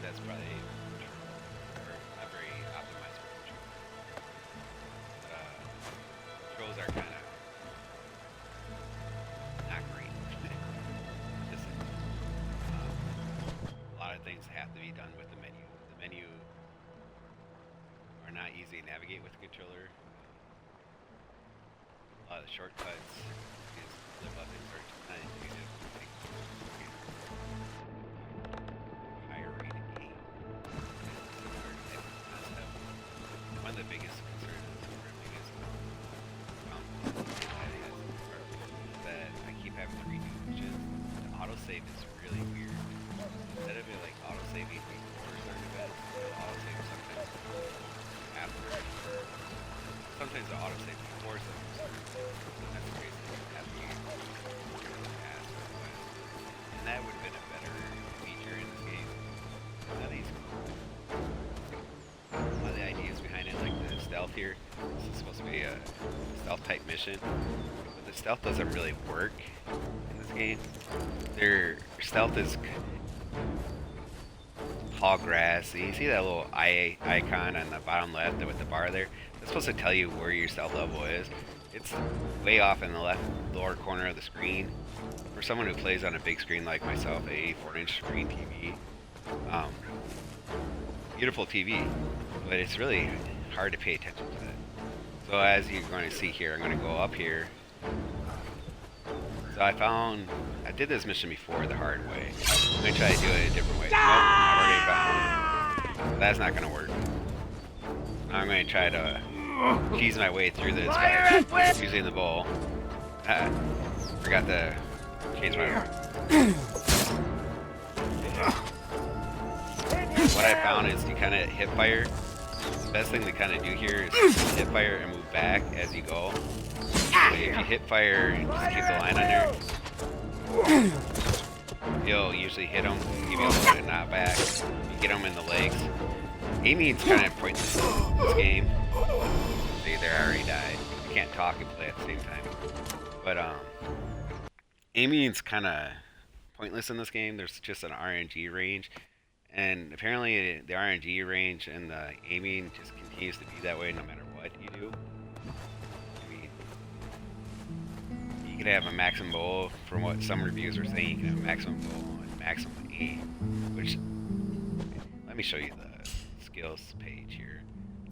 that's probably not very optimized for control. Controls are kind of not great. Just, a lot of things have to be done with the menu. The menu are not easy to navigate with the controller. A lot of the shortcuts is the buttons are not intuitive. Higher rated game. One of the biggest concerns for me is that I keep having to redo missions. The autosave is really weird. Instead of it like autosaving before certain events, it'll autosave sometimes after. Sometimes the autosave before something starts. That's basically after you pass or quest. And that would have been a better feature in this game. Now these a lot of the ideas behind it, like the stealth here. This is supposed to be a stealth type mission. But the stealth doesn't really work in this game. Their stealth is tall grass. You see that little icon on the bottom left with the bar there? That's supposed to tell you where your stealth level is. It's way off in the left lower corner of the screen. For someone who plays on a big screen like myself, a 4-inch screen TV, beautiful TV, but it's really hard to pay attention to that. So as you're going to see here, I'm going to go up here. So I did this mission before the hard way. I'm going to try to do it a different way. Nope, I already found it. That's not going to work. I'm going to try to cheese my way through this by using the bowl. Forgot to change my... What I found is you kind of hip fire. The best thing to kind of do here is hip fire and move back as you go. So if you hip fire and just keep the line on there, you'll usually hit them, give you a little bit of knockback. You get them in the legs. Aiming's kind of pointless in this game. See, there, I already died. You can't talk and play at the same time. But aiming's kind of pointless in this game. There's just an RNG range. And apparently the RNG range and the aiming just continues to be that way no matter what you do. I mean, you can have a maximum bow, from what some reviews are saying, you can have a maximum bow and maximum aim, which, let me show you the skills page here.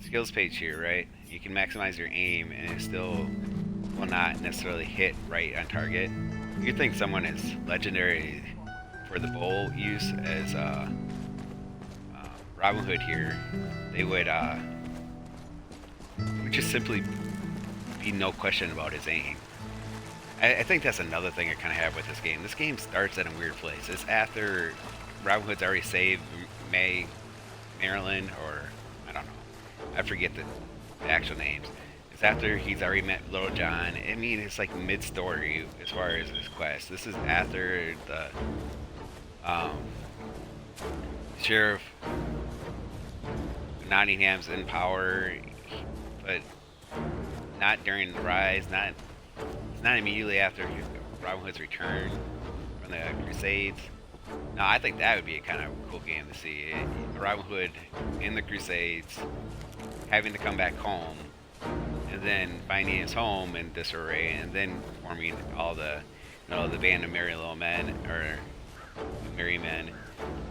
Skills page here, right? You can maximize your aim and it still will not necessarily hit right on target. You think someone is legendary for the bow use as Robin Hood here, they would just simply be no question about his aim. I think that's another thing I kind of have with this game. This game starts at a weird place. It's after Robin Hood's already saved Maryland, or I don't know. I forget the actual names. It's after he's already met Little John. I mean, it's like mid-story as far as his quest. This is after the sheriff Nottingham's in power, but not during the rise. It's not immediately after Robin Hood's return from the Crusades. No, I think that would be a kind of cool game to see. Robin Hood in the Crusades, having to come back home, and then finding his home in disarray, and then forming all the, the band of merry little men, or merry men.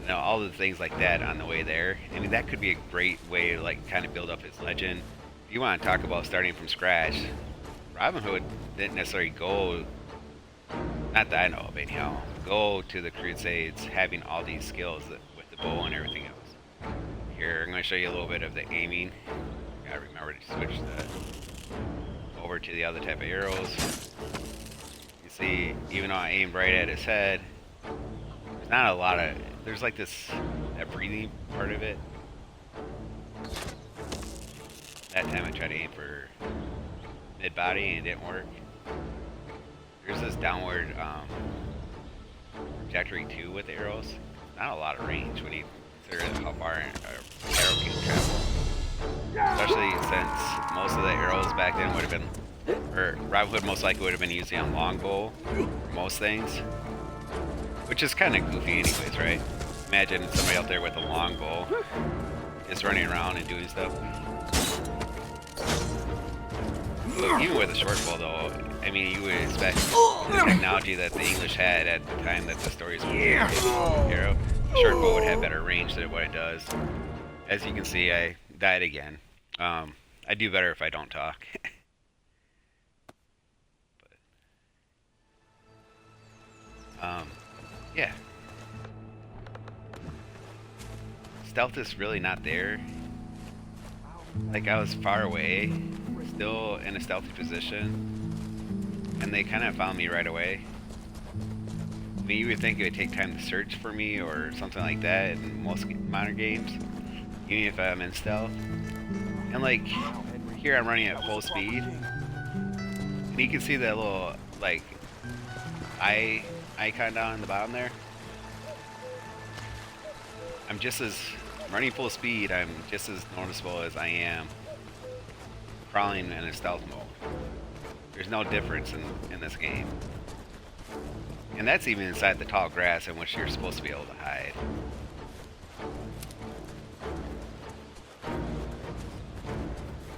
All the things like that on the way there. I mean, that could be a great way to like kind of build up his legend. If you want to talk about starting from scratch, Robin Hood didn't necessarily go, not that I know of anyhow, go to the Crusades having all these skills with the bow and everything else. Here, I'm going to show you a little bit of the aiming. Gotta remember to switch over to the other type of arrows. You see, even though I aimed right at his head, there's not a lot of, there's like that breathing part of it. That time I tried to aim for mid-body and it didn't work. There's this downward trajectory too with the arrows. Not a lot of range when you consider how far an arrow can travel. Especially since most of the arrows back then would have been, or Robin Hood most likely would have been using a longbow for most things. Which is kind of goofy anyways, right? Imagine somebody out there with a longbow just running around and doing stuff. Even with a short bow, though, I mean, you would expect the technology that the English had at the time that the stories were arrow. A short bow would have better range than what it does. As you can see, I died again. I do better if I don't talk. But, yeah. Stealth is really not there. Like, I was far away, still in a stealthy position, and they kind of found me right away. I mean, you would think it would take time to search for me or something like that in most modern games, even if I'm in stealth. And like, here I'm running at full speed, and you can see that little, like, icon down in the bottom there. I'm running full speed, I'm just as noticeable as I am crawling in a stealth mode. There's no difference in this game. And that's even inside the tall grass in which you're supposed to be able to hide.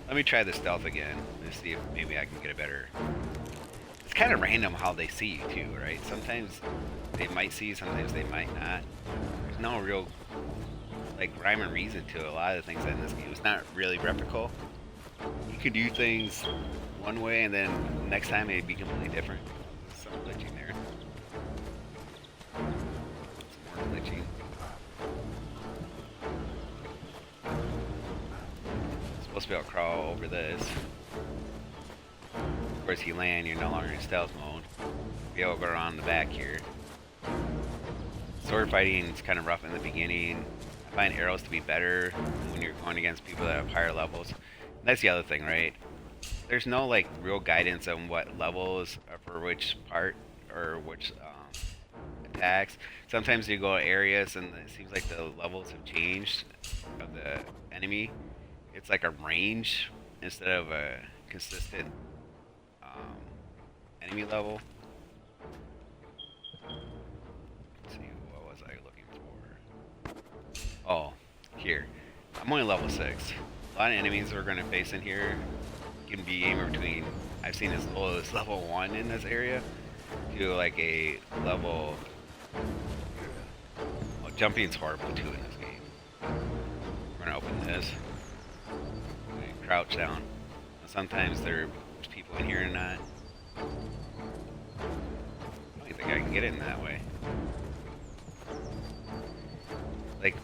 Let me try the stealth again and see if maybe I can get a better... It's kind of random how they see you too, right? Sometimes they might see you, sometimes they might not. There's no real like rhyme and reason to a lot of the things in this game. It's not really replicable. You could do things one way and then next time it'd be completely different. Some glitching there. Some more glitching. Supposed to be able to crawl over this. Of course, you land, you're no longer in stealth mode. Be able to go around the back here. Sword fighting is kind of rough in the beginning. I find arrows to be better when you're going against people that have higher levels. And that's the other thing, right? There's no like real guidance on what levels are for which part or which attacks. Sometimes you go to areas and it seems like the levels have changed of the enemy. It's like a range instead of a consistent enemy level. Let's see, what was I looking for? Oh, here. I'm only level 6. A lot of enemies we're going to face in here can be anywhere between, I've seen as low as level 1 in this area to like a level... Well, jumping's horrible too in this game. We're going to open this. Crouch down. Sometimes there's people in here or not. I don't think I can get in that way. Like,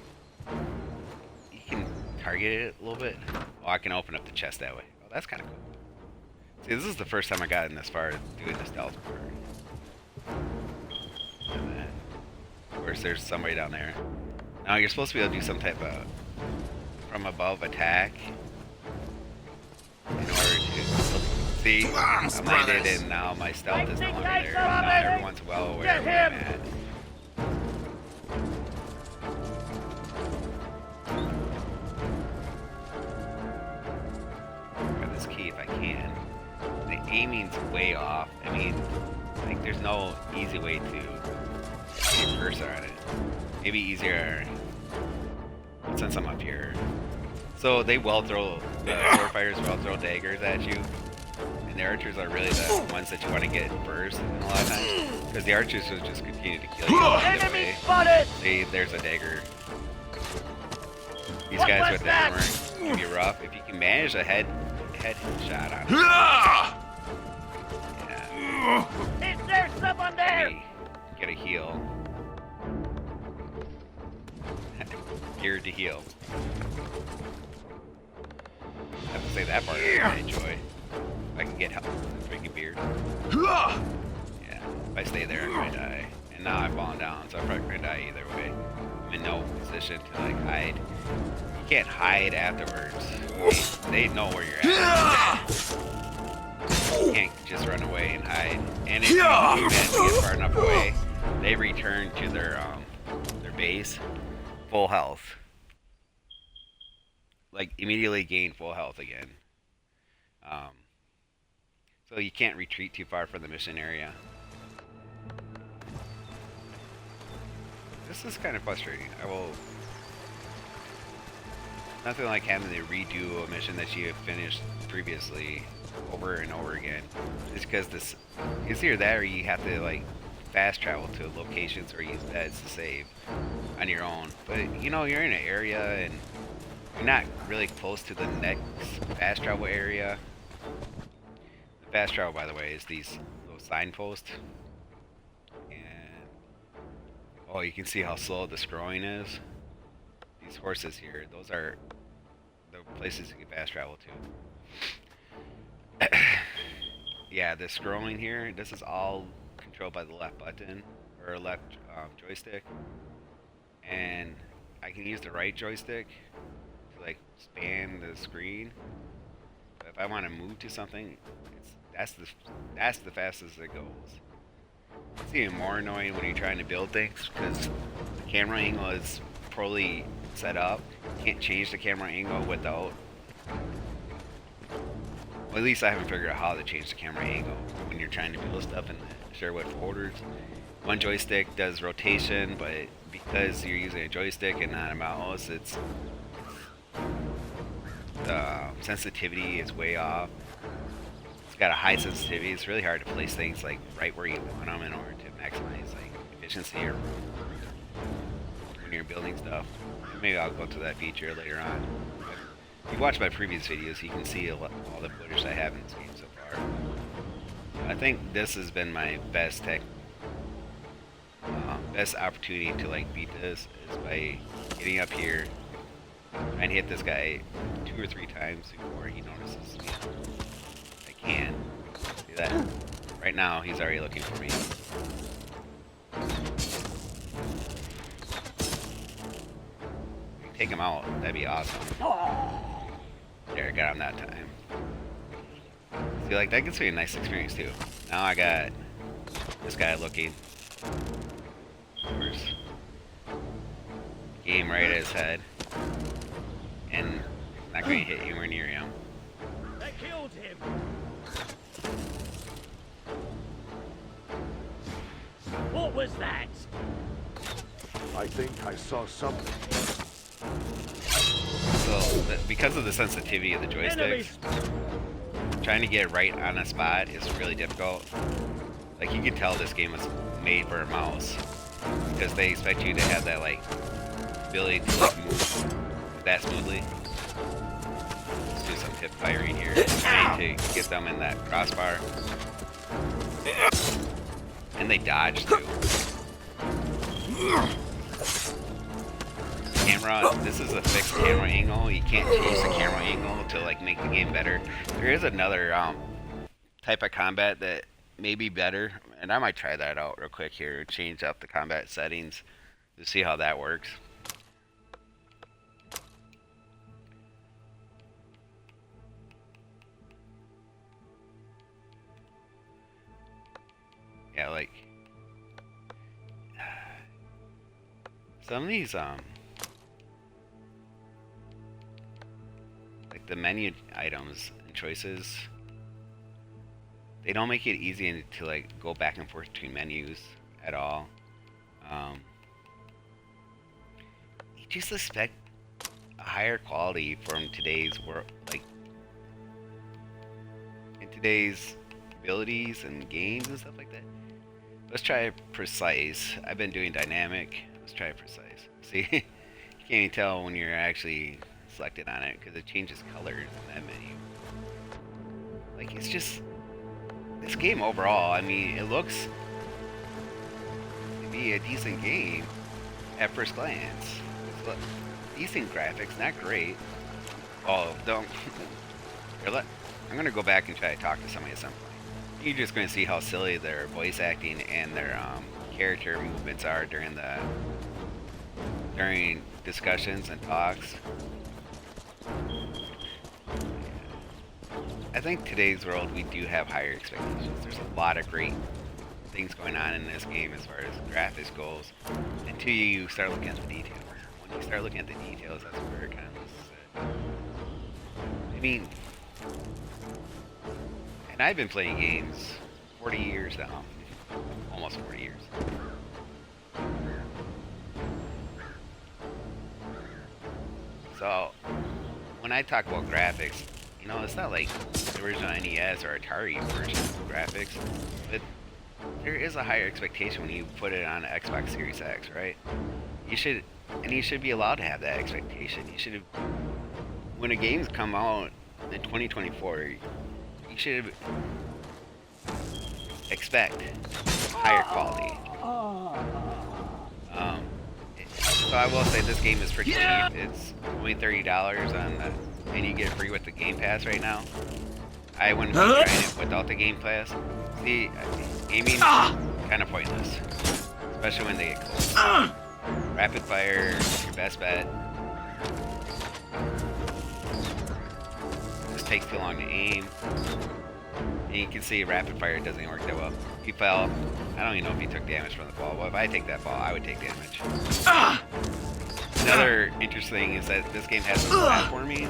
you can target it a little bit. Oh, I can open up the chest that way. Oh, that's kind of cool. See, this is the first time I got in this far doing the stealth part. And then, of course, there's somebody down there. Now, you're supposed to be able to do some type of from above attack. In order to see, I'm landed and now my stealth is no longer there. Now everyone's well aware of where I'm at. Grab this key if I can. The aiming's way off. I mean, like there's no easy way to get your cursor on it. Maybe easier since I'm up here. So they will throw, the sword fighters will throw daggers at you, and the archers are really the ones that you want to get first a lot of times, because the archers will just continue to kill you either way. See, there's a dagger. These guys with the hammer can be rough. If you can manage a head shot on it. Yeah. Is there someone there? Get a heal. Geared to heal. I have to say that part I enjoy. If I can get help, drink a beer. Yeah, if I stay there, I'm gonna die. And now I've fallen down, so I'm probably gonna die either way. I'm in no position to like hide. You can't hide afterwards. They know where you're at. You can't just run away and hide. And if you manage to get far enough away, they return to their base, full health. Like immediately gain full health again. So you can't retreat too far from the mission area. this is kind of frustrating. I will. Nothing like having to redo a mission that you have finished previously over and over again. It's because this, it's either that or you have to like fast travel to locations or use beds to save on your own. But you know, you're in an area and you're not really close to the next fast travel area. The fast travel, by the way, is these little signposts. And oh, you can see how slow the scrolling is. These horses here, those are the places you can fast travel to. Yeah, the scrolling here, this is all controlled by the left button or left joystick, and I can use the right joystick to like span the screen. But if I want to move to something, that's the fastest it goes. It's even more annoying when you're trying to build things because the camera angle is poorly set up. You can't change the camera angle without. Well, at least I haven't figured out how to change the camera angle when you're trying to build stuff in the Sherwood folders. One joystick does rotation, but because you're using a joystick and not a mouse, the sensitivity is way off. It's got a high sensitivity. It's really hard to place things like right where you want them in order to maximize like efficiency or when you're building stuff. Maybe I'll go to that feature later on. If you watch my previous videos, you can see all the footage I have in this game so far. I think this has been my best best opportunity to like beat this is by getting up here, trying to hit this guy 2 or 3 times before he notices me. I can. See that? Right now, he's already looking for me. Take him out, that'd be awesome. There, got him that time. See, like, that gives me a nice experience, too. Now I got this guy looking. Of course. Game right at his head. And not going to hit anywhere near him. They killed him. What was that? I think I saw something. So, because of the sensitivity of the joysticks, Enemies. trying to get right on a spot is really difficult. Like, you can tell this game was made for a mouse because they expect you to have that like ability to like move that smoothly. Let's do some hip firing here, trying to get them in that crossbar, and they dodge too. Camera, this is a fixed camera angle. You can't change the camera angle to like make the game better. There is another type of combat that may be better, and I might try that out real quick here. Change up the combat settings to see how that works. Yeah, like some of these like the menu items and choices, they don't make it easy to like go back and forth between menus at all. You just expect a higher quality from today's world, like in today's abilities and games and stuff like that. Let's try precise. I've been doing dynamic. Let's try precise. See, you can't even tell when you're actually selected on it because it changes colors in that menu. Like, it's just this game overall. I mean, it looks to be a decent game at first glance. It's decent graphics, not great. Oh, don't. Here, I'm gonna go back and try to talk to somebody at some point. You're just gonna see how silly their voice acting and their character movements are during discussions and talks. I think today's world we do have higher expectations. There's a lot of great things going on in this game as far as graphics goes, until you start looking at the details. When you start looking at the details, that's where it kind of loses it. I mean, and I've been playing games 40 years now, almost 40 years. So when I talk about graphics, you know, it's not like the original NES or Atari version of graphics, but there is a higher expectation when you put it on an Xbox Series X, right? You should, and you should be allowed to have that expectation. You should, when a game's come out in 2024, you should expect higher quality. Um, so I will say this game is pretty cheap. It's only $30 on the, and you get it free with the Game Pass right now. I wouldn't be trying it without the Game Pass. See, aiming kind of pointless, especially when they get close. Rapid fire is your best bet. This takes too long to aim. And you can see rapid fire doesn't work that well. He fell. I don't even know if he took damage from the fall. Well, if I take that fall, I would take damage. Another interesting thing is that this game has some platforming,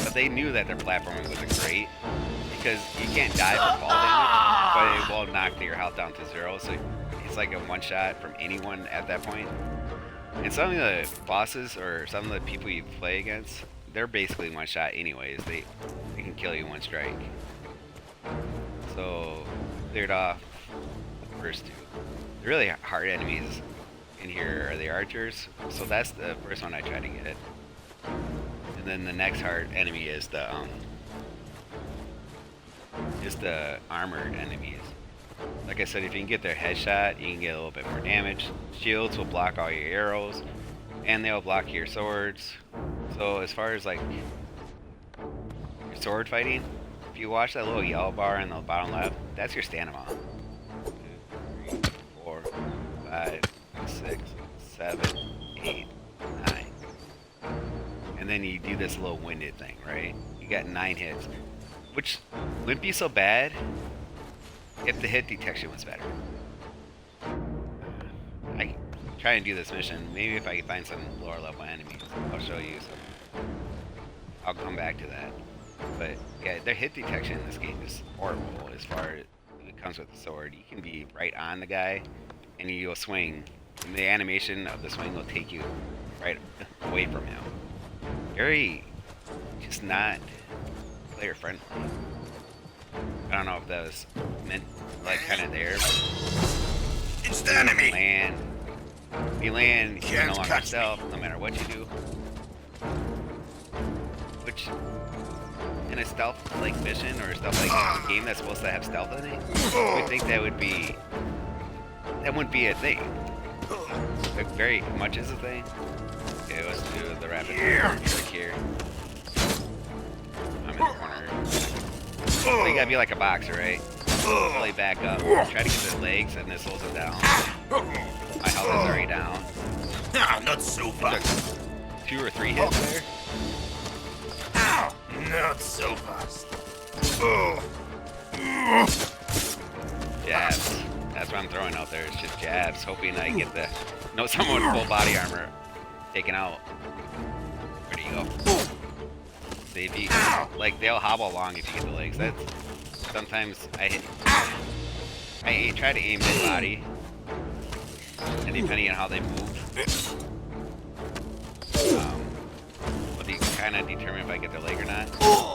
but they knew that their platforming wasn't great because you can't die from fall damage, but it will knock your health down to 0, so it's like a one-shot from anyone at that point. And some of the bosses or some of the people you play against, they're basically one-shot anyways. They can kill you in one strike. So cleared off the first two. The really hard enemies in here are the archers, so that's the first one I try to get. And then the next hard enemy is the armored enemies. Like I said, if you can get their headshot, you can get a little bit more damage. Shields will block all your arrows, and they'll block your swords. So as far as like your sword fighting, if you watch that little yellow bar in the bottom left, that's your stamina. 2, 3, 4, 5, 6, 7, 8, 9. And then you do this little winded thing, right? You got 9 hits, which wouldn't be so bad if the hit detection was better. I try and do this mission. Maybe if I can find some lower level enemies, I'll show you some. I'll come back to that. But yeah, their hit detection in this game is horrible as far as it comes with the sword. You can be right on the guy and you'll swing. And the animation of the swing will take you right away from him. Very, just not player friendly. I don't know if that was meant like kind of there. It's the enemy. Land. If you land, you're Can't no longer catch stealth, no matter what you do. Which, in a stealth like mission or a stealth like game that's supposed to have stealth in it, I would think that wouldn't be a thing. Like very much is a thing. Okay, let's do the rapid fire trick here. I'm in the corner. So you gotta be like a boxer, right? Really back up. Try to get their legs and this slows them down. My health is already down. Not so fast. 2 or 3 hits there. Not so fast. Jabs. That's what I'm throwing out there. It's just jabs, hoping I get the someone with full body armor taken out. Where do you go? See if you like they'll hobble along if you get the legs. That's sometimes I try to aim mid body, and depending on how they move, will kind of determine if I get their leg or not.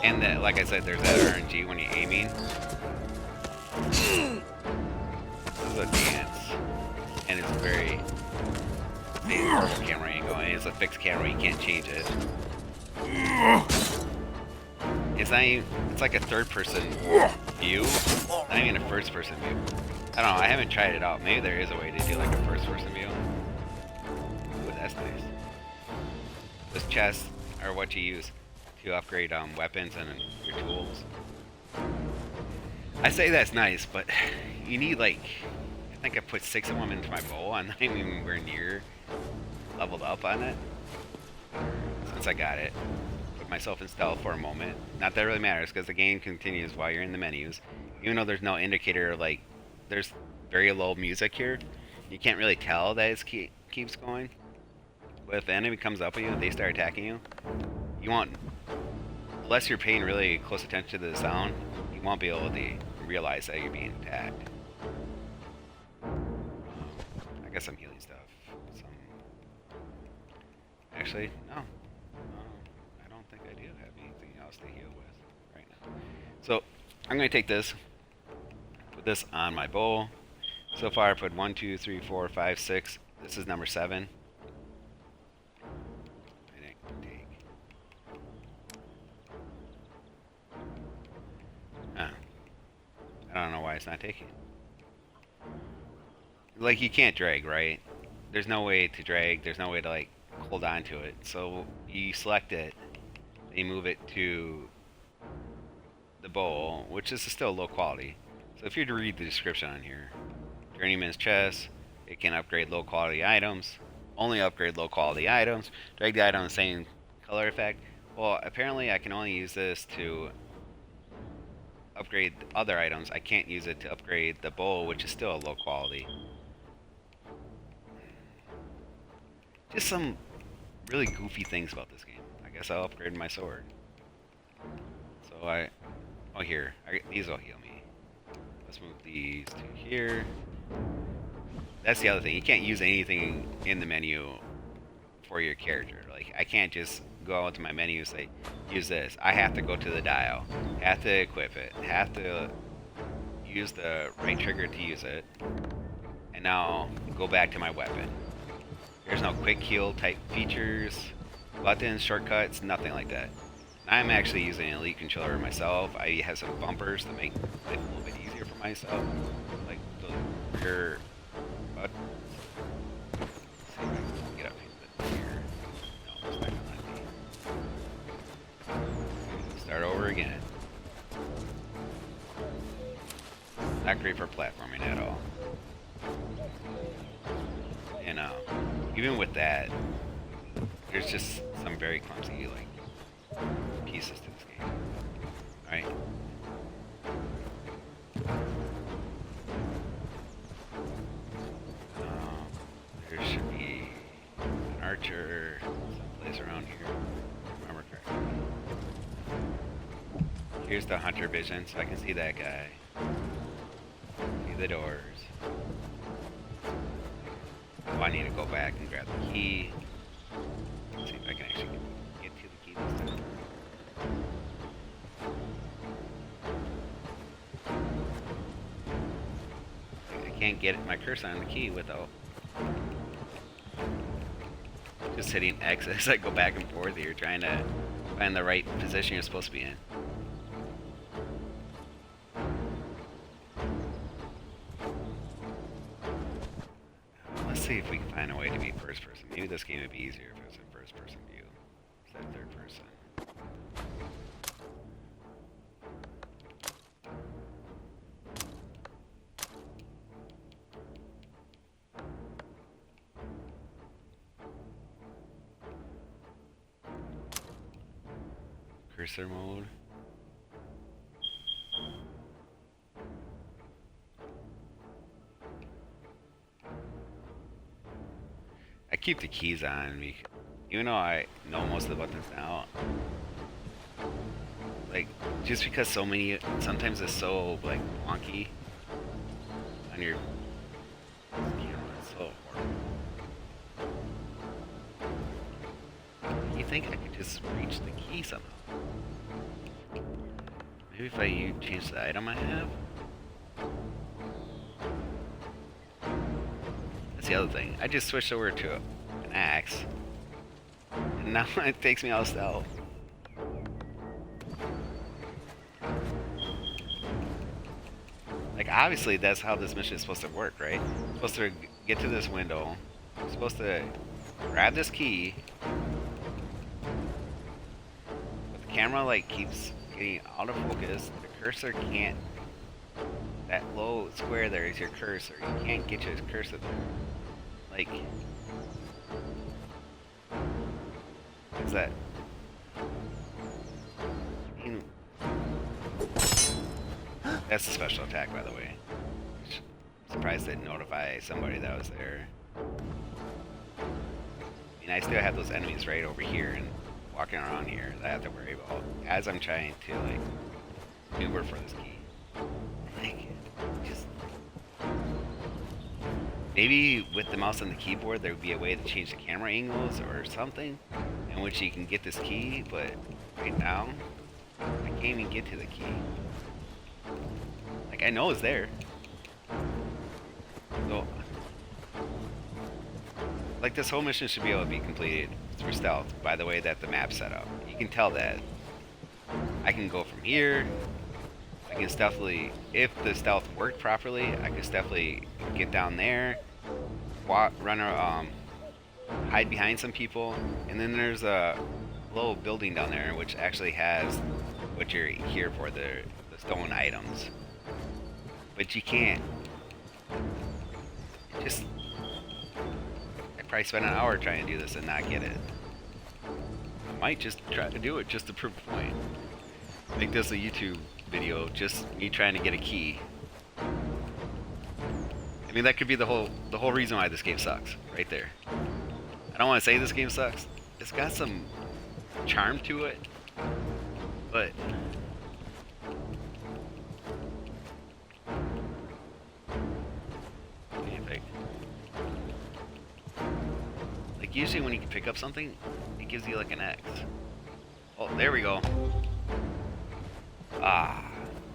And that, like I said, there's that RNG when you're aiming. This is a dance, and it's very horrible camera angle, and it's a fixed camera, you can't change it. It's not even, it's like a third person view, not even a first person view. I don't know, I haven't tried it out. Maybe there is a way to do like a first person view. Ooh, that's nice. Those chests are what you use to upgrade weapons and your tools. I say that's nice, but you need like, I think I put 6 of them into my bow. I'm not even anywhere near leveled up on it since I got it. Put myself in stealth for a moment. Not that it really matters because the game continues while you're in the menus. Even though there's no indicator, like there's very low music here, you can't really tell that it keeps going. But if the enemy comes up with you and they start attacking you, you won't, unless you're paying really close attention to the sound, you won't be able to realize that you're being attacked. I got some healing stuff. Actually, no. else to heal with right now. So I'm going to take this, put this on my bowl. So far I put 1, 2, 3, 4, 5, 6. This is number 7. I didn't take. I don't know why it's not taking. Like, you can't drag, right? There's no way to drag. There's no way to, like, hold on to it. So you select it. You move it to the bowl, which is still low quality. So if you were to read the description on here, Journeyman's Chest, it can upgrade low quality items. Only upgrade low quality items. Drag the item the same color effect. Well, apparently I can only use this to upgrade other items. I can't use it to upgrade the bowl, which is still low quality. Just some really goofy things about this game. I guess I'll upgrade my sword. So oh here, these will heal me. Let's move these to here. That's the other thing. You can't use anything in the menu for your character. Like, I can't just go out to my menu and say, use this. I have to go to the dial. Have to equip it. Have to use the right trigger to use it. And now go back to my weapon. There's no quick heal type features, buttons, shortcuts, nothing like that. I'm actually using an Elite controller myself. I have some bumpers to make life a little bit easier for myself. Like the rear buttons. Let's see if I can get up here. No, it's not gonna let me. Start over again. Not great for platforming at all. And even with that, there's just some very clumsy like pieces to this game. Alright. There should be an archer someplace around here. If I remember correctly. Here's the hunter vision, so I can see that guy. See the doors. Oh, I need to go back and grab the key. Let's see if I can actually get to the key this time. I can't get my cursor on the key without just hitting X as I go back and forth here, trying to find the right position you're supposed to be in. Let's see if we can find a way to be first person. Maybe this game would be easier if it was in first person view instead of third person. Cursor mode. I keep the keys on me, even though I know most of the buttons now. Like, just because sometimes it's so like wonky on your camera, it's so horrible. You think I could just reach the key somehow? Maybe if I change the item I have. That's the other thing. I just switched over to an axe, and now it takes me out of stealth. Like, obviously that's how this mission is supposed to work, right? I'm supposed to get to this window. I'm supposed to grab this key. But the camera like keeps getting out of focus. The cursor can't. That low square there is your cursor. You can't get your cursor there. Like, what's that? That's a special attack, by the way. I'm surprised it didn't notify somebody that was there. I mean, I still have those enemies right over here and walking around here that I have to worry about as I'm trying to, like, maneuver for this key. Like, just... Maybe with the mouse and the keyboard there would be a way to change the camera angles or something in which you can get this key, but right now, I can't even get to the key. Like, I know it's there. So, like, this whole mission should be able to be completed through stealth by the way that the map's set up. You can tell that. I can go from here. I can stealthily, if the stealth worked properly, I can stealthily get down there, run, hide behind some people, and then there's a little building down there which actually has what you're here for, the stolen items. But you can't. Just, I probably spent an hour trying to do this and not get it. I might just try to do it just to prove a point. Make this a YouTube video, just me trying to get a key. I mean, that could be the whole reason why this game sucks, right there. I don't want to say this game sucks. It's got some charm to it, but like usually when you can pick up something, it gives you like an X. Oh, there we go. Ah,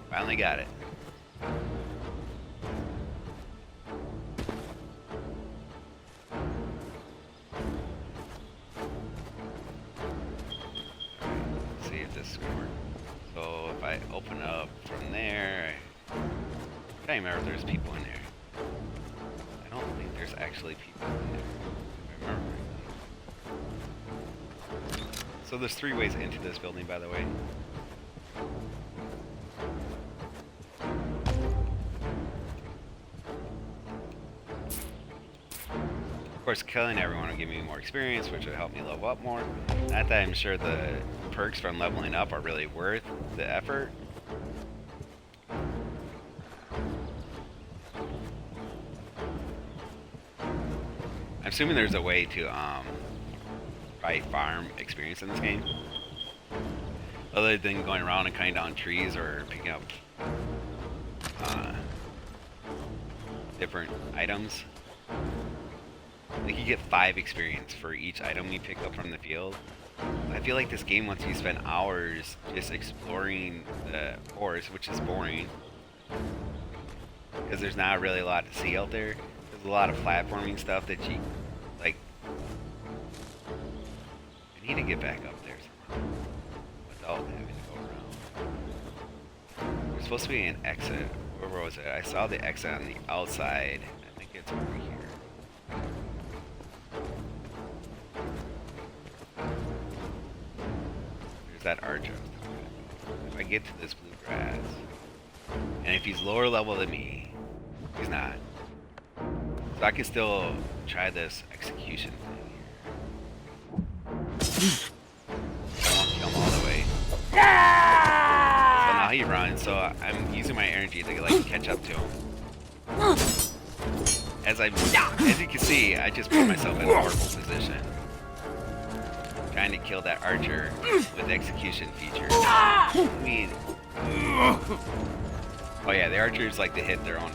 finally got it. Let's see if this is gonna work. So if I open up from there, I can't remember if there's people in there. I don't think there's actually people in there, if I remember correctly. So there's 3 ways into this building, by the way. Of course, killing everyone will give me more experience, which will help me level up more. Not that I'm sure the perks from leveling up are really worth the effort. I'm assuming there's a way to probably farm experience in this game, other than going around and cutting down trees or picking up different items. Like, you get 5 experience for each item you pick up from the field. I feel like this game wants you to spend hours just exploring the forest, which is boring, because there's not really a lot to see out there. There's a lot of platforming stuff that you, like, I need to get back up there somehow without having to go around. There's supposed to be an exit. Where was it? I saw the exit on the outside. I think it's over here. That archer. If I get to this bluegrass, and if he's lower level than me, he's not. So I can still try this execution thing here. I won't kill him all the way. So now he runs, so I'm using my energy to like catch up to him. As you can see, I just put myself in a horrible position. Trying to kill that archer with execution feature. I mean, oh yeah, the archers like to hit their own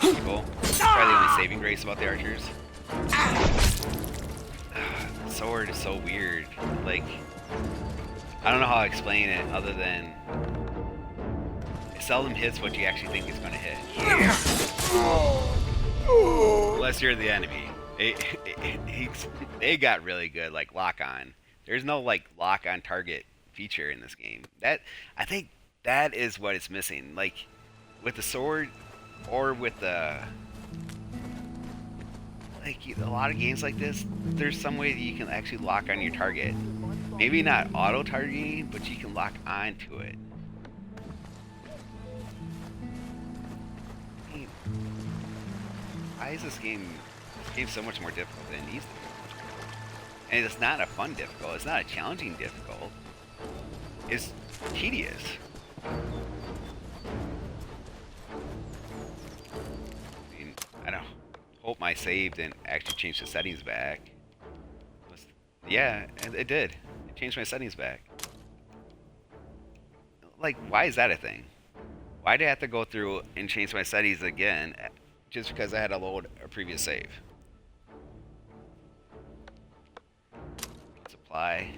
people. That's probably the only saving grace about the archers. The sword is so weird. Like, I don't know how to explain it other than it seldom hits what you actually think it's going to hit. Unless you're the enemy. They got really good, like, lock on. There's no like lock on target feature in this game. I think that is what it's missing. Like with the sword or with the a lot of games like this, there's some way that you can actually lock on your target. Maybe not auto targeting, but you can lock on to it. I mean, why is this game so much more difficult than it needs to be? And it's not a fun difficult, it's not a challenging difficult. It's tedious. I mean, I don't hope my save didn't actually change the settings back. Yeah, it did. It changed my settings back. Like, why is that a thing? Why did I have to go through and change my settings again just because I had to load a previous save? Supply.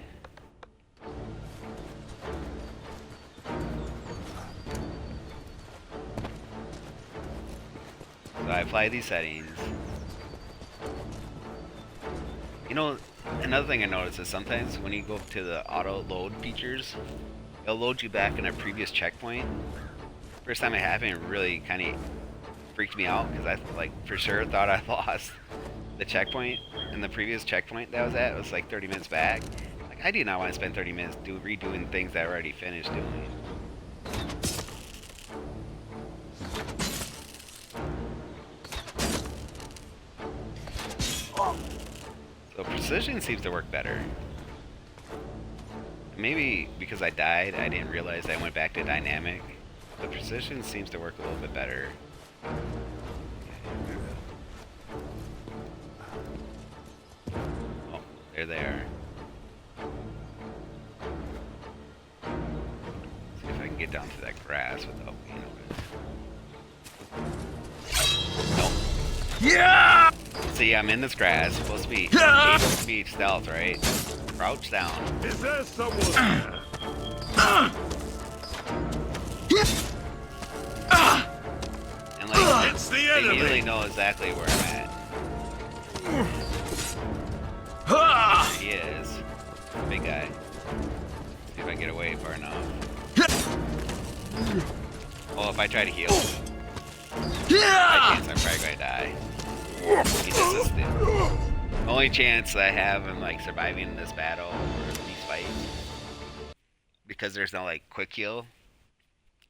I apply these settings. You know, another thing I noticed is sometimes when you go to the auto load features, it'll load you back in a previous checkpoint. First time it happened, it really kind of freaked me out because I like for sure thought I lost the checkpoint, and the previous checkpoint that I was at was like 30 minutes back. Like I do not want to spend 30 minutes redoing things that I already finished doing. So precision seems to work better. Maybe because I died, I didn't realize I went back to dynamic. The precision seems to work a little bit better. Oh, there they are. See if I can get down to that grass without being noticed. Nope. Yeah! See, I'm in this grass, supposed to be stealth, right? Crouch down. Is there someone there? And like, It's the they enemy. usually know exactly where I'm at. There he is. Big guy. See if I can get away far enough. Well, if I try to heal, high chance I'm probably gonna die. He's assisted. The only chance I have in like surviving this battle or these fights, because there's no like quick heal,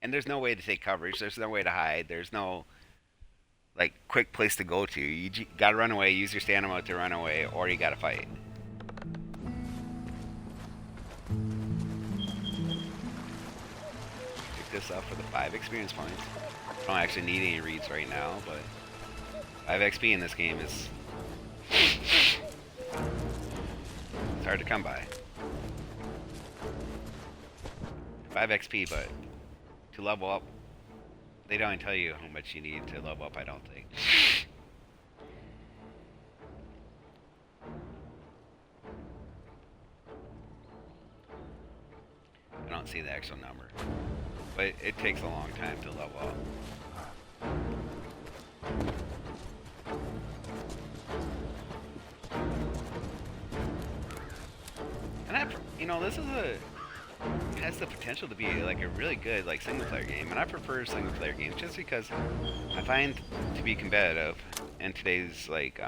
and there's no way to take coverage. There's no way to hide. There's no like quick place to go to. You gotta run away. Use your stamina to run away, or you gotta fight. Pick this up for the 5 experience points. I don't actually need any reads right now, but 5 XP in this game is it's hard to come by. 5 XP, but to level up, they don't tell you how much you need to level up, I don't think. I don't see the actual number, but it takes a long time to level up. And you know, this is it has the potential to be like a really good like single player game, and I prefer single player games just because I find to be competitive in today's like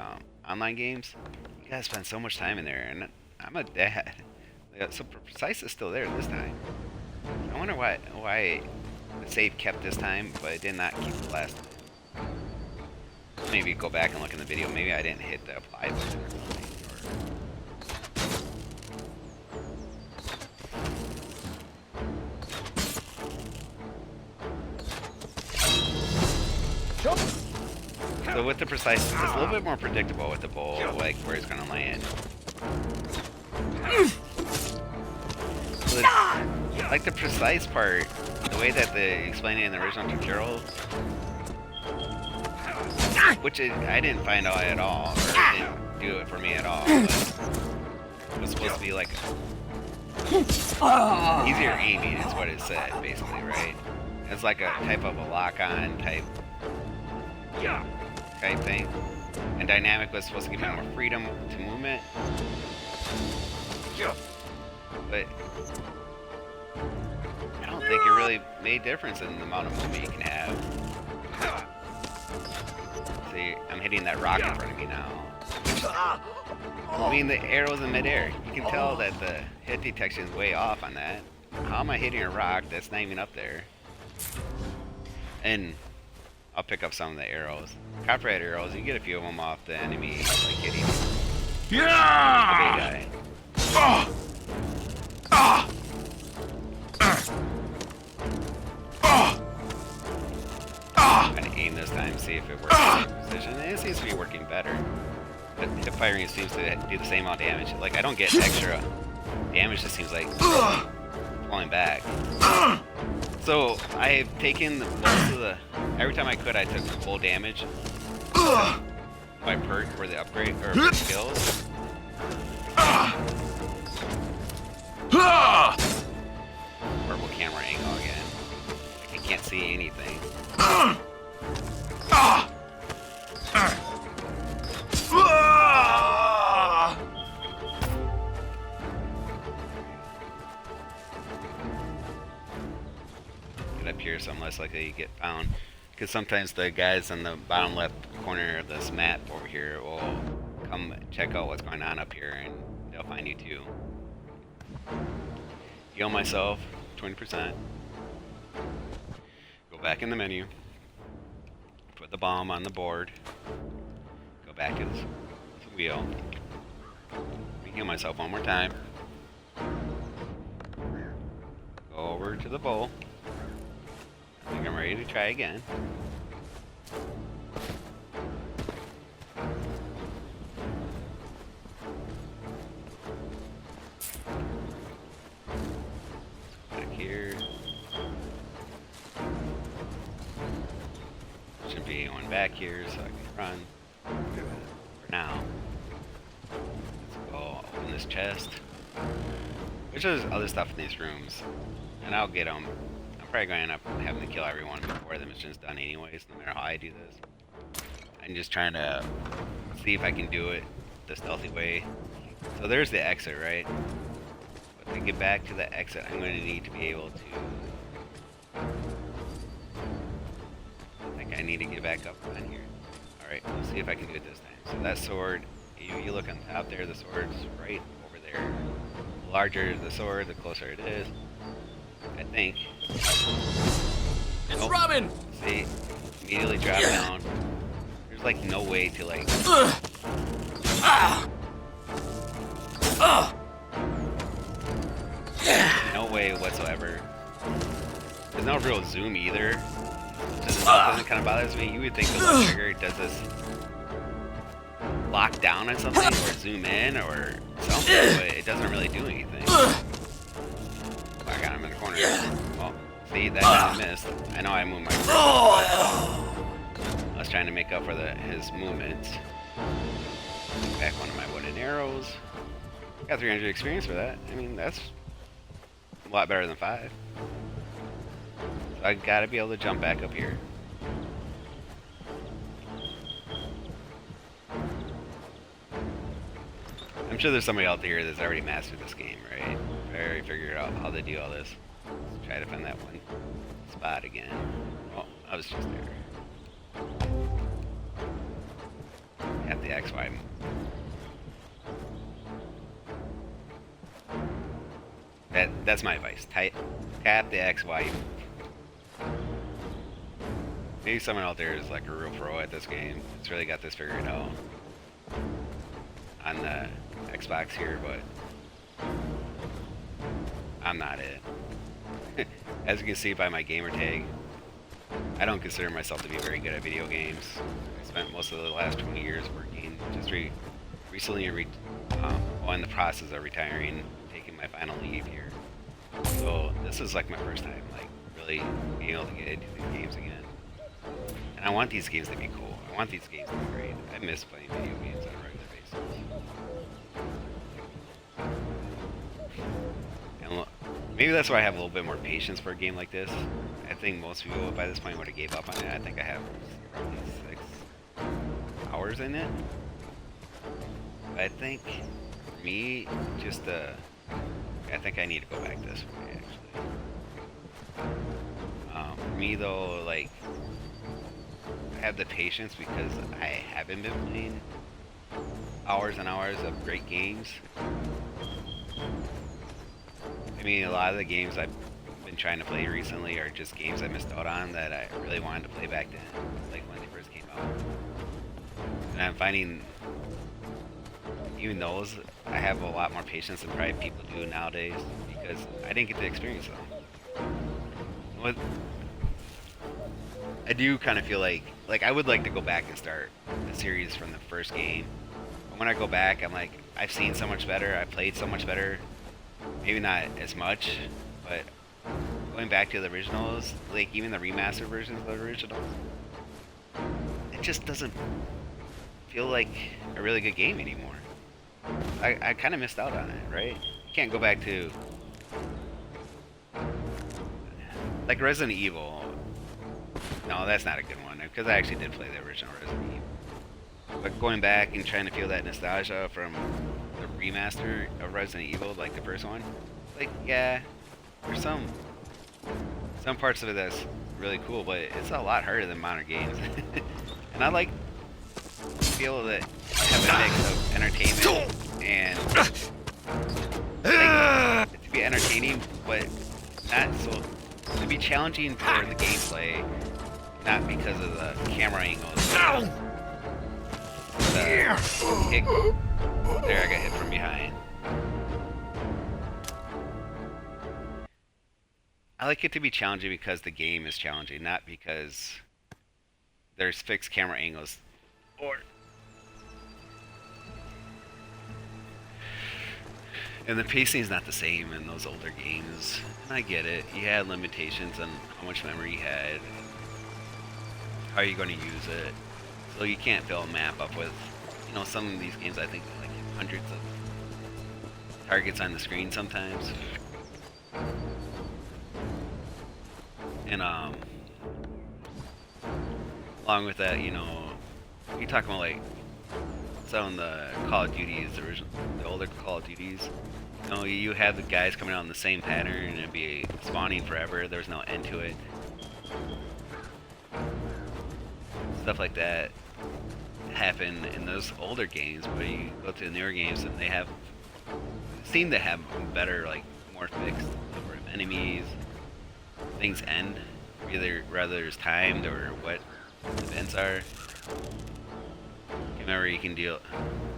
online games, you gotta spend so much time in there, and I'm a dad. So Precise is still there this time. I wonder why the save kept this time, but it did not keep the last time. Maybe go back and look in the video. Maybe I didn't hit the apply button or something. So with the Precise, it's a little bit more predictable with the bowl, like where it's gonna land. So like the Precise part, the way that they explain it in the original tutorial, which I didn't find out at all, or it didn't do it for me at all, but it was supposed to be like easier aiming is what it said, basically, right? It's like a type of a lock-on type thing. And dynamic was supposed to give me more freedom to movement. But I don't think it really made a difference in the amount of movement you can have. See, I'm hitting that rock in front of me now. I mean, the arrow's in midair. You can tell that the hit detection is way off on that. How am I hitting a rock that's not even up there? And I'll pick up some of the arrows. Copperhead arrows, you get a few of them off the enemy, like hitting the big guy. I'm gonna aim this time, see if it works in precision. And it seems to be working better. But hip firing seems to do the same amount of damage. Like, I don't get extra damage, it seems like pulling back. So I've taken most of the. Every time I could, I took full damage. My perk for the upgrade or for skills. Purple camera angle again. Like I can't see anything. get up here so I'm less likely to get found. Because sometimes the guys on the bottom left corner of this map over here will come check out what's going on up here, and they'll find you too. Heal myself 20%. Go back in the menu. Put the bomb on the board. Go back to the wheel. Heal myself one more time. Go over to the bowl. I think I'm ready to try again. Back here. Should be one back here so I can run. For now. Let's go open this chest. Which there's other stuff in these rooms. And I'll get them. I'm probably going to end up having to kill everyone before the mission's done anyways, no matter how I do this. I'm just trying to see if I can do it the stealthy way. So there's the exit, right? But to get back to the exit, I'm going to need to be able to... I think I need to get back up on here. Alright, let's see if I can do it this time. So that sword, you look on top there, the sword's right over there. The larger the sword, the closer it is. I think. It's Robin! See? Immediately drop down. There's like no way to like... No way whatsoever. There's no real zoom either. Doesn't kind of bothers me. You would think the left trigger does this lock down on something or zoom in or something, but it doesn't really do anything. I got him in the corner. Well, see, that kind of missed. I know I moved my first. I was trying to make up for his movements. Back one of my wooden arrows. Got 300 experience for that. I mean, that's a lot better than 5. So I gotta be able to jump back up here. I'm sure there's somebody out there that's already mastered this game, right? Already figured out how to do all this. Let's try to find that one spot again. Oh, I was just there. At the XY. That's my advice. Tap the XY. Maybe someone out there is like a real pro at this game. It's really got this figured out on the Xbox here, but I'm not it. As you can see by my gamer tag, I don't consider myself to be very good at video games. I spent most of the last 20 years working, just recently in the process of retiring, taking my final leave here. So this is like my first time, like really being able to get into these games again. And I want these games to be cool. I want these games to be great. I miss playing video games on a regular basis. And look, maybe that's why I have a little bit more patience for a game like this. I think most people by this point would have gave up on it. I think I have roughly 6 hours in it. But I think for me, I think I need to go back this way actually. For me though, like, I have the patience because I haven't been playing hours and hours of great games. I mean, a lot of the games I've been trying to play recently are just games I missed out on that I really wanted to play back then, like when they first came out. And I'm finding even those, I have a lot more patience than probably people do nowadays because I didn't get to experience them. I do kind of feel like I would like to go back and start the series from the first game. But when I go back, I'm like, I've seen so much better, I've played so much better. Maybe not as much, but going back to the originals, like even the remastered versions of the originals, it just doesn't feel like a really good game anymore. I kind of missed out on it, right? You can't go back to like Resident Evil. No, that's not a good one, because I actually did play the original Resident Evil. But going back and trying to feel that nostalgia from the remaster of Resident Evil, like the first one, like, yeah, there's some some parts of it that's really cool, but it's a lot harder than modern games. And I like to be able to have a mix of entertainment and like, to be entertaining, but not so to be challenging for the gameplay, not because of the camera angles. There, I got hit from behind. I like it to be challenging because the game is challenging, not because there's fixed camera angles or and the pacing is not the same in those older games. And I get it. You had limitations on how much memory you had. How are you going to use it? So you can't fill a map up with, you know, some of these games I think like hundreds of targets on the screen sometimes. And along with that, you know, you talk about like some of the Call of Duties, the older Call of Duties. You know, you have the guys coming out in the same pattern and it'd be spawning forever. There's no end to it. Stuff like that happen in those older games, but you go to the newer games and they seem to have better, like, more fixed number of enemies. Things end rather there's timed or what events are. I remember you can deal.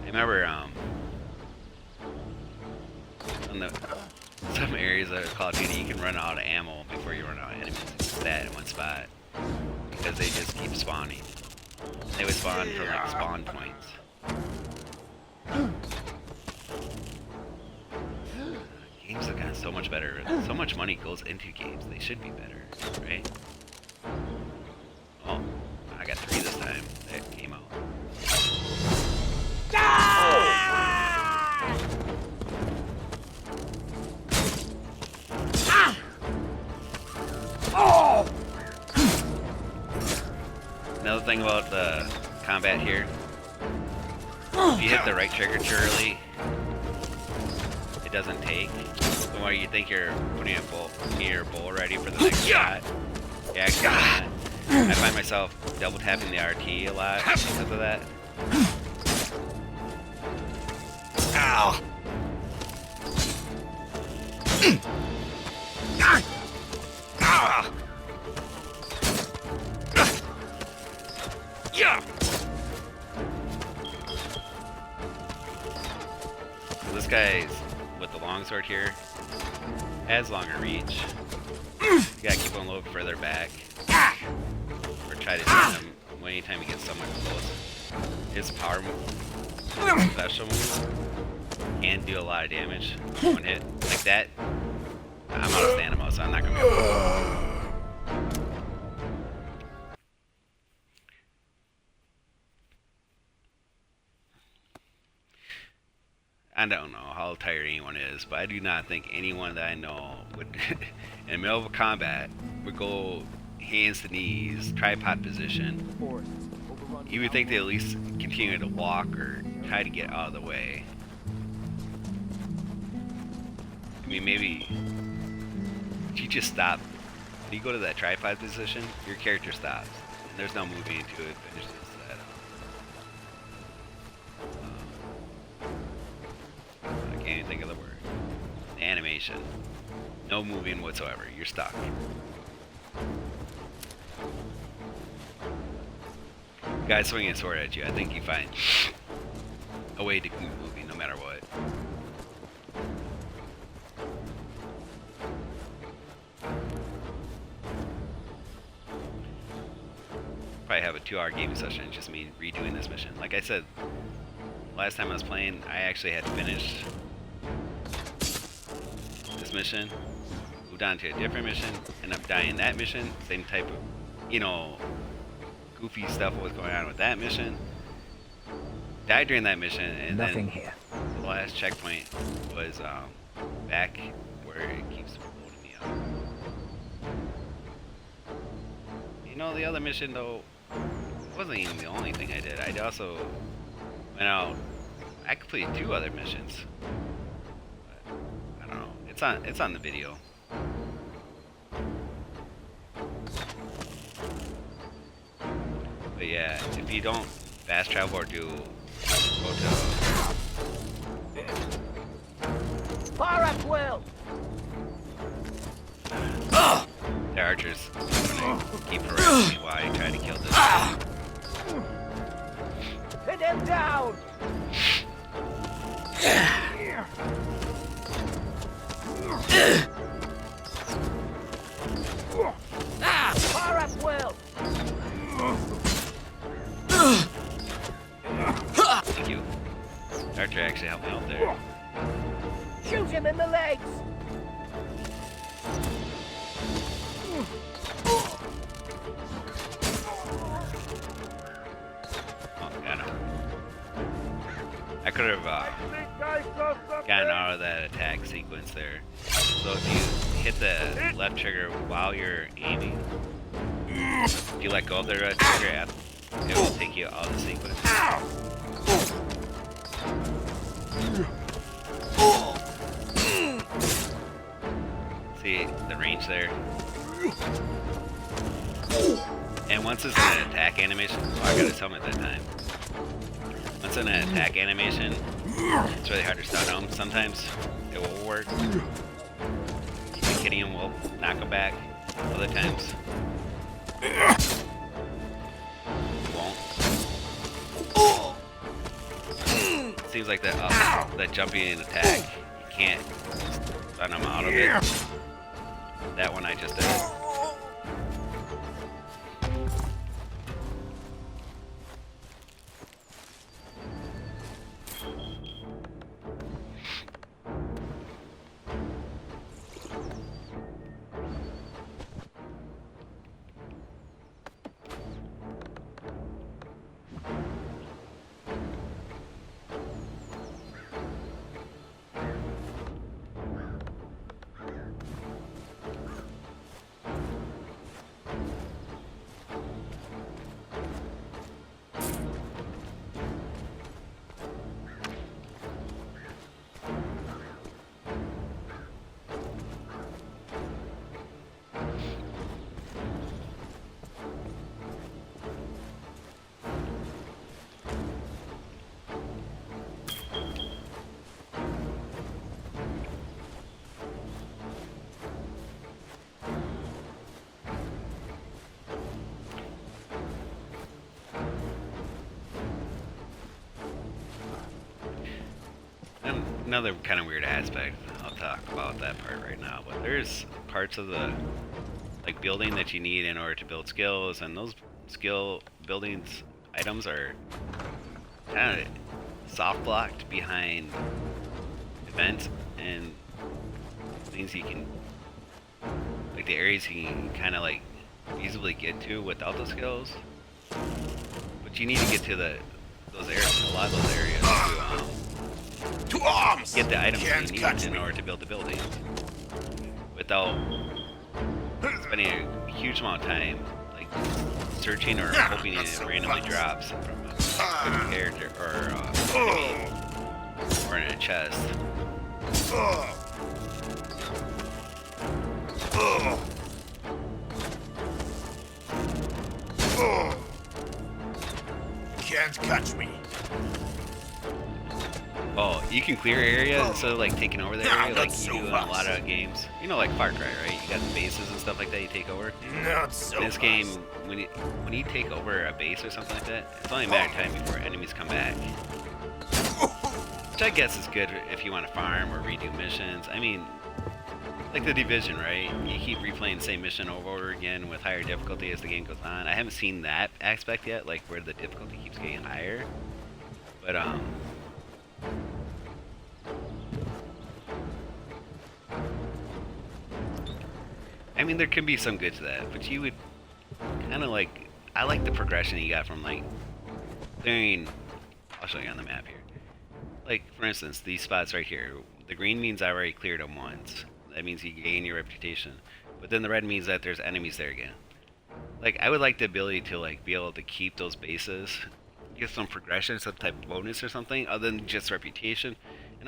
I remember on some areas of Call of Duty you can run out of ammo before you run out of enemies. That in one spot because they just keep spawning. They would spawn from like spawn points. Games have gotten so much better. So much money goes into games. They should be better, right? Oh, I got 3 this time. That came out. Another thing about the combat here, if you hit the right trigger too early, it doesn't take. So while you think you're putting your bowl ready for the next shot, you actually not. I find myself double tapping the RT a lot because of that. Ow! Ah! Yeah! So this guy's with the longsword here has longer reach. You gotta keep him a little further back, or try to hit him anytime he gets somewhat close. His power move, special move, can do a lot of damage. One hit like that. I'm out of stamina, so I'm not gonna be able to. I don't know how tired anyone is, but I do not think anyone that I know would, in the middle of a combat, would go hands to knees, tripod position. You would think they at least continue to walk or try to get out of the way. I mean, maybe if you just stop, when you go to that tripod position, your character stops. And there's no moving into it, but it's just that. I can't even think of the word. Animation. No moving whatsoever. You're stuck. Guy swinging a sword at you, I think you find a way to keep moving no matter what. Probably have a 2-hour gaming session, just me redoing this mission. Like I said, last time I was playing, I actually had to finish this mission, moved on to a different mission, end up dying in that mission, same type of, you know, goofy stuff was going on with that mission. Died during that mission, and Nothing then here. the last checkpoint was back where it keeps holding me up. You know, the other mission though wasn't even the only thing I did. I also went out. I completed 2 other missions. But I don't know. It's on the video. if you don't fast travel or do go to Fire up, Will! the archers, gonna keep harassing me while I try to kill this. Pin him down! Fire up, Will! Thank you. The archer actually helped me out there. Shoot him in the legs! Oh, got him. I could have gotten out of that attack sequence there. So if you hit the left trigger while you're aiming, if you let go of the right trigger, it will take you out of the sequence. See the range there? And once it's in an attack animation, oh, I got his helmet that time. Once in an attack animation, it's really hard to stun him. Sometimes it will work. Hitting him will knock him back. Other times, it won't. It seems like that jumping attack, you can't stun him out of it. That one I just did. Another kind of weird aspect, I'll talk about that part right now, but there's parts of the like building that you need in order to build skills, and those skill buildings items are kind of soft blocked behind events and things you can, like the areas you can kind of like easily get to without the skills, but you need to get to those areas, a lot of those areas To arms! get the items Can't you catch need in me. order to build the building without spending a huge amount of time like searching or hoping it randomly drops from a character or enemy or in a chest. Can't catch me. Oh, you can clear areas instead of like taking over the area Not like so you do in a fast. lot of games. You know, like Far Cry, right? You got the bases and stuff like that you take over. Not so In this fast. game, when you take over a base or something like that, it's only a matter of time before enemies come back. Which I guess is good if you want to farm or redo missions. I mean, like the Division, right? You keep replaying the same mission over and over again with higher difficulty as the game goes on. I haven't seen that aspect yet, like where the difficulty keeps getting higher. But I mean, there can be some good to that, but you would kind of like, I like the progression you got from like clearing, I'll show you on the map here. Like, for instance, these spots right here, the green means I already cleared them once. That means you gain your reputation. But then the red means that there's enemies there again. Like, I would like the ability to like be able to keep those bases, get some progression, some type of bonus or something, other than just reputation. And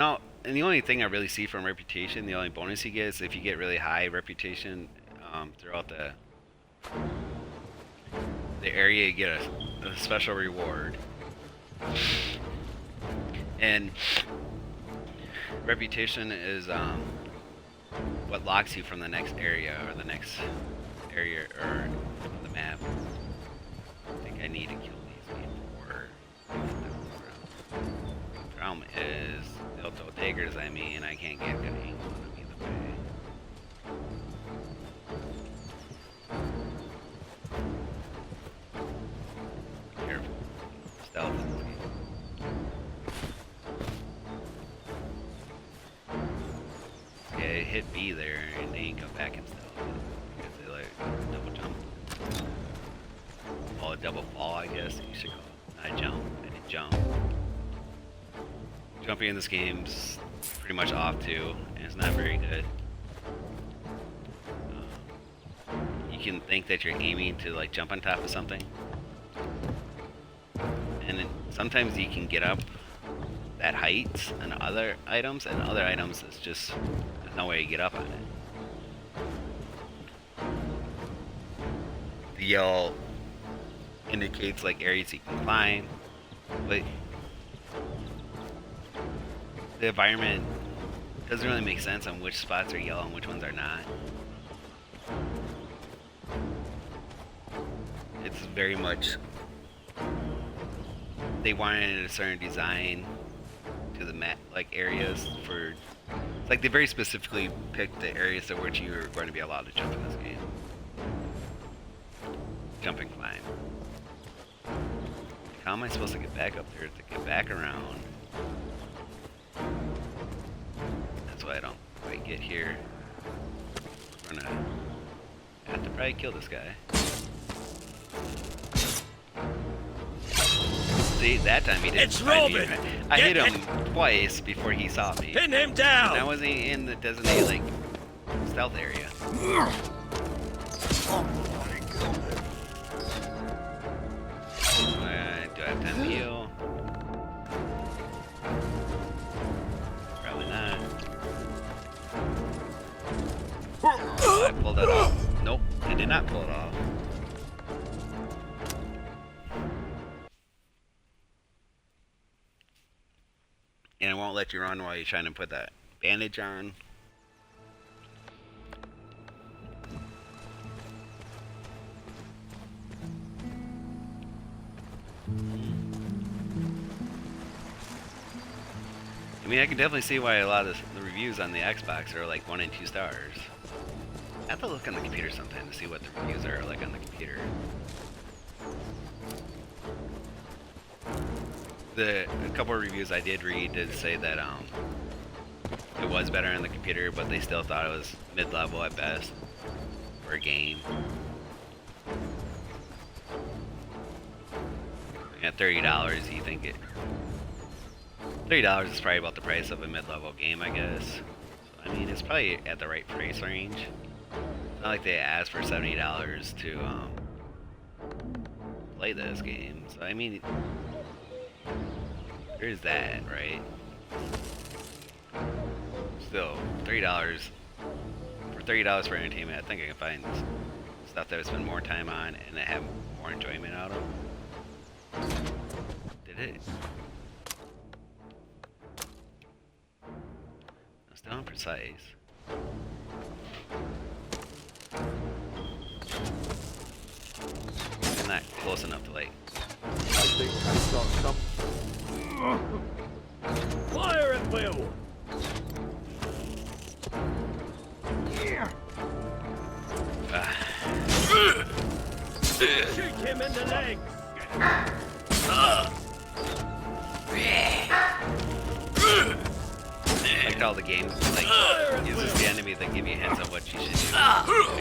the only thing I really see from reputation, the only bonus you get is if you get really high reputation throughout the area, you get a special reward. And reputation is what locks you from the next area or the next area or the map. I think I need to kill these before. The problem is they'll throw daggers at me and I can't get good angle on them either way. Careful. Stealth in this game. Okay, hit B there and they ain't come back and stealth because they like double jump. Well, a double fall, I guess you should call it. Not jump. I didn't jump. Jumping in this game's pretty much off too, and it's not very good. You can think that you're aiming to like jump on top of something, and then sometimes you can get up that height on other items, and other items it's just there's no way to get up on it. The yellow indicates like areas you can climb, but the environment doesn't really make sense on which spots are yellow and which ones are not. It's very much they wanted a certain design to the map, like areas for. It's like they very specifically picked the areas to which you were going to be allowed to jump in this game. Jump and climb. How am I supposed to get back up there to get back around? That's why I don't quite get here. We're gonna have to probably kill this guy. See, that time he didn't. It's find me. Robin! I hit Get him twice before he saw me. Pin him And down! I wasn't in the designated like stealth area. Do I have time to heal? Probably not. Oh, I pulled it off. Nope, I did not pull it off. And it won't let you run while you're trying to put that bandage on. I mean, I can definitely see why a lot of the reviews on the Xbox are like 1 and 2 stars. I have to look on the computer sometime to see what the reviews are like on the computer. A couple of reviews I did read did say that it was better on the computer, but they still thought it was mid-level at best for a game. At $30, you think it... $30 is probably about the price of a mid-level game, I guess. So, I mean, it's probably at the right price range. It's not like they asked for $70 to play this game. So, I mean, there's that, right? Still, $30 for $30 for entertainment. I think I can find stuff that I would spend more time on and I have more enjoyment out of. Did it? Still imprecise. I'm not close enough to like. I think I saw something. Fire at will! Shoot him in the legs! Like how the game like uses the enemy that give you hints on what you should do.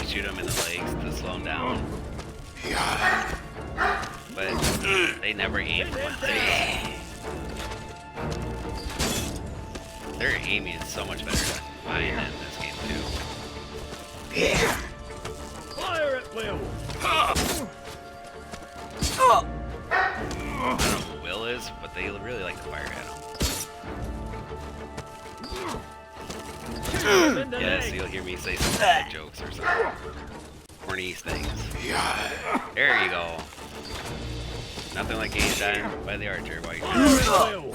You shoot them in the legs to slow them down. But they never aim for my legs. Their aiming is so much better than mine in this game too. Fire at will! I don't know who Will is, but they really like to fire at him. Shoot him in the Yes, legs! you'll hear me say some bad jokes or something. Corny things. There you go. Nothing like getting shot by the archer while you're Fire at will.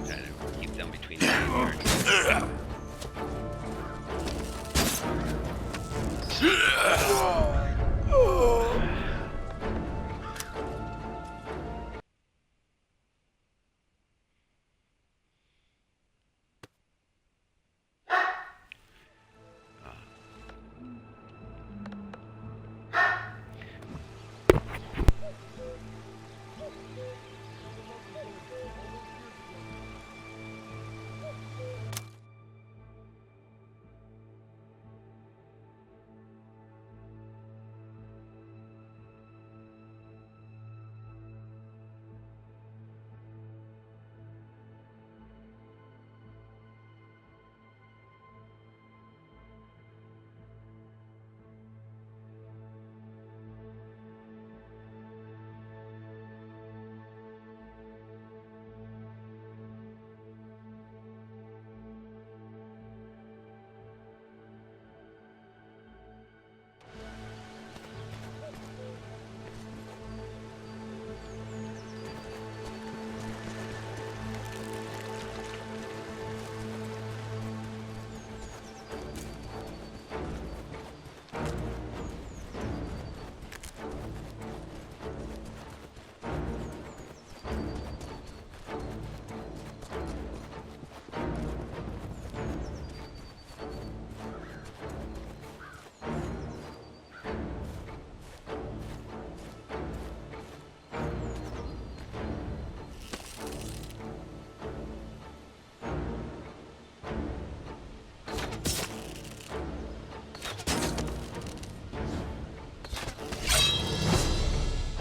trying to keep them between the archers.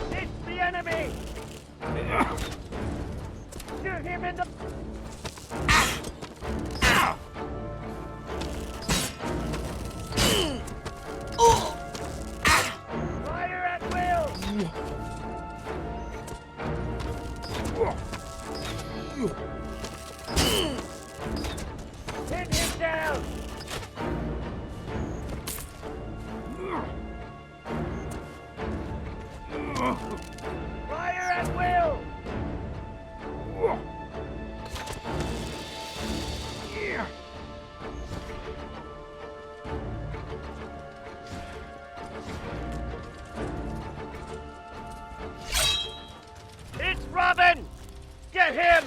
It's the enemy. Shoot him in the... Fire at will. Hit him down. Fire at will. It's Robin. Get him.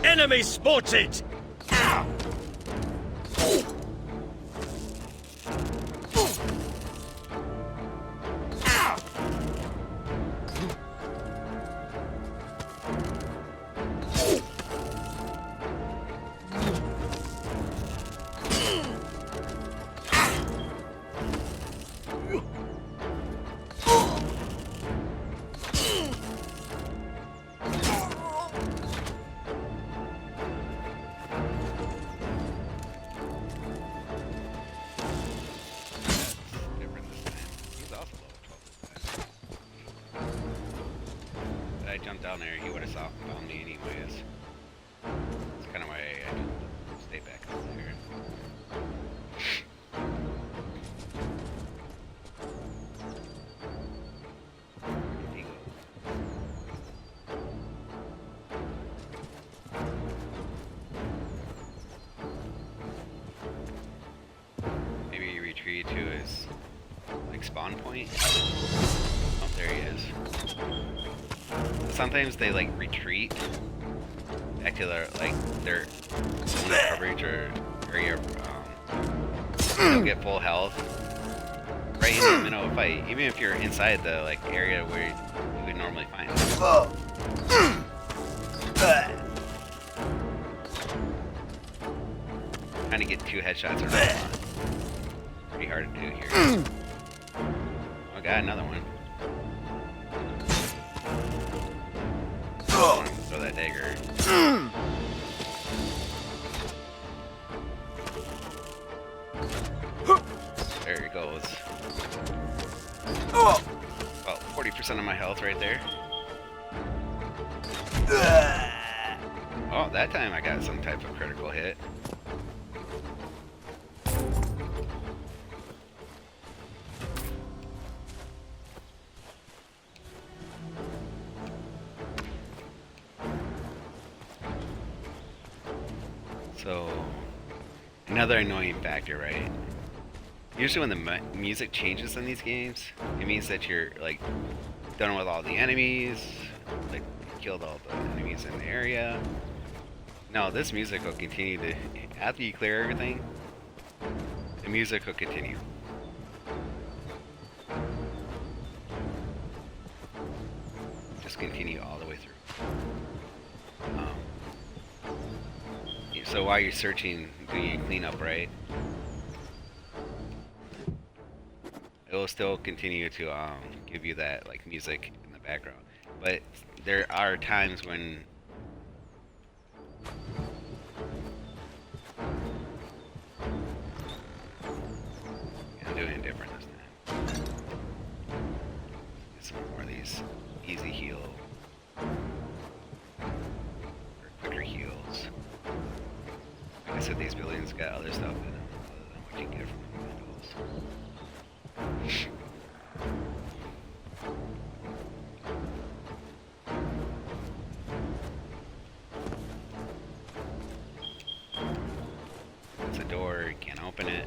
Enemy spotted! I jumped down there, he would have found me anyways. That's kind of why I just stay back up there. Maybe retreat to his like spawn point. Oh, there he is. Sometimes they like retreat back to their own coverage or area. They'll get full health right in the middle of a fight, even if you're inside the like area where you would normally find them. Trying to get 2 headshots around. Pretty hard to do here. Oh, got another one. Throw that dagger. There he goes. About 40% of my health right there. Oh, that time I got some type of critical hit. So, another annoying factor, right? Usually when the music changes in these games, it means that you're, like, done with all the enemies, like, killed all the enemies in the area. No, this music will continue to, after you clear everything, the music will continue. Just continue all the way through. So while you're searching, doing your cleanup, right? It will still continue to give you that like music in the background. But there are times when I'm doing it different this time. Get some more of these easy heal or quicker heals. Like I said, these buildings got other stuff in them other than what you get from the windows. It's a door, you can't open it.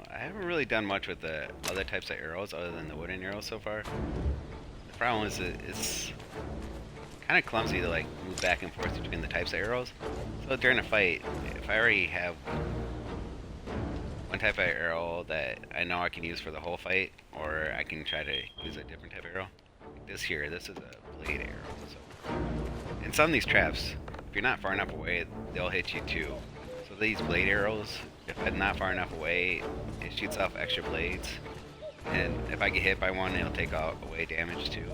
I haven't really done much with the other types of arrows other than the wooden arrows so far. The problem is it's kind of clumsy to like move back and forth between the types of arrows. So during a fight, if I already have one type of arrow that I know I can use for the whole fight, or I can try to use a different type of arrow. Like this here, this is a blade arrow. So in some of these traps, if you're not far enough away, they'll hit you too. So these blade arrows, if I'm not far enough away, it shoots off extra blades. And if I get hit by one, it'll take away damage too.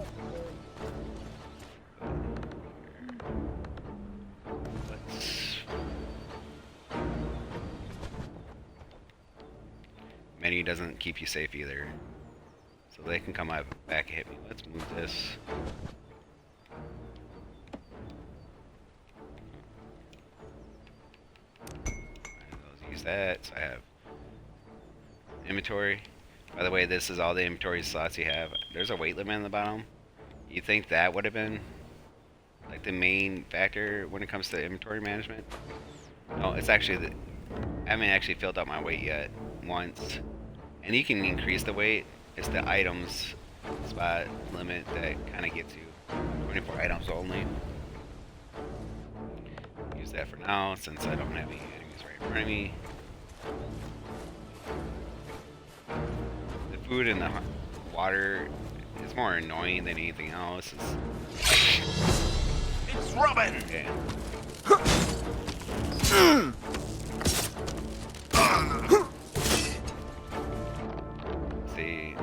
Menu doesn't keep you safe either. So they can come back and hit me. Let's move this. Use that. So I have inventory. By the way, this is all the inventory slots you have. There's a weight limit on the bottom. You think that would have been like the main factor when it comes to inventory management? No, it's actually I haven't actually filled out my weight yet once. And you can increase the weight. It's the items spot limit that kind of gets you 24 items only. Use that for now since I don't have any enemies right in front of me. The food and the water is more annoying than anything else. It's Robin! Okay. See.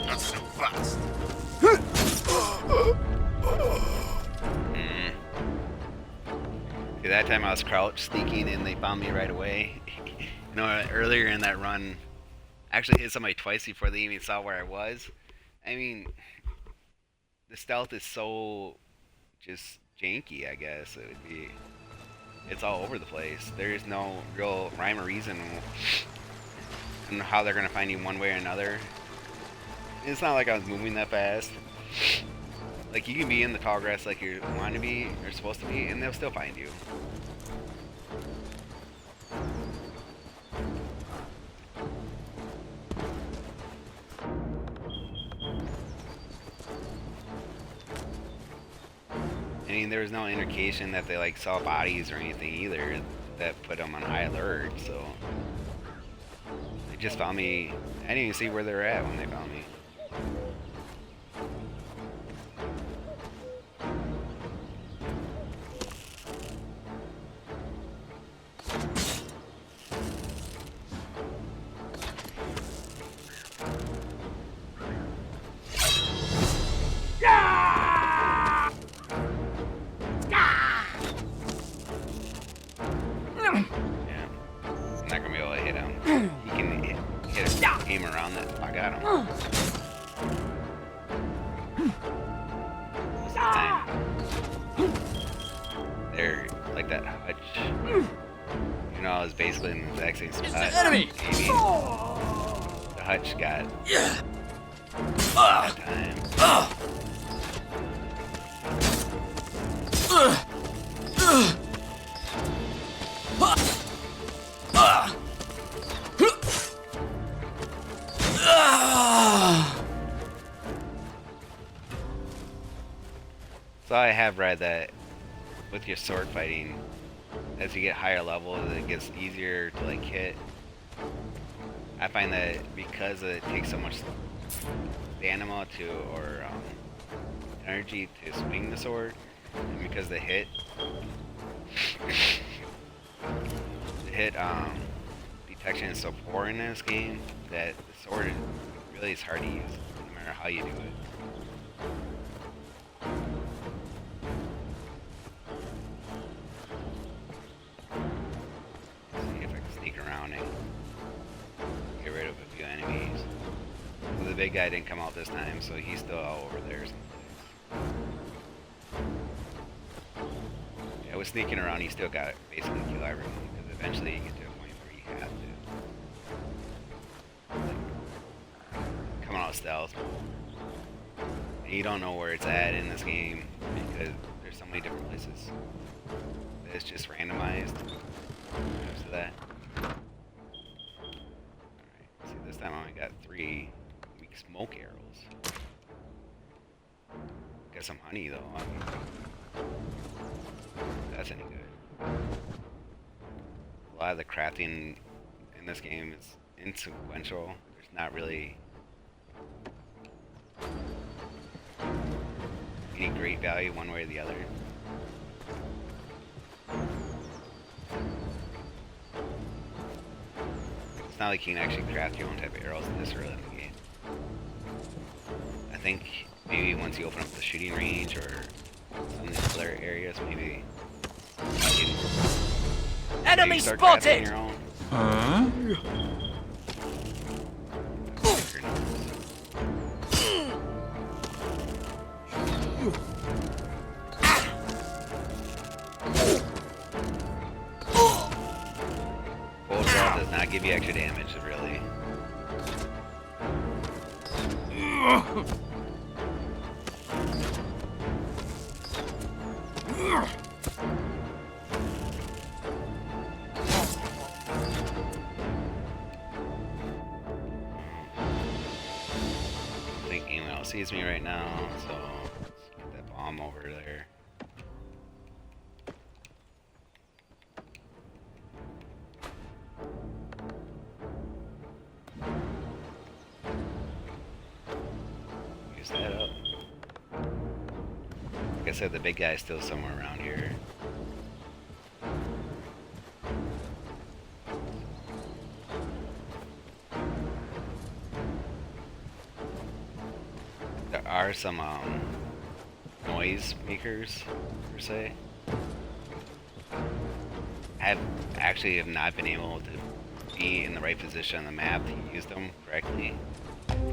Not so fast. See, that time I was crouch sneaking and they found me right away. You know, earlier in that run, I actually hit somebody twice before they even saw where I was. I mean, the stealth is so just janky, I guess it would be. It's all over the place. There is no real rhyme or reason on how they're gonna find you one way or another. It's not like I was moving that fast. Like, you can be in the tall grass like you want to be or supposed to be, and they'll still find you. I mean, there was no indication that they like saw bodies or anything either that put them on high alert, so they just found me. I didn't even see where they were at when they found me. Not gonna be able to hit him. He can hit a aim around that. I got him. What's the time? They're like that hutch. You know, I was basically in the exact same spot. It's the enemy! Maybe the hutch got that time. So I have read that with your sword fighting, as you get higher levels, it gets easier to like hit. I find that because it takes so much stamina or energy to swing the sword, and because the hit detection is so poor in this game that the sword really is hard to use, no matter how you do it. See if I can sneak around and get rid of a few enemies. Well, the big guy didn't come out this time, so he's still all over there someplace. Yeah, with sneaking around, you still got basically kill everyone, because eventually you get to a point where you have to like, come out stealth. And you don't know where it's at in this game because there's so many different places. It's just randomized. Most of that. Alright, see, this time I only got 3 weak smoke arrows. Got some honey though. I mean, if that's any good. A lot of the crafting in this game is insequential. There's not really any great value one way or the other. It's not like you can actually craft your own type of arrows this early in the game. I think maybe once you open up the shooting range or some of these other areas, maybe you can Enemy start spotted! crafting your own. Huh? Full draw does not give you extra damage, really. I think anyone else sees me right now, so let's get that bomb over there. use that up. Like I said, the big guy's still somewhere around here. There are some noise makers, per se. I have not been able to be in the right position on the map to use them correctly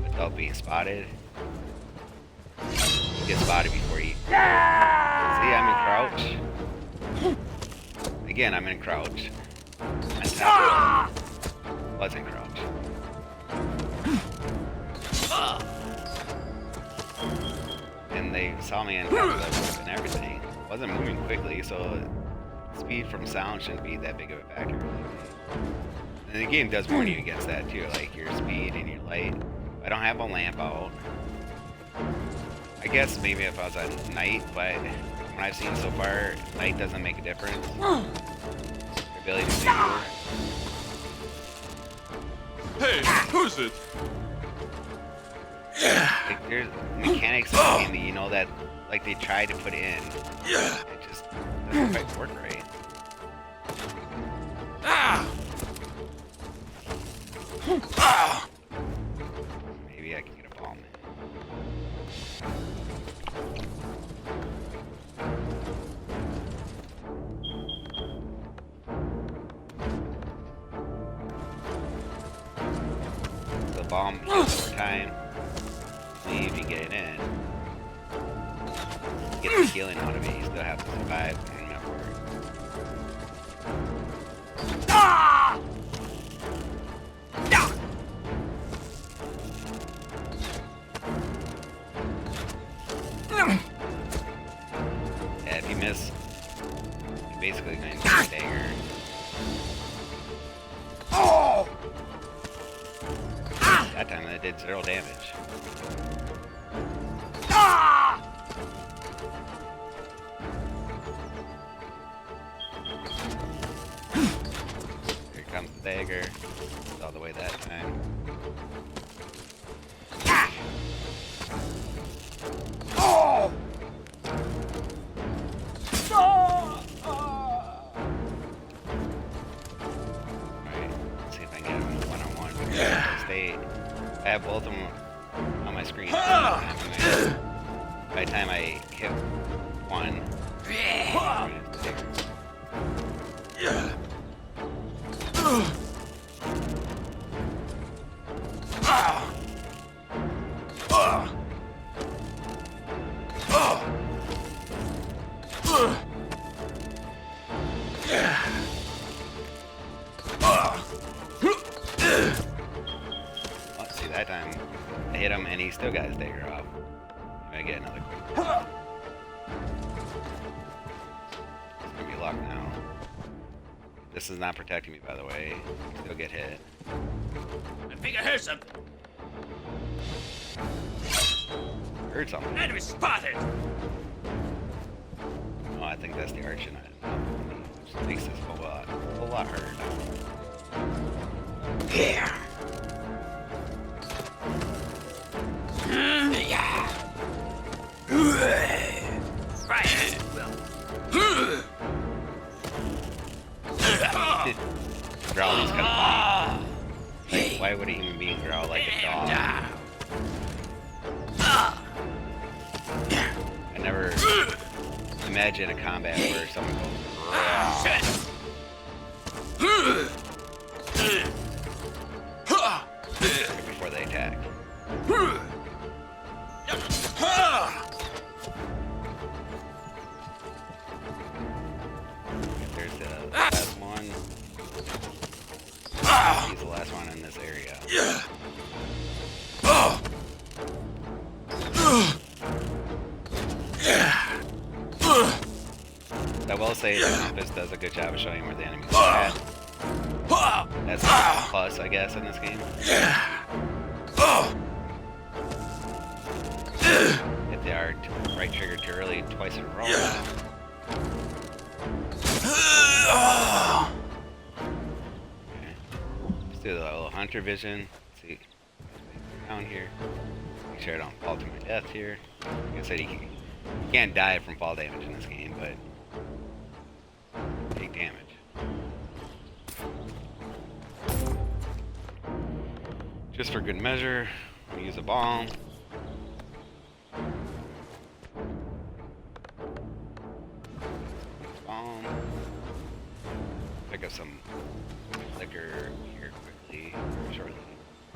without being spotted. You get spotted before you... See, I'm in crouch. Again, I'm in crouch. Was in crouch. And they saw me on top of the roof and everything. Wasn't moving quickly, so speed from sound shouldn't be that big of a factor, really. And the game does warn you against that too, like your speed and your light. I don't have a lamp out. I guess maybe if I was at night, but from what I've seen so far, night doesn't make a difference. Your ability to see you. Hey, who's it? Like, there's mechanics in the game that you know that, like, they tried to put in. It just doesn't quite work right. Maybe I can get a bomb. The bomb hits over time. See if you get it in. Get the healing out of it, you still have to survive and not worry. Yeah, if you miss, you're basically going to get a dagger. That time that did 0 damage. Here comes the dagger. It's all the way that time. Alright, let's see if I can get him one-on-one. I have both of them on my screen. By the time I hit one, that time I hit him and he still got his dagger off. I'm gonna get another quick. It's gonna be locked now. This is not protecting me, by the way. Still get hit. I think I heard something. Heard something. Enemy spotted. Oh, I think that's the archer item. Which makes this a whole lot harder now. Yeah. Right. Well. Growling's kind of funny. Like, why would a human being growl like a dog? I never imagine a combat where someone goes before they attack. There's the last one. He's the last one in this area. I will say the compass does a good job of showing where the enemies are at. That's a plus, I guess, in this game. Hit the right trigger too early, twice in a row. Okay. Let's do the little hunter vision. Let's see. Down here. Make sure I don't fall to my death here. Like I said, you can't die from fall damage in this game, but take damage. Just for good measure, I'm gonna use a bomb. Bomb. Pick up some liquor here quickly, shortly.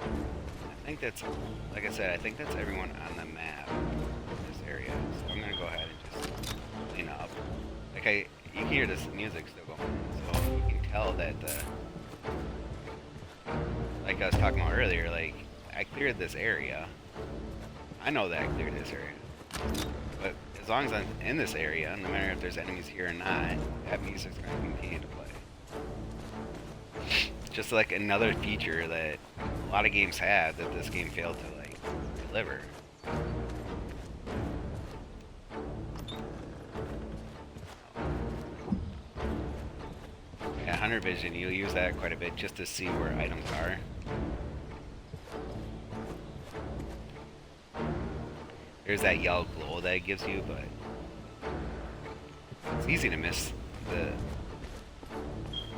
I think that's, like I said, I think that's everyone on the map in this area. So I'm gonna go ahead and just clean up. Like you can hear this music still going, so you can tell that like I was talking about earlier, like I cleared this area. I know that I cleared this area, but as long as I'm in this area, no matter if there's enemies here or not, that music's gonna continue to play. It's just like another feature that a lot of games have that this game failed to like deliver. Yeah, Hunter Vision, you'll use that quite a bit just to see where items are. There's that yellow glow that it gives you, but it's easy to miss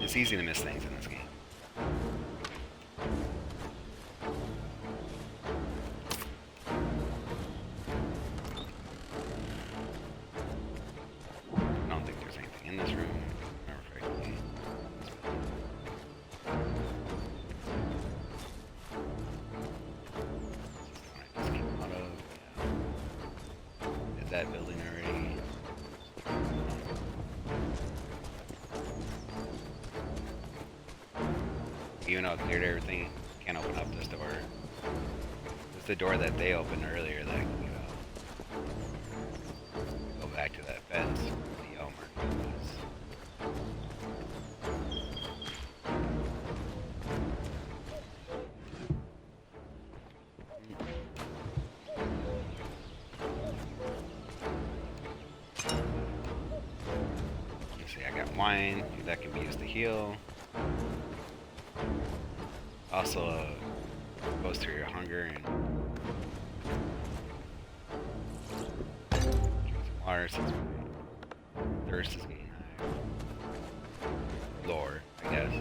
it's easy to miss things in this game. I don't think there's anything in this room. Remember correctly. Just came out of. Yeah. Did that building already? Even though I cleared everything, can't open up this door. It's the door that they opened earlier that I can get out. Go back to that fence. The yellow mark was. You see, I got wine. That can be used to heal. Also goes through your hunger and drink some water since my thirst is getting higher. Lower, I guess.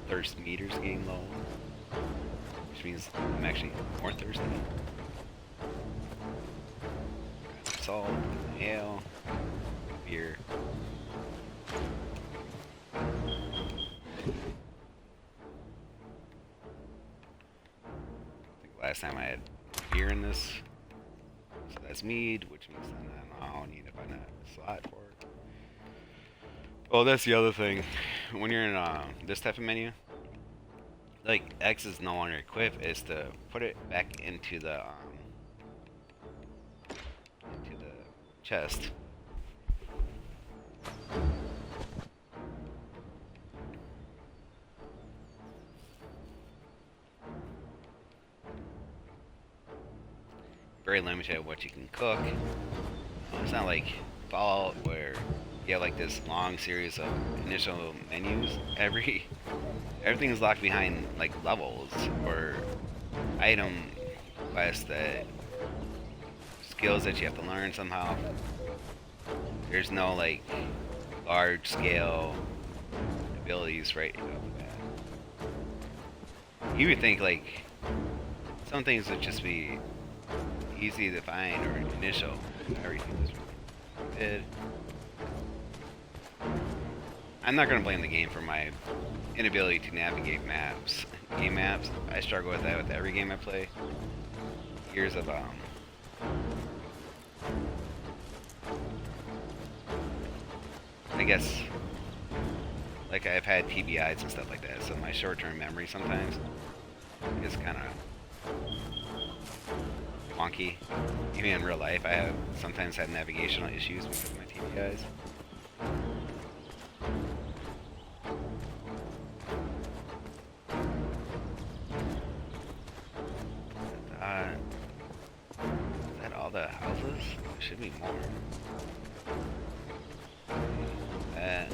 Thirst meter's getting low, which means I'm actually more thirsty. Got some salt, ale, beer. Last time I had beer in this, so that's mead, which means then I'll need to find a slot for it. Oh, that's the other thing. When you're in this type of menu, like X is no longer equipped, is to put it back into the chest. Very limited at what you can cook. It's not like Fallout where you have like this long series of initial menus. Everything is locked behind like levels or item quests, that skills that you have to learn somehow. There's no like large scale abilities right off the bat. You would think like some things would just be easy to find or initial. Everything is good. I'm not gonna blame the game for my inability to navigate maps. Game maps, I struggle with that with every game I play. Years of I guess like I've had TBIs and stuff like that, so my short-term memory sometimes is kind of wonky. Even in real life, I have sometimes had navigational issues because of my TBIs. Is that all the houses? There should be more. That.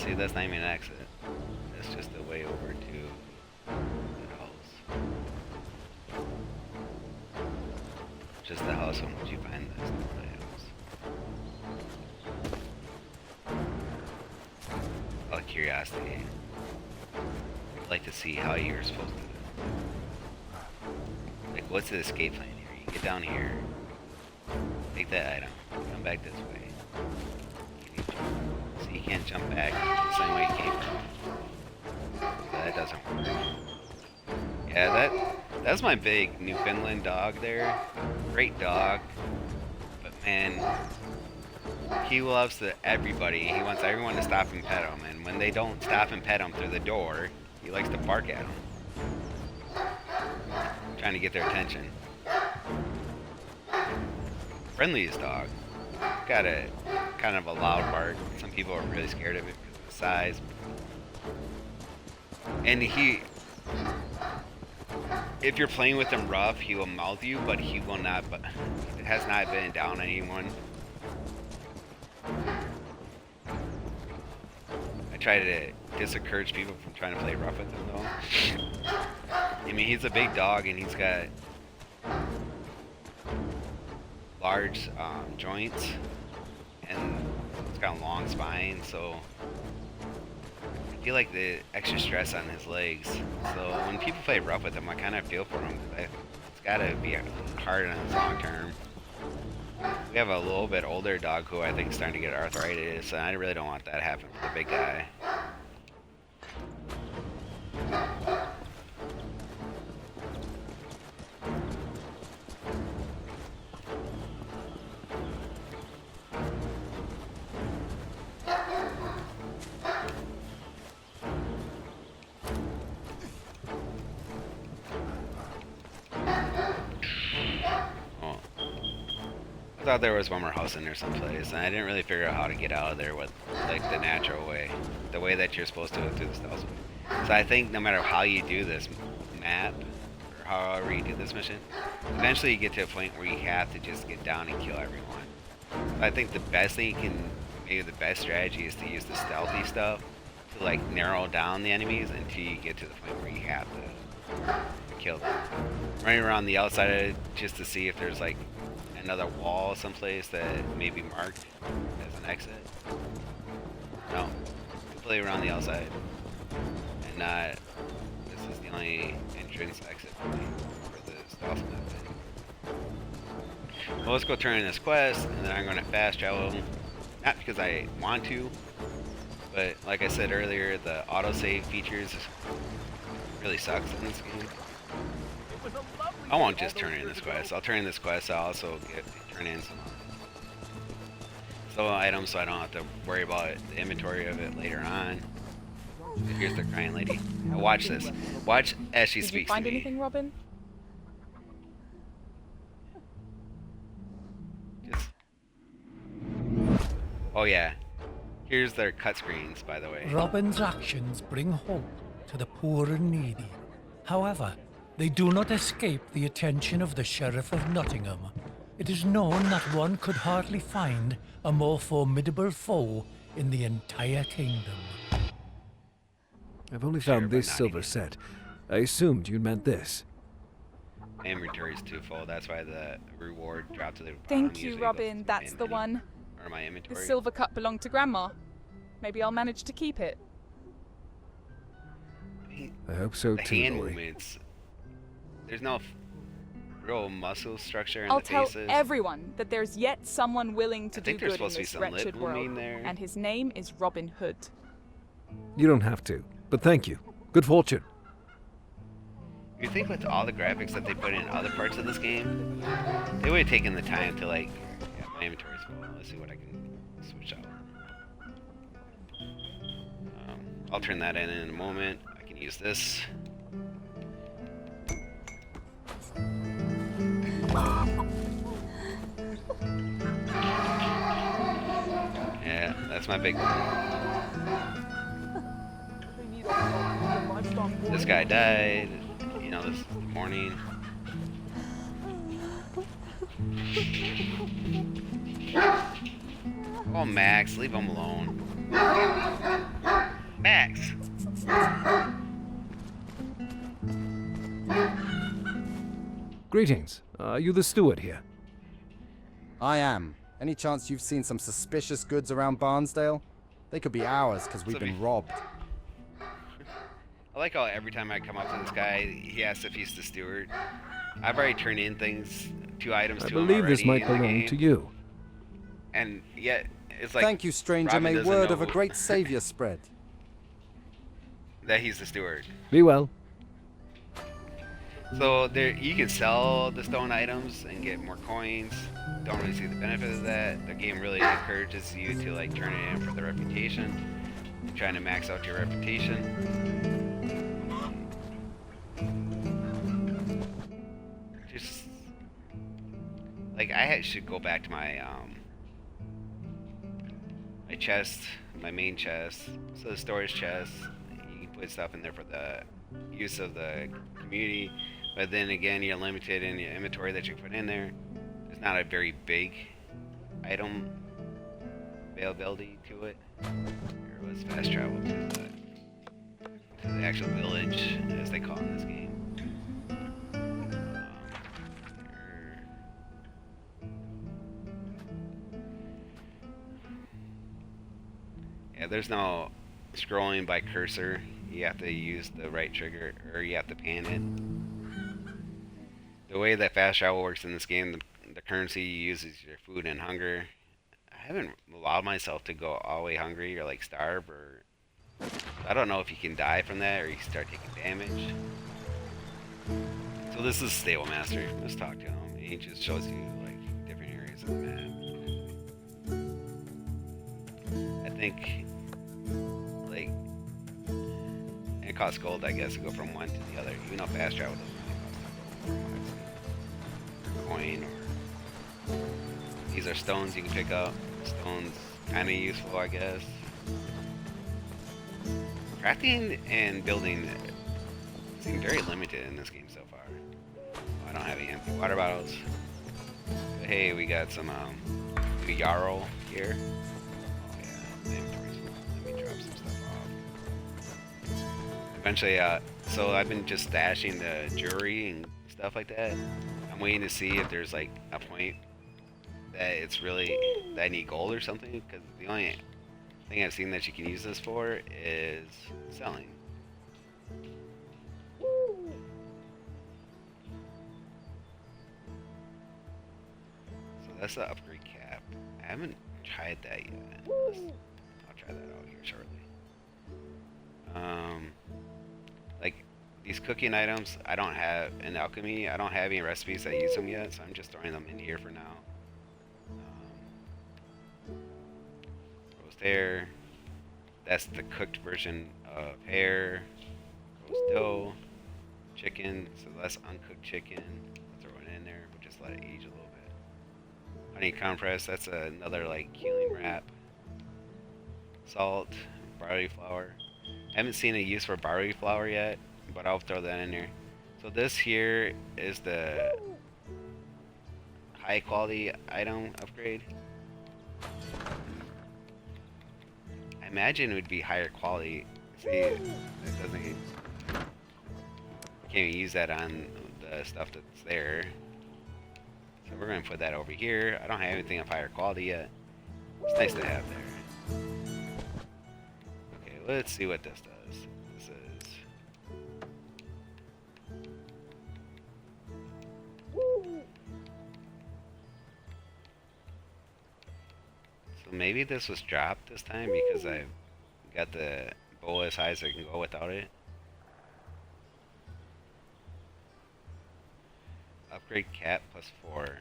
see, that's not even an exit. That's just a way over to the house. Just the house on which you find this items. Out of curiosity, I'd like to see how you're supposed to. Like, what's the escape plan here? You get down here, take that item, come back this way. So you can't jump back the same way you came from. So that doesn't work. Yeah, that's my big Newfoundland dog there. Great dog. But man, he loves everybody. He wants everyone to stop and pet him. And when they don't stop and pet him through the door, he likes to bark at them. Trying to get their attention. Friendliest dog. Got a kind of a loud bark. Some people are really scared of it because of the size. And if you're playing with him rough, he will mouth you, but he will not. But it has not been down anyone. I try to discourage people from trying to play rough with him, though. I mean, he's a big dog, and he's got large joints, and it's got a long spine, so I feel like the extra stress on his legs. So when people play rough with him, I kind of feel for him. It's got to be hard on his long term. We have a little bit older dog who I think is starting to get arthritis, and I really don't want that to happen for the big guy. I thought there was one more house in there someplace, and I didn't really figure out how to get out of there with like the natural way, the way that you're supposed to through the stealth way. So I think no matter how you do this map, or however you do this mission, eventually you get to a point where you have to just get down and kill everyone. So I think the best thing you can, maybe the best strategy is to use the stealthy stuff to like narrow down the enemies until you get to the point where you have to kill them. Running around the outside just to see if there's like another wall someplace that may be marked as an exit. No, completely around the outside, and not. This is the only entrance exit for the stealth method. Well, let's go turn in this quest, and then I'm going to fast travel. Not because I want to, but like I said earlier, the autosave features really sucks in this game. I won't just turn in this quest. I'll turn in this quest. I'll also turn in some items so I don't have to worry about the inventory of it later on. Here's the crying lady. Now watch this. Watch as she speaks to me. Did you find anything, Robin? Just... Oh yeah. Here's their cut screens, by the way. Robin's actions bring hope to the poor and needy. However, they do not escape the attention of the Sheriff of Nottingham. It is known that one could hardly find a more formidable foe in the entire kingdom. I've only found this silver set. I assumed you meant this. My inventory is too full. That's why the reward dropped to the bottom. Thank you, Usually Robin. goes That's in the one. Or my The inventory. silver cup belonged to Grandma. Maybe I'll manage to keep it. I hope so The too, hand Lily. movements. There's no real muscle structure in I'll the tell faces. everyone that there's yet someone willing to I do think there's good in supposed to be this some wretched lip world, moving there. and his name is Robin Hood. You don't have to, but thank you. Good fortune. You think with all the graphics that they put in other parts of this game, they would have taken the time to like, yeah, my inventory's full. Let's see what I can switch out. I'll turn that in a moment. I can use this. Yeah, that's my big one. This guy died, you know, this morning. Oh, Max, leave him alone. Max. Greetings. Are you the steward here? I am. Any chance you've seen some suspicious goods around Barnsdale? They could be ours because we've been robbed. I like how every time I come up to this guy, he asks if he's the steward. I've already turned in things, 2 items I to him believe this already might in the belong game, to you. and yet it's like Thank you, stranger. Robin May doesn't word know of a great savior spread. that he's the steward. Be well. So there, you can sell the stone items and get more coins. Don't really see the benefit of that. The game really encourages you to like turn it in for the reputation. You're trying to max out your reputation. Just like should go back to my my chest, my main chest. So the storage chest, you can put stuff in there for the use of the community. But then again, you're limited in your inventory that you put in there. It's not a very big item availability to it. There was fast travel to the actual village, as they call it in this game. Yeah, there's no scrolling by cursor. You have to use the right trigger, or you have to pan it. The way that fast travel works in this game, the currency you use is your food and hunger. I haven't allowed myself to go all the way hungry or like starve, or I don't know if you can die from that or you start taking damage. So this is Stable Master. Let's talk to him. He just shows you like different areas of the map. I think like it costs gold, I guess, to go from one to the other. You know, fast travel doesn't really cost gold. Coin, or these are stones you can pick up. Stones kind of useful, I guess. Crafting and building seem very limited in this game so far. I don't have any empty water bottles. But hey, we got some new Yarrow here. Oh yeah, let me drop some stuff off. Eventually, so I've been just stashing the jewelry and stuff like that. I'm waiting to see if there's like a point that it's really that I need gold or something, because the only thing I've seen that you can use this for is selling. So that's the upgrade cap. I haven't tried that yet. I'll try that out here shortly. Like these cooking items, I don't have in alchemy. I don't have any recipes that use them yet, so I'm just throwing them in here for now. Roast hare. That's the cooked version of hare. Roast dough. Chicken. So that's uncooked chicken. Throw it in there. We'll just let it age a little bit. Honey compress. That's another like healing wrap. Salt. Barley flour. I haven't seen a use for barley flour yet, but I'll throw that in there. So this here is the high quality item upgrade. I imagine it would be higher quality. See, it doesn't. You can't even use that on the stuff that's there. So we're gonna put that over here. I don't have anything of higher quality yet. It's nice to have there. Okay, let's see what this does. This is. So maybe this was dropped this time because I've got the bow as high as I can go without it. Upgrade cap +4.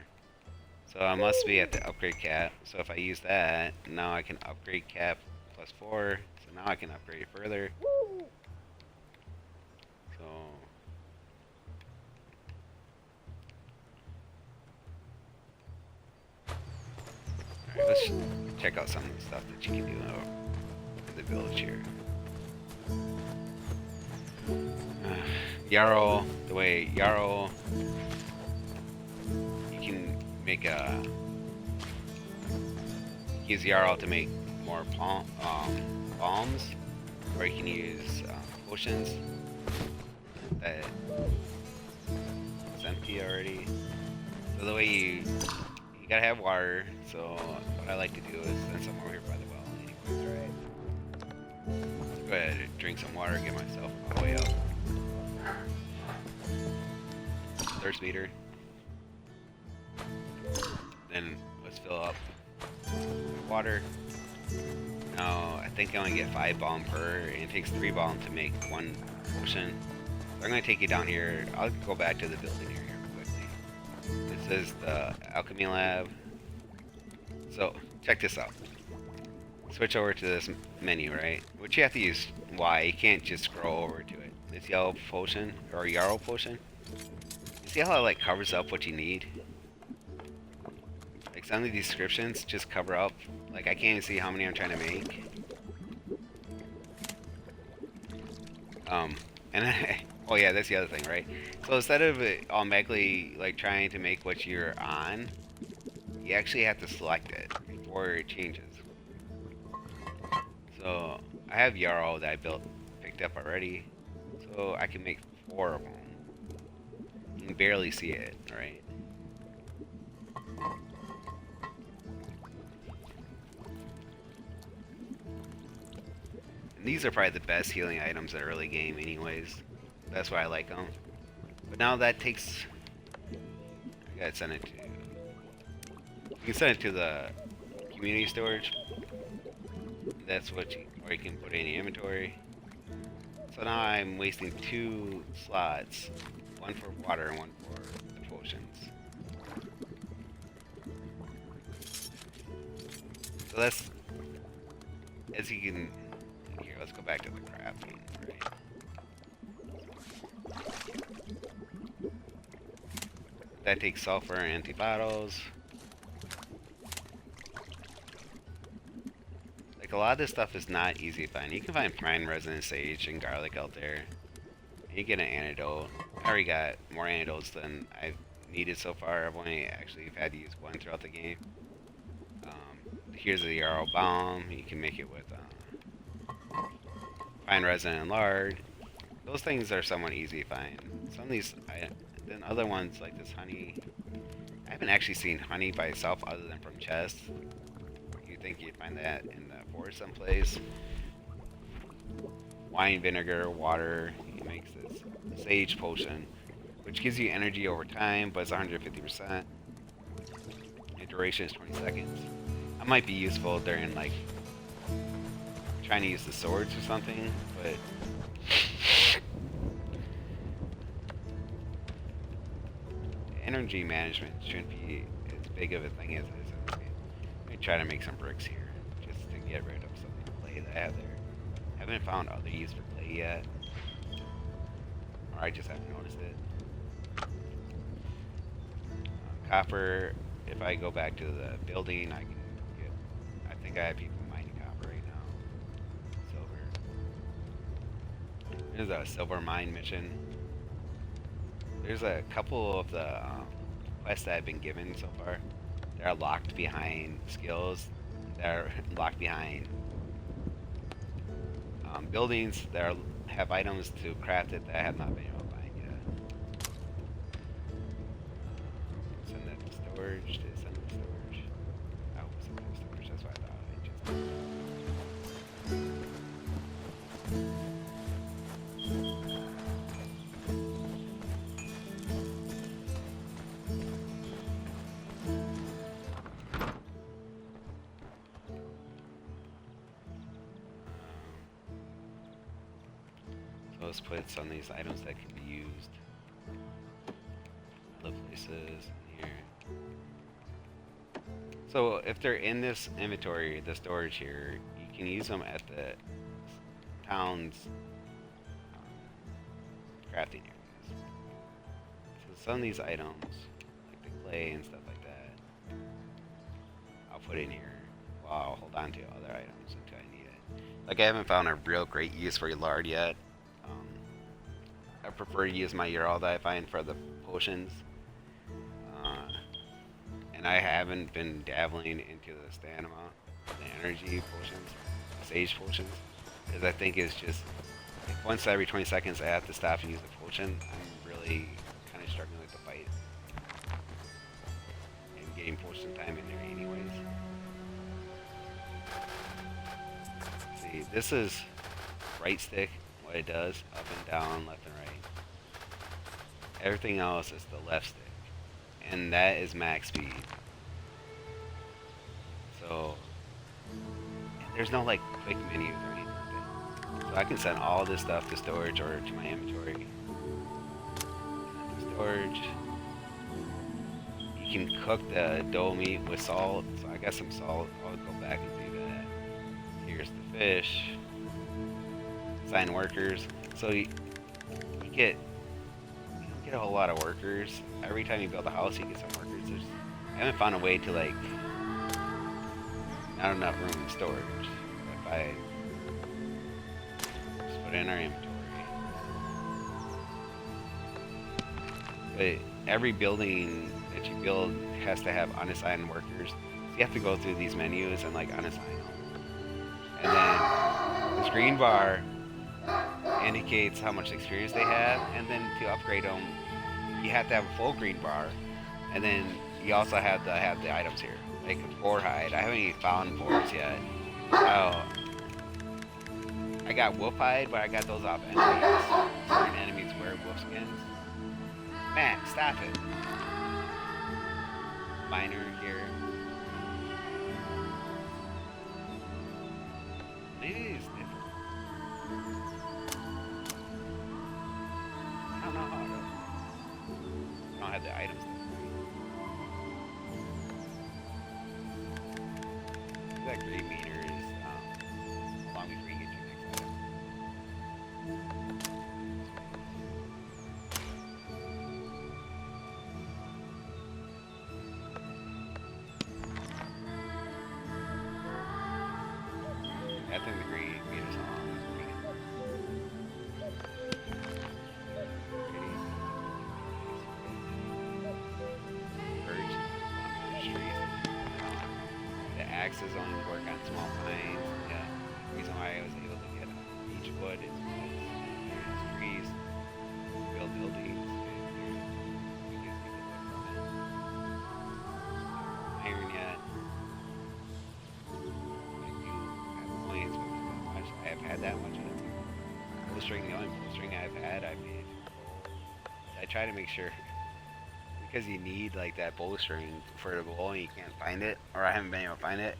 So I must be at the upgrade cap. So if I use that, now I can upgrade cap +4. So now I can upgrade it further. So alright, let's check out some of the stuff that you can do in the village here. Yarrow, the way Yarrow, you can make a use Yarrow to make more bombs. or you can use potions that is empty already. So the way you gotta have water. So what I like to do is send some over here by the well. Anyways, right? Go ahead and drink some water, get myself all the way up. Thirst meter. Then let's fill up water. Now I think I only get 5 balm per, and it takes 3 balm to make 1 potion. So I'm gonna take you down here. I'll go back to the building here quickly. This is the alchemy lab. So check this out. Switch over to this menu, right? Which you have to use Y. You can't just scroll over to it. This yellow potion or yarrow potion. You see how it like covers up what you need? Like some of the descriptions just cover up. Like I can't even see how many I'm trying to make. And oh yeah, that's the other thing, right? So instead of it automatically like trying to make what you're on, you actually have to select it before it changes. So I have yarrow that I picked up already, so I can make 4 of them. You can barely see it, right? And these are probably the best healing items in the early game anyways. That's why I like them. But now that takes... I gotta send it to... You can send it to the community storage. That's what you... Or you can put it in your inventory. So now I'm wasting 2 slots. 1 for water and 1 for the potions. So that's... As you can... Here, let's go back to the crafting, right? That takes sulfur and empty bottles. Like a lot of this stuff is not easy to find. You can find pine resin, sage, and garlic out there. And you get an antidote. I already got more antidotes than I've needed so far. I've only actually had to use 1 throughout the game. Here's the yarrow balm. You can make it with pine resin and lard. Those things are somewhat easy to find. Some of these, then other ones like this honey. I haven't actually seen honey by itself other than from chests. You'd think you'd find that in the forest someplace. Wine vinegar, water. He makes this sage potion, which gives you energy over time, but it's 150%. The duration is 20 seconds. That might be useful during like trying to use the swords or something, but energy management shouldn't be as big of a thing as it is in this game. Let me try to make some bricks here, just to get rid of some of the clay that I have there. Haven't found other use for clay yet, or I just haven't noticed it. Copper, if I go back to the building, I can get, I think I have people mining copper right now. Silver. There's a silver mine mission. There's a couple of the quests that I've been given so far that are locked behind skills, that are locked behind buildings that have items to craft it that I have not been able to find yet. Send that to storage. Did it send it to storage? I hope it sent it to storage. That's what I thought. I just... Let's put some of these items that can be used. Other places here. So if they're in this inventory, the storage here, you can use them at the town's crafting areas. So some of these items, like the clay and stuff like that, I'll put in here while I'll hold on to other items until I need it. Like I haven't found a real great use for lard yet. I prefer to use my yarrow that I find for the potions. And I haven't been dabbling into the stamina, the energy potions, sage potions. because I think it's just like once every 20 seconds I have to stop and use the potion, I'm really kind of struggling with the fight and getting potion time in there anyways. See, this is right stick, what it does, up and down, left and right. Everything else is the left stick, and that is max speed. So there's no like quick menus or anything like that. So I can send all this stuff to storage or to my inventory. Storage. You can cook the dough meat with salt. So I got some salt. I'll go back and do that. Here's the fish. Assign workers. So you don't get a whole lot of workers. Every time you build a house, you get some workers. I haven't found a way to like not enough room in storage. If I just put it in our inventory. But every building that you build has to have unassigned workers. So you have to go through these menus and like unassign them. And then this green bar indicates how much experience they have, and then to upgrade them, you have to have a full green bar, and then you also have to have the items here, like a boar hide. I haven't even found boars yet. Oh, I got wolf hide, but I got those off enemies. Certain enemies wear wolf skins. Man, stop it. Miner here. Maybe it's different. I don't know how to. I don't have the items. That green meter is long before you get your next item. I think the green meter's on. Axes only work on small pines. Yeah. The reason why I was able to get each wood is because there's trees, build buildings, and you can see the wood from it. Iron yet. I do have coins, but not much. I have had that much of it. Pull string, the only pull string I've had, I made. I try to make sure. Because you need like that bowstring for the bowl and you can't find it, or I haven't been able to find it.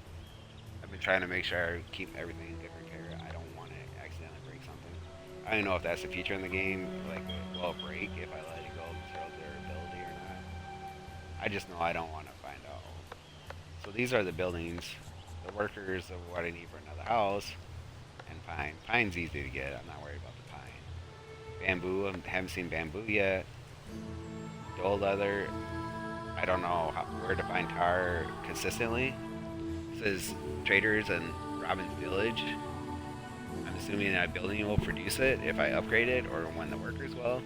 I've been trying to make sure I keep everything in different care. I don't want to accidentally break something. I don't know if that's a feature in the game, like will it break if I let it go through their ability or not. I just know I don't want to find out. So these are the buildings, the workers of what I need for another house, and pine. Pine's easy to get. I'm not worried about the pine. Bamboo, I haven't seen bamboo yet. Dull leather, I don't know where to find tar consistently. It says traders and Robin's Village. I'm assuming that building will produce it if I upgrade it or when the workers will.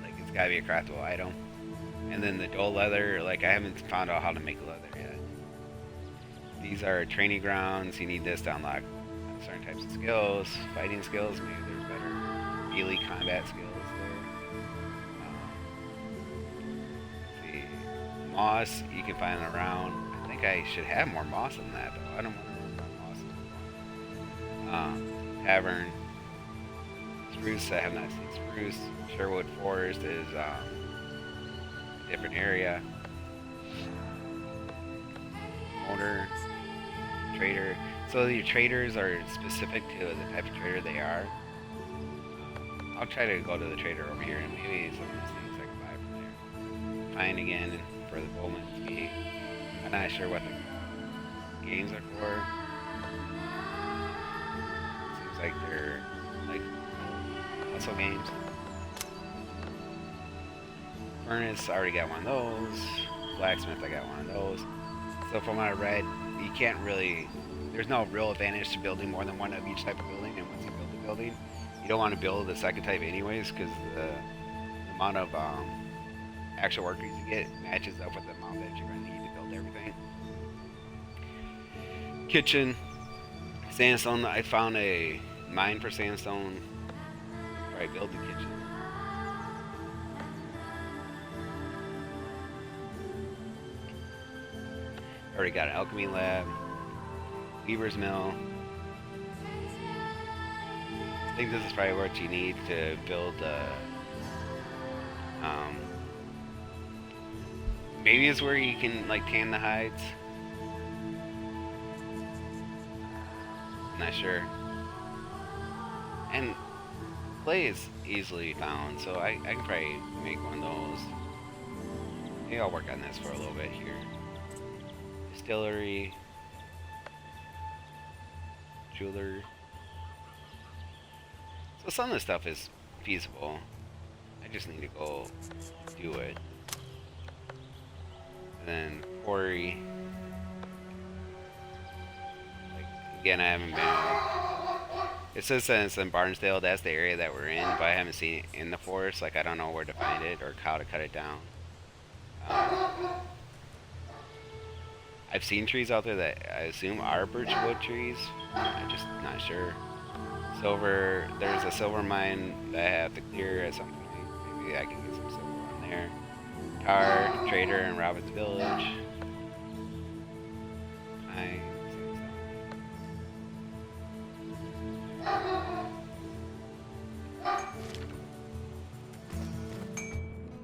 Like it's gotta be a craftable item. And then the dull leather, like I haven't found out how to make leather yet. These are training grounds. You need this to unlock certain types of skills, fighting skills. Maybe there's better melee combat skills. Moss, you can find it around. I think I should have more moss than that, though. I don't want more moss. Tavern. Spruce, I have not seen spruce. Sherwood Forest is a different area. Owner. Trader. So your traders are specific to the type of trader they are. I'll try to go to the trader over here and maybe some of these things I can buy from there. Fine again. For the Bowman game. I'm not sure what the games are for. Seems like they're like muscle games. Furnace, I already got one of those. Blacksmith, I got one of those. So from what I read, you can't really, there's no real advantage to building more than one of each type of building, and once you build a building, you don't want to build the second type anyways, because the amount of actual workers you get matches up with the amount that you're going to need to build everything. Kitchen, Sandstone, I found a mine for sandstone where I build the kitchen. Already got an alchemy lab, weaver's mill. I think this is probably what you need to build maybe it's where you can like tan the hides. Not sure. And clay is easily found, so I can probably make one of those. Maybe I'll work on this for a little bit here. Distillery. Jeweler. So some of this stuff is feasible. I just need to go do it. And then quarry. Like, again, I haven't been. It says that it's in Barnesdale. That's the area that we're in, but I haven't seen it in the forest. Like, I don't know where to find it or how to cut it down. I've seen trees out there that I assume are birchwood trees. I'm just not sure. Silver, there's a silver mine that I have to clear at some point. Maybe I can get some silver on there. Tar, trader in Robbins Village.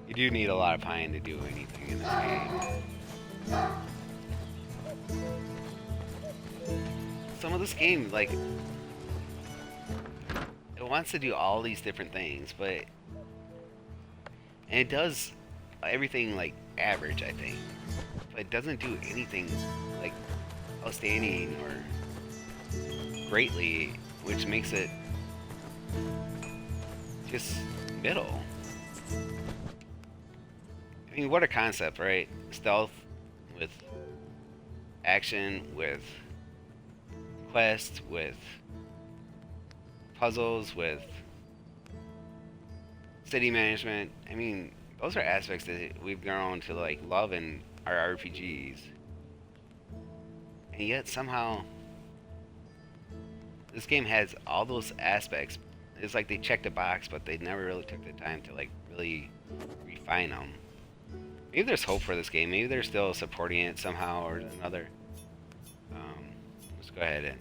You do need a lot of pine to do anything in this game. Some of this game, like, it wants to do all these different things, and it does everything like average, I think, but it doesn't do anything like outstanding or greatly, which makes it just middle. I mean, what a concept, right? Stealth with action, with quest, with puzzles, with city management. I mean, those are aspects that we've grown to like love in our RPGs. And yet somehow this game has all those aspects. It's like they checked a box, but they never really took the time to like really refine them. Maybe there's hope for this game. Maybe they're still supporting it somehow or another. Let's go ahead and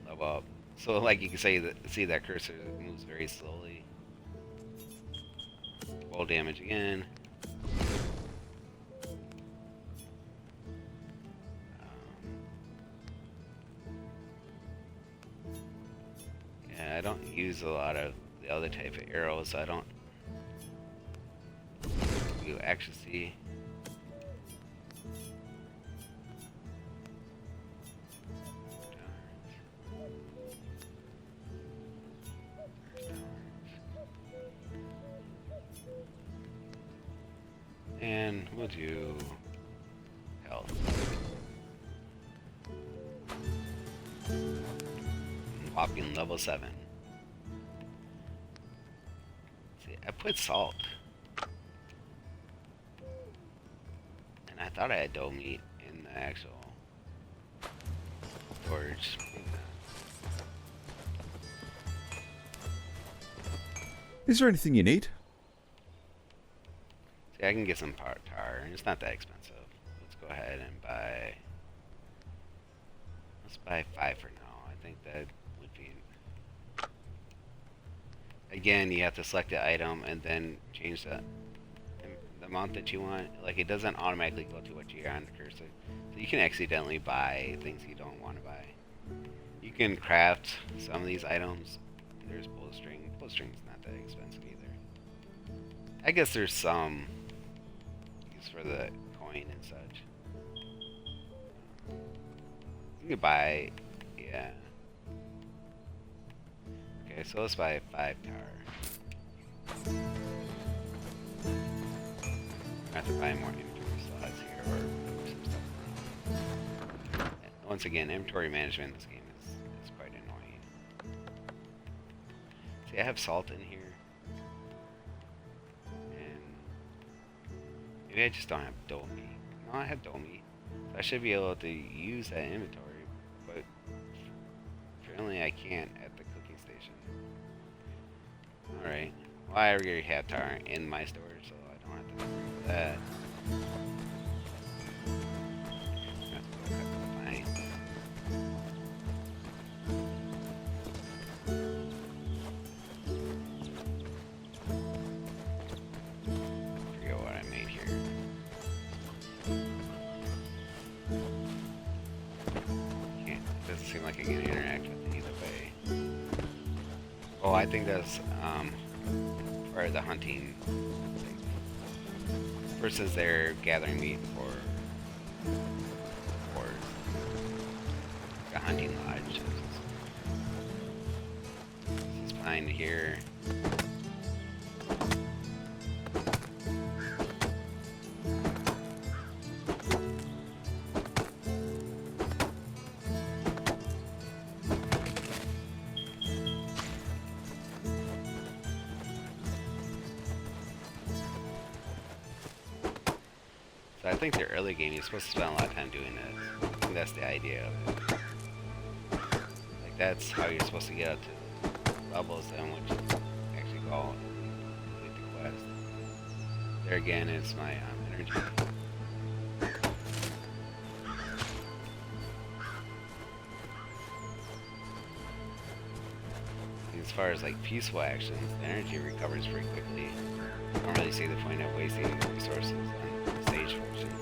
level up. So, like you can see that cursor moves very slowly. Roll damage again. Yeah, I don't use a lot of the other type of arrows, so I don't do accuracy. And we'll do health. Whopping level 7. See, I put salt. And I thought I had dough meat in the actual forge. Is there anything you need? See, I can get some tar. It's not that expensive. Let's go ahead and buy. Let's buy 5 for now. I think that would be. Again, you have to select the item and then change the amount that you want. Like, it doesn't automatically go to what you're on the cursor. So you can accidentally buy things you don't want to buy. You can craft some of these items. There's bowstring. Bowstring's not that expensive either. I guess there's some use for the coin and such. You can buy, yeah. Okay, so let's buy 5 tar. I have to buy more inventory slots here or move some stuff around. Once again, inventory management in this game is quite annoying. See, I have salt in here. And maybe I just don't have dough meat. No, I have dough meat. So I should be able to use that inventory. But Apparently I can't at the cooking station. Alright. Well, I already have tar in my storage, so I don't have to worry about that. Fine. Forget what I made here. Doesn't seem like I can interact with it either way. Oh, I think that's part of the hunting thing. Versus they're gathering meat for a hunting lodge. This is fine here. So I think the early game, you're supposed to spend a lot of time doing this. I think that's the idea of it. Like, that's how you're supposed to get up to levels then, which is actually called complete the quest. There again is my energy. As far as like peaceful actions, the energy recovers pretty quickly. I don't really see the point of wasting resources on stage functions.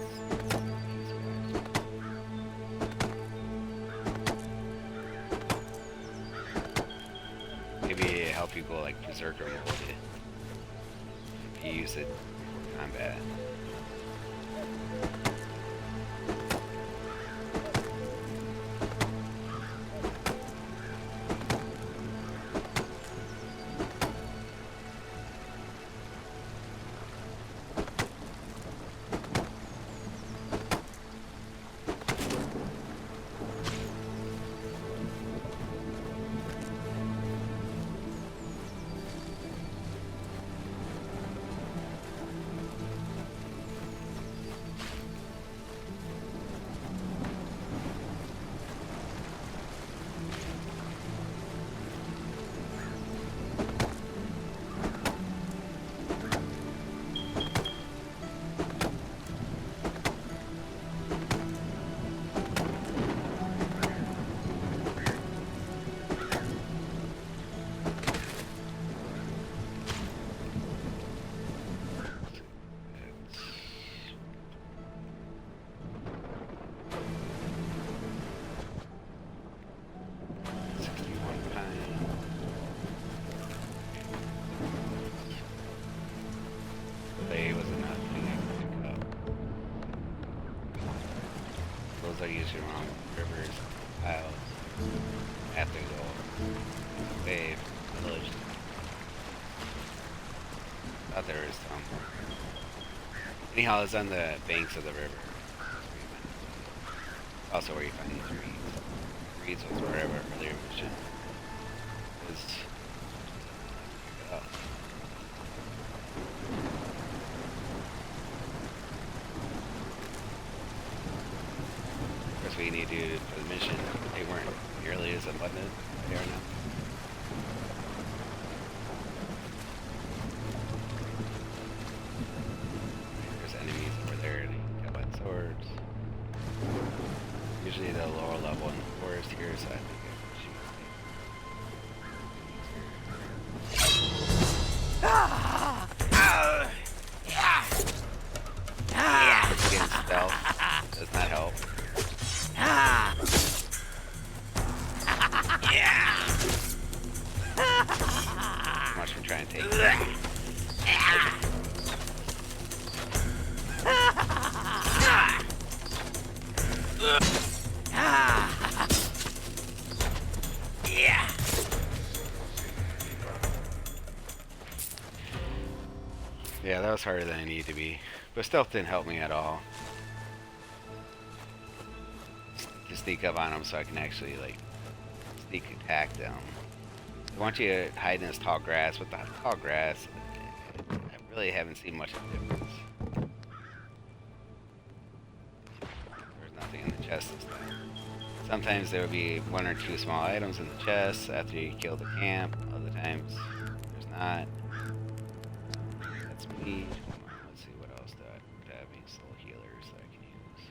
Maybe it help you go like berserker mode if you use it for combat. I use your wrong rivers, piles, after the wave, village. Thought there was some. Anyhow, it's on the banks of the river. Also where you find these reeds. Reeds was wherever earlier mission. We need to do for the mission. They weren't nearly as abundant as they are now. There's enemies over there and you can kill by swords. Usually the lower level in the forest here, so I think I can shoot. Against stealth does not help. Too much for trying to take. Yeah, that was harder than I needed to be. But stealth didn't help me at all. To sneak up on them so I can actually like sneak attack them. I want you to hide in this tall grass. With the tall grass, I really haven't seen much of a difference. There's nothing in the chest this time. Sometimes there will be 1 or 2 small items in the chest after you kill the camp. Other times there's not. That's me. Hold on, let's see what else do I have any soul healers that I can use.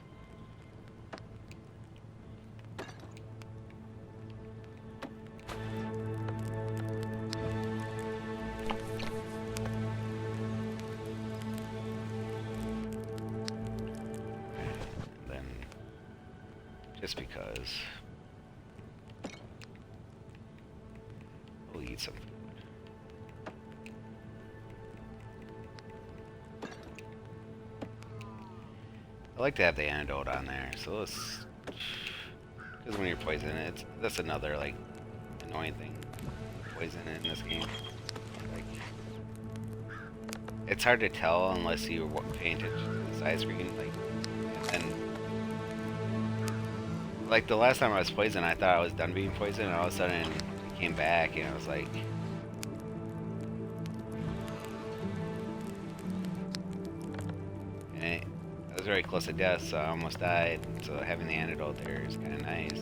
And then just because we'll eat some food. I like to have the antidote on there, so let's, because when you're poisoned, that's another like annoying thing. Poison in this game, like it's hard to tell unless you're paying attention to the side screen, like, and like the last time I was poisoned, I thought I was done being poisoned, and all of a sudden it came back, and I was like, and I was very close to death, so I almost died. So having the antidote there is kind of nice.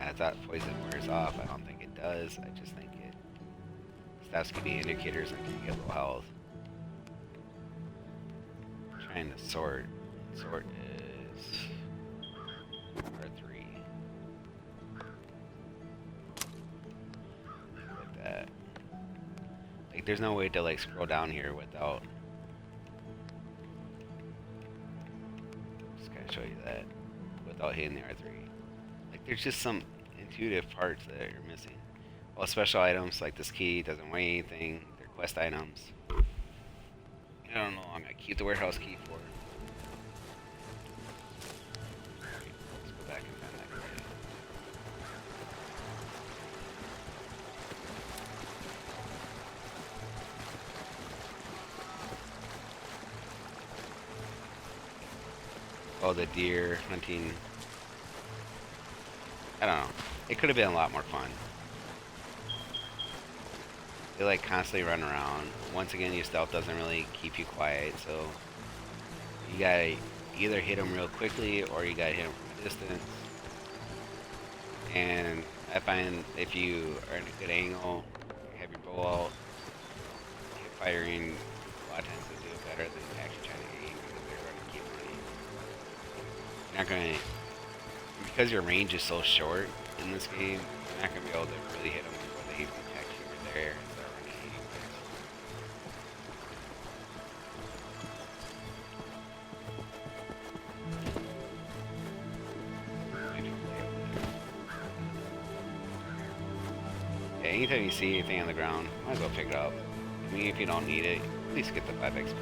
I thought poison wears off. I don't think it does. I just think it stops giving indicators until you get low health. Trying to sort. Sort is R3. Like that. Like there's no way to like scroll down here without. Just kind of show you that without hitting the R3. Like there's just some intuitive parts that you're missing. Well, special items like this key doesn't weigh anything. They're quest items. I don't know how long I keep the warehouse key for. Let's go back and find that guy. Oh, the deer hunting. I don't know. It could have been a lot more fun. They like constantly run around. Once again, your stealth doesn't really keep you quiet, so you gotta either hit them real quickly or you gotta hit them from a distance. And I find if you are in a good angle, have your bow out, hip firing, a lot of times they do it better than actually trying to aim because they're going to keep running. You're not going to, because your range is so short in this game, you're not going to be able to really hit them before they even attack you over there. Anytime you see anything on the ground, might as well pick it up. I mean, if you don't need it, at least get the 5 XP.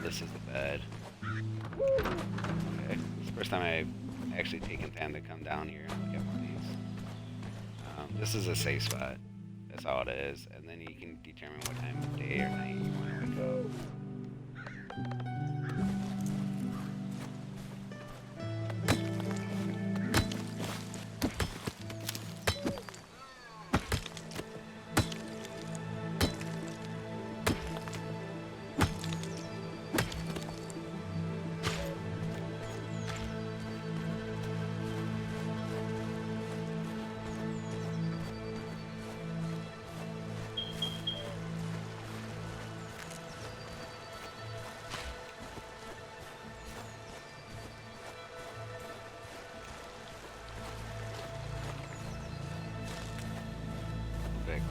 This is the bed. Okay, it's the first time I've actually taken time to come down here and look at one of these. This is a safe spot. That's all it is. And then you can determine what time of day or night you want to wake up.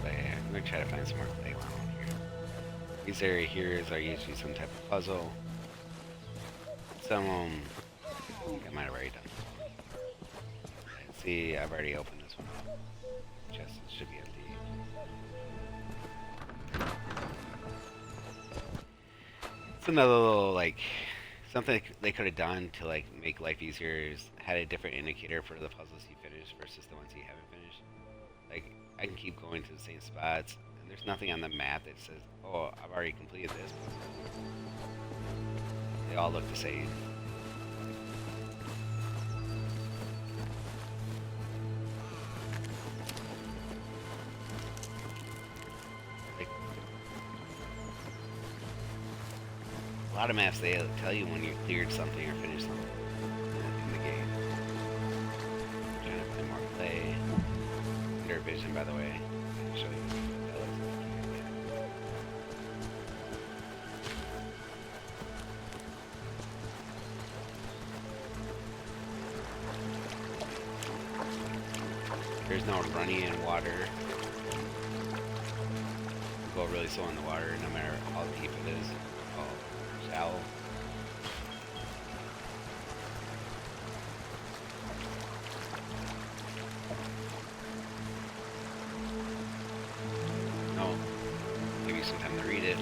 I'm gonna try to find some more clay around here. These area here are usually some type of puzzle. Some of them, I think I might have already done this one. Let's see, I've already opened this one up. Chest should be empty. It's another little, like, something they could have done to, like, make life easier is had a different indicator for the puzzles you finish versus the ones you haven't finished. Like, I can keep going to the same spots, and there's nothing on the map that says, oh, I've already completed this. They all look the same. lot of maps they tell you when you cleared something or finished something in the game. I'm trying to play more play. Under vision, by the way. I'll show you what that looks like. There's no running in water. Go really slow in the water, no matter how deep it is. Oh, shallow. No, give you some time to read it.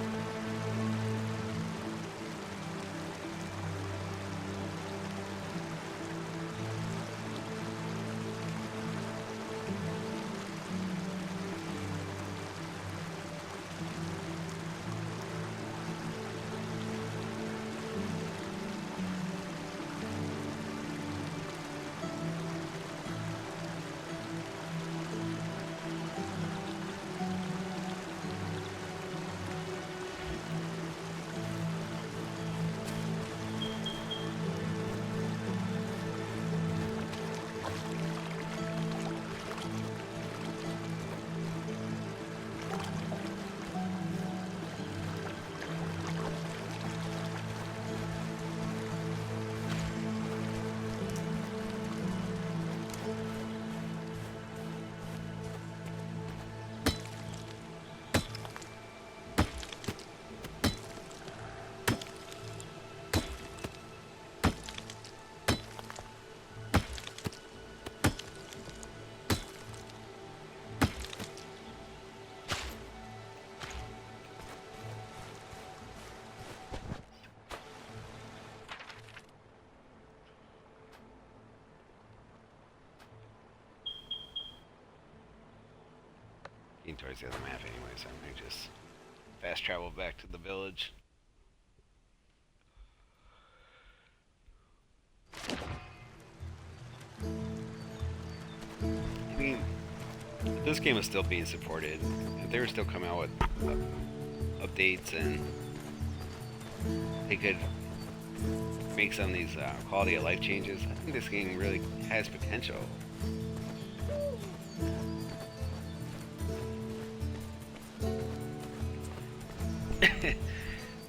Getting towards the other map anyway, so I'm gonna just fast travel back to the village. I mean, if this game is still being supported, if they were still coming out with updates and they could make some of these quality of life changes, I think this game really has potential.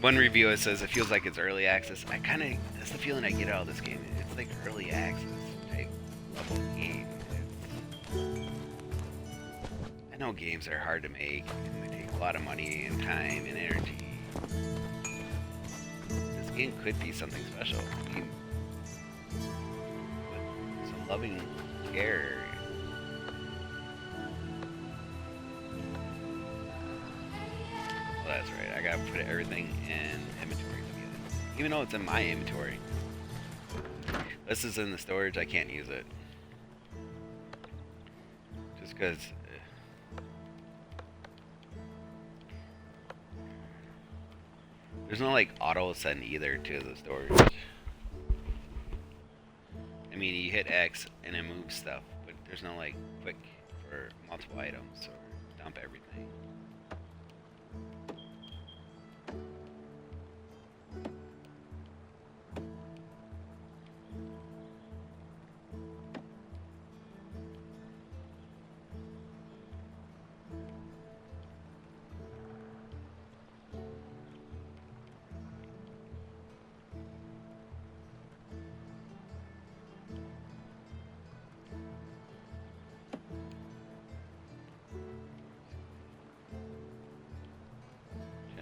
One reviewer says it feels like it's early access. That's the feeling I get out of this game. It's like early access type level game. I know games are hard to make and they take a lot of money and time and energy. This game could be something special. I mean, with some loving care. That's right, I gotta put everything in inventory together. Even though it's in my inventory. This is in the storage, I can't use it. Just because... there's no like auto send either to the storage. I mean, you hit X and it moves stuff, but there's no like quick for multiple items or dump everything.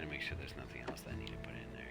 Make sure there's nothing else that I need to put in there.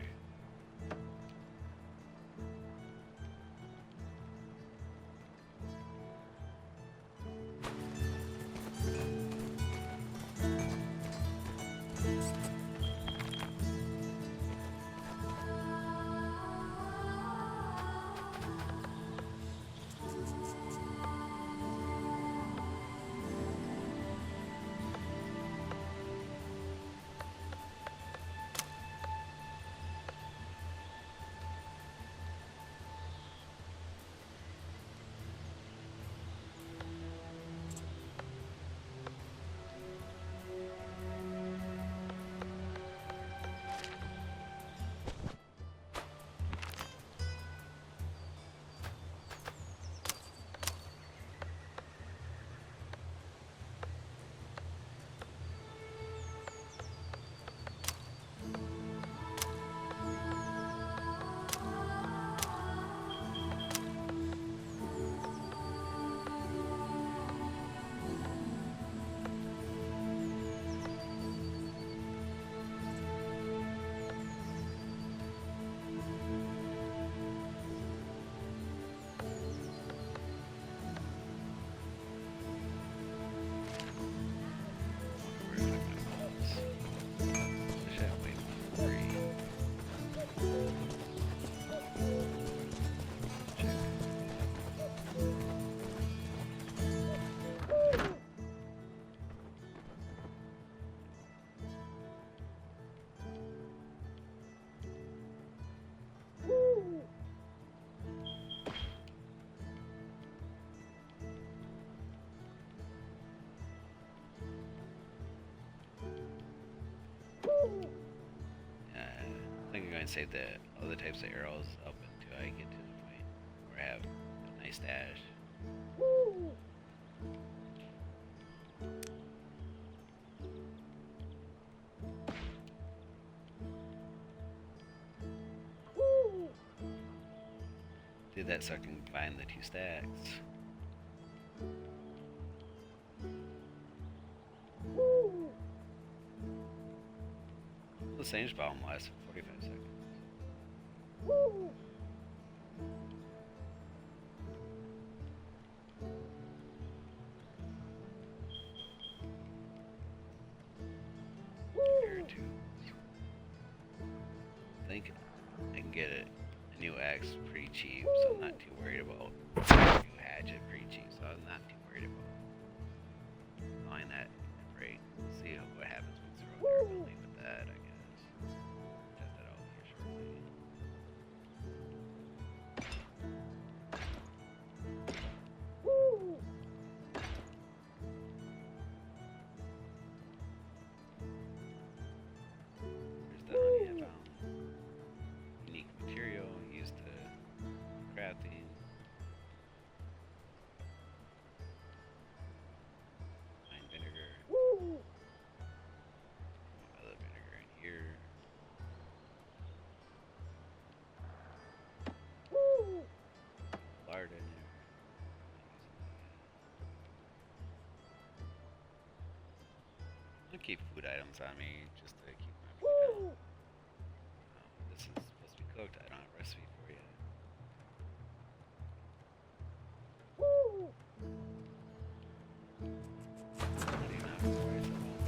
save the other types of arrows up until I get to the point where I have a nice stash. Did that so I can combine the 2 stacks. The Sage Bomb lasts for 45 seconds. Here too. I think I can get a new axe pretty cheap, so I'm not too worried about a new hatchet pretty cheap, so I'm not too worried about buying that break. See what happens with throw durability with that, I guess. Test that out here shortly. Here's the honey I found. Unique material used to crafting. Fine vinegar. Other vinegar in here. Lard in there. I'm gonna keep food items on me just to keep my food down. This is supposed to be cooked. I don't have a recipe for it. Not even have to worry about it.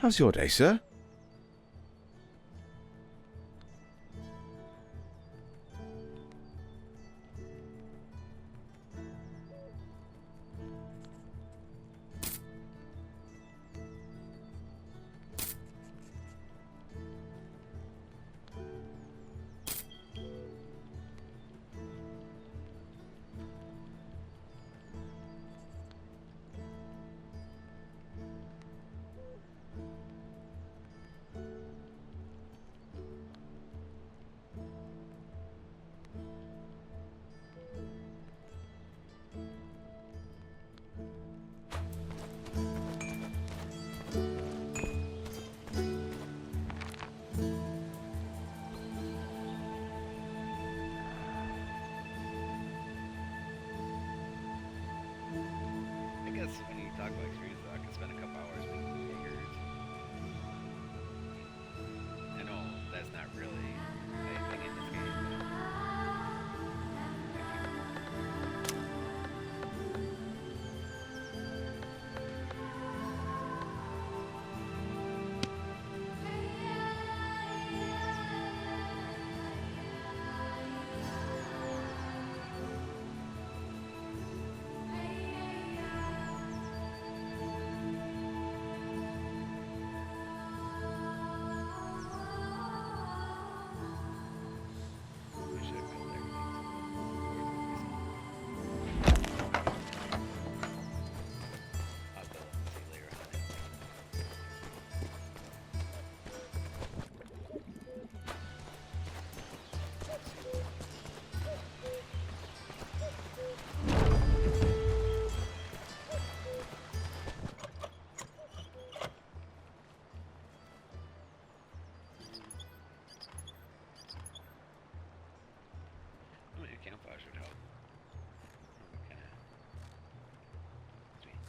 How's your day, sir? I guess when you talk about experiences, I could spend a couple hours making figures. I know that's not really a thing in this game. I should have built everything. I'll build it and see later on. Maybe a campfire should help. Okay. Sweet.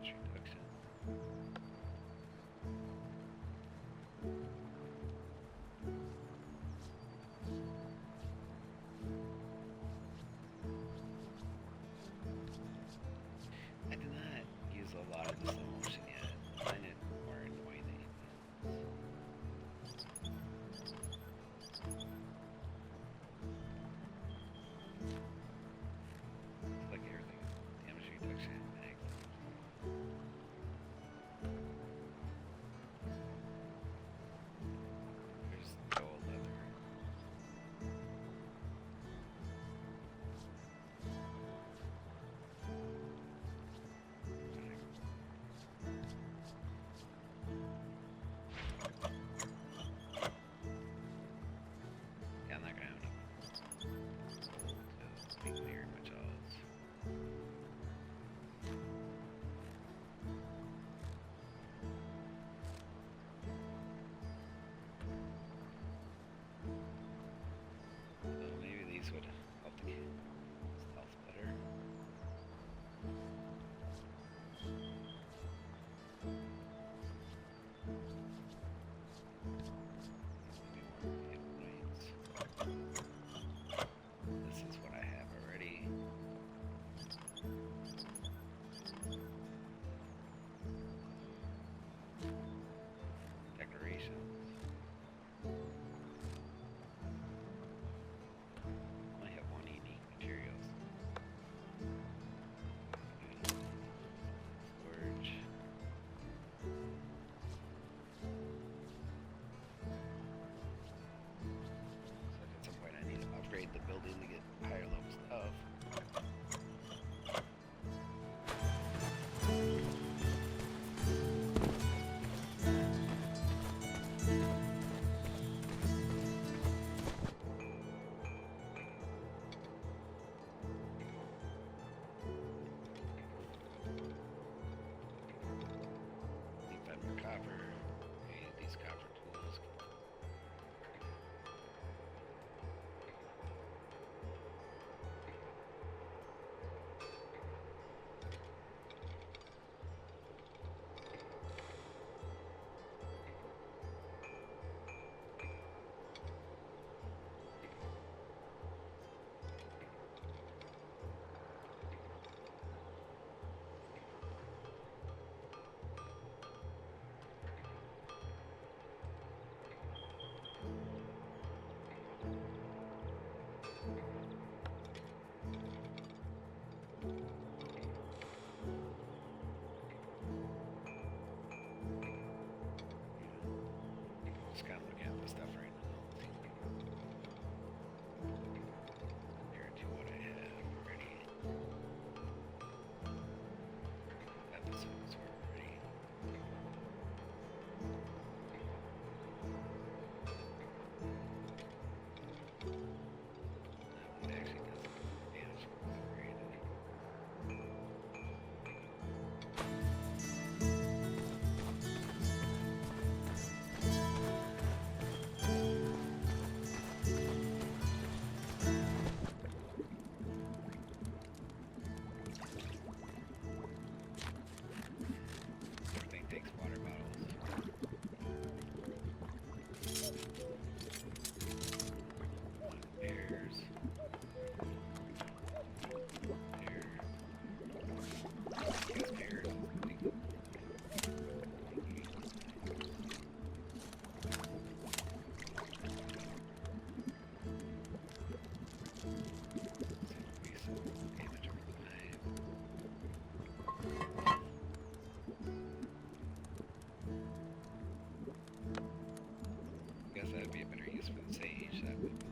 Introduction. I did not use a lot of the slow motion yet. I find it more annoying than anything else. use for the sage. That would be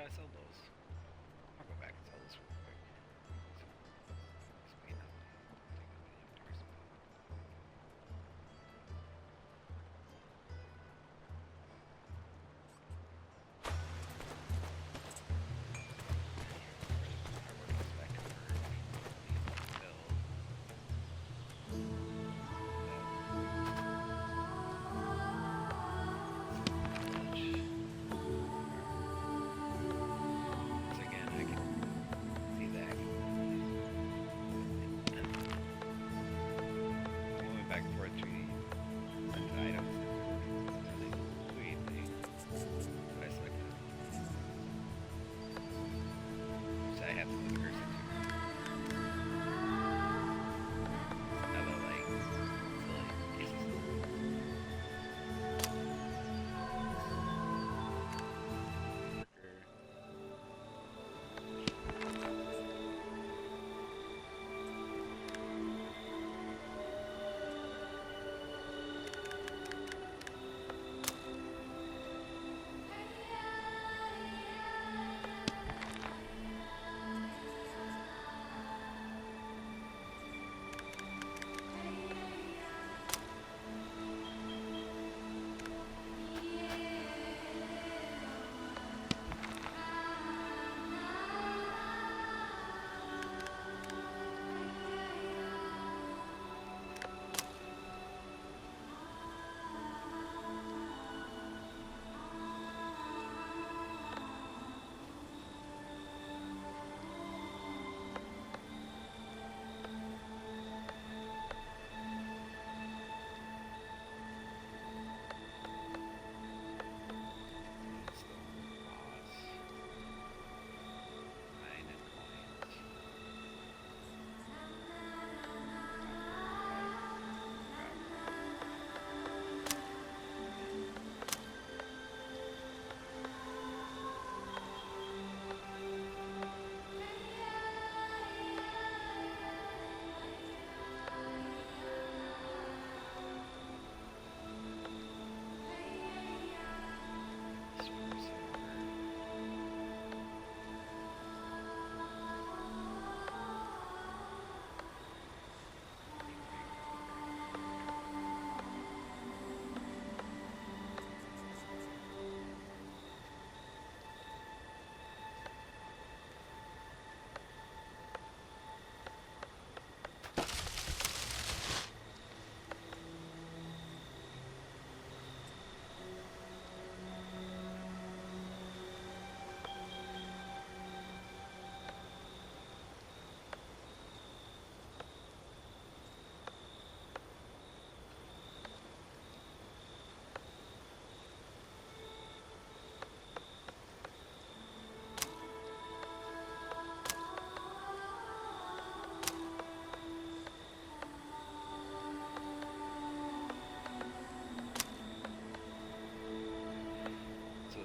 I sold those. I'll go back and sell this real quick. Explain that.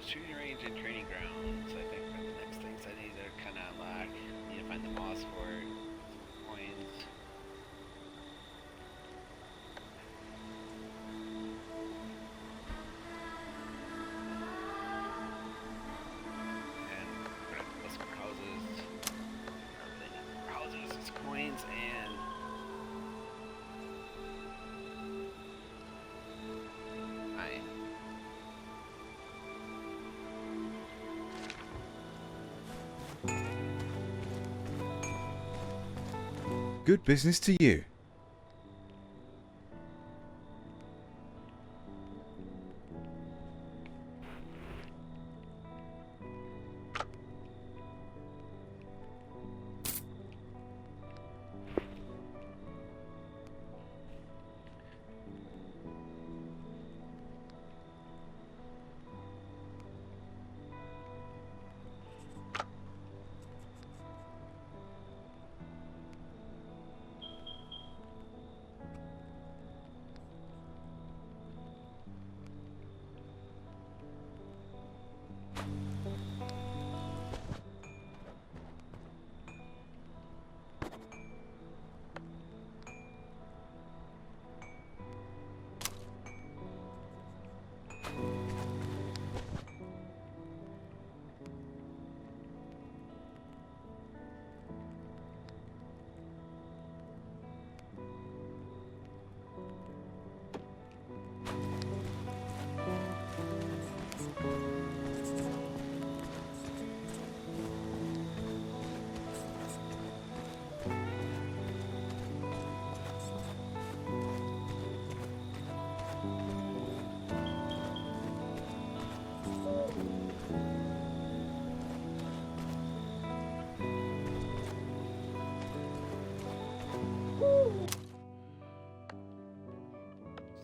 Shooting range and training grounds. I think are the next things I need to kind of unlock. Need to find the moss for it. Some coins. And we're gonna plus more houses. More houses, it's coins, and fine. Good business to you.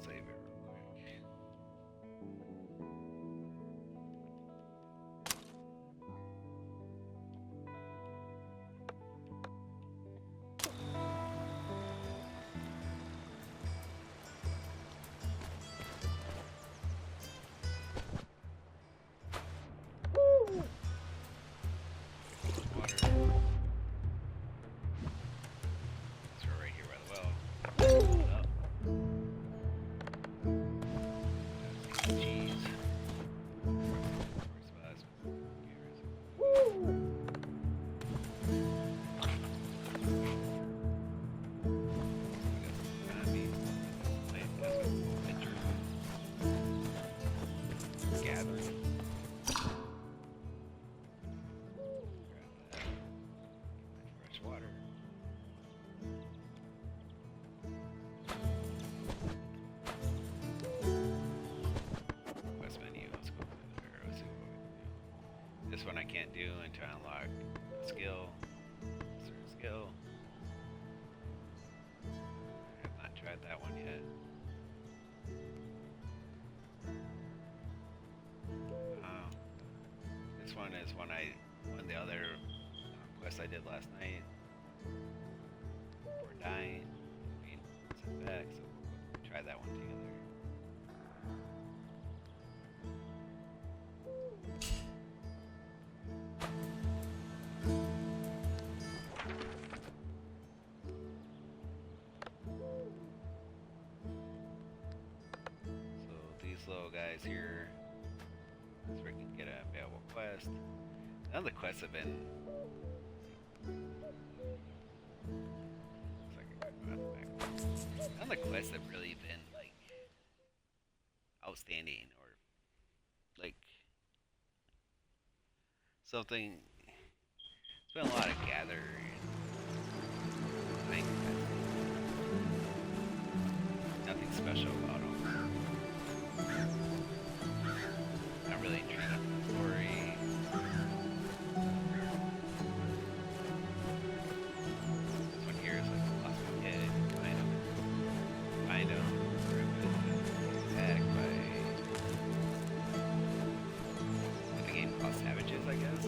Save it real quick. Water. So we're right here by the well. Up. Jeez. Gathering. Fresh water. Quest menu. Let's go there. Let's see what we can do. This one I can't do until I unlock skill. Certain skill. I have not tried that one yet. This one is one the other quest I did last night. Before dying. Being sent back, so we'll try that one together. So these little guys here, so we can get a available quest. None of the quests have been. Looks like I got back. None of the quests have really been like outstanding or like something. It's been a lot of gather and things. Nothing special about them. Not really intrigued in the story. This one here is like a lost kid, find him, attacked by what the game calls savages, I guess.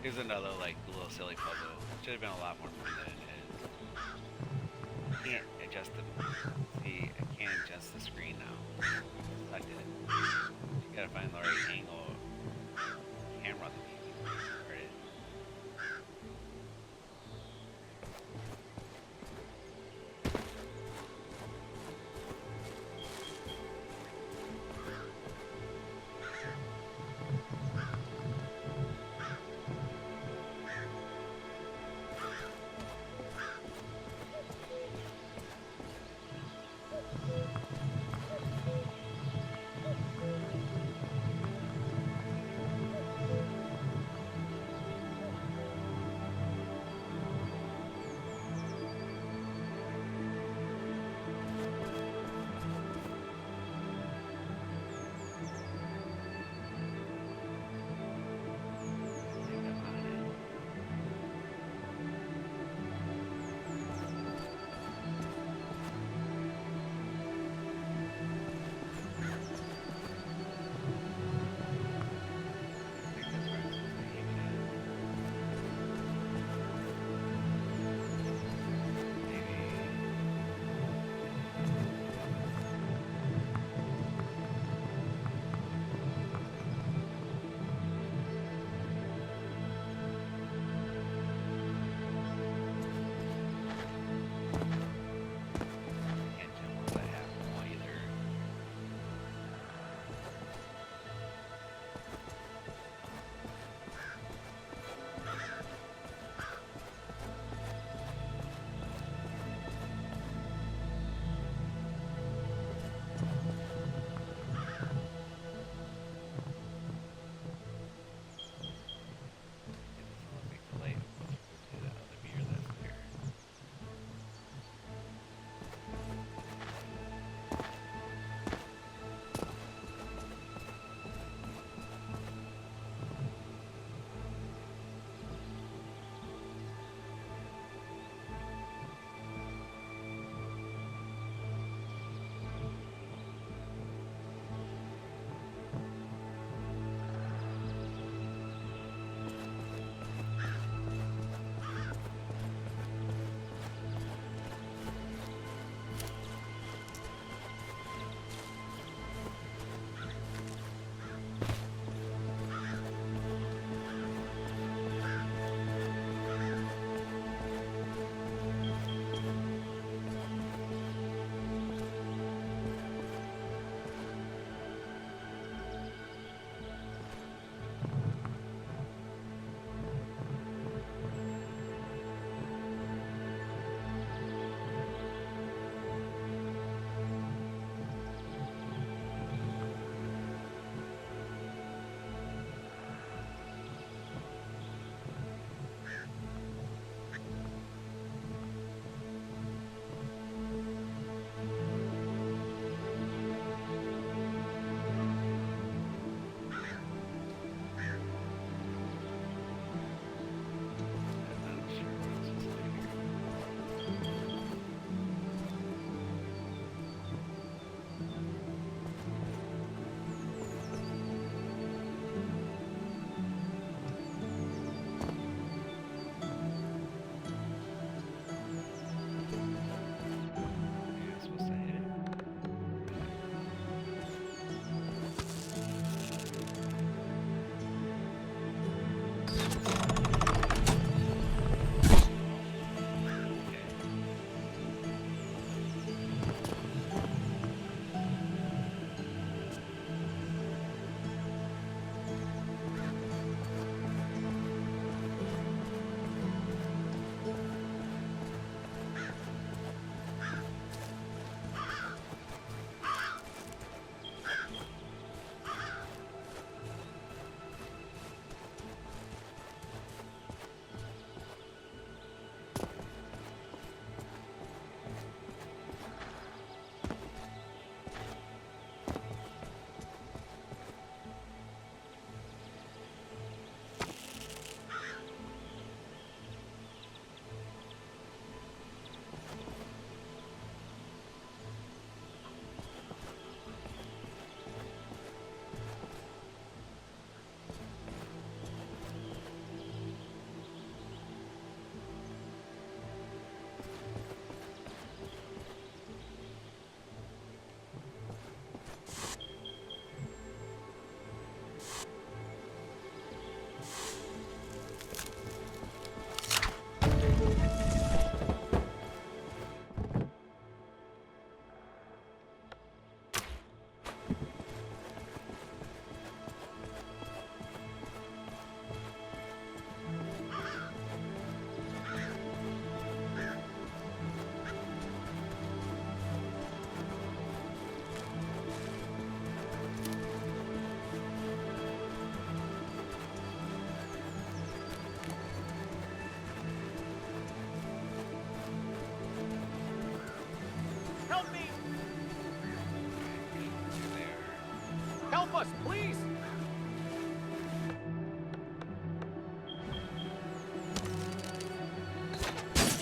Here's another like little silly puzzle. Should have been a lot more fun than it is. can't adjust the. See, I can't adjust the screen now. I did. You gotta find the right angle. Camera. Where it is.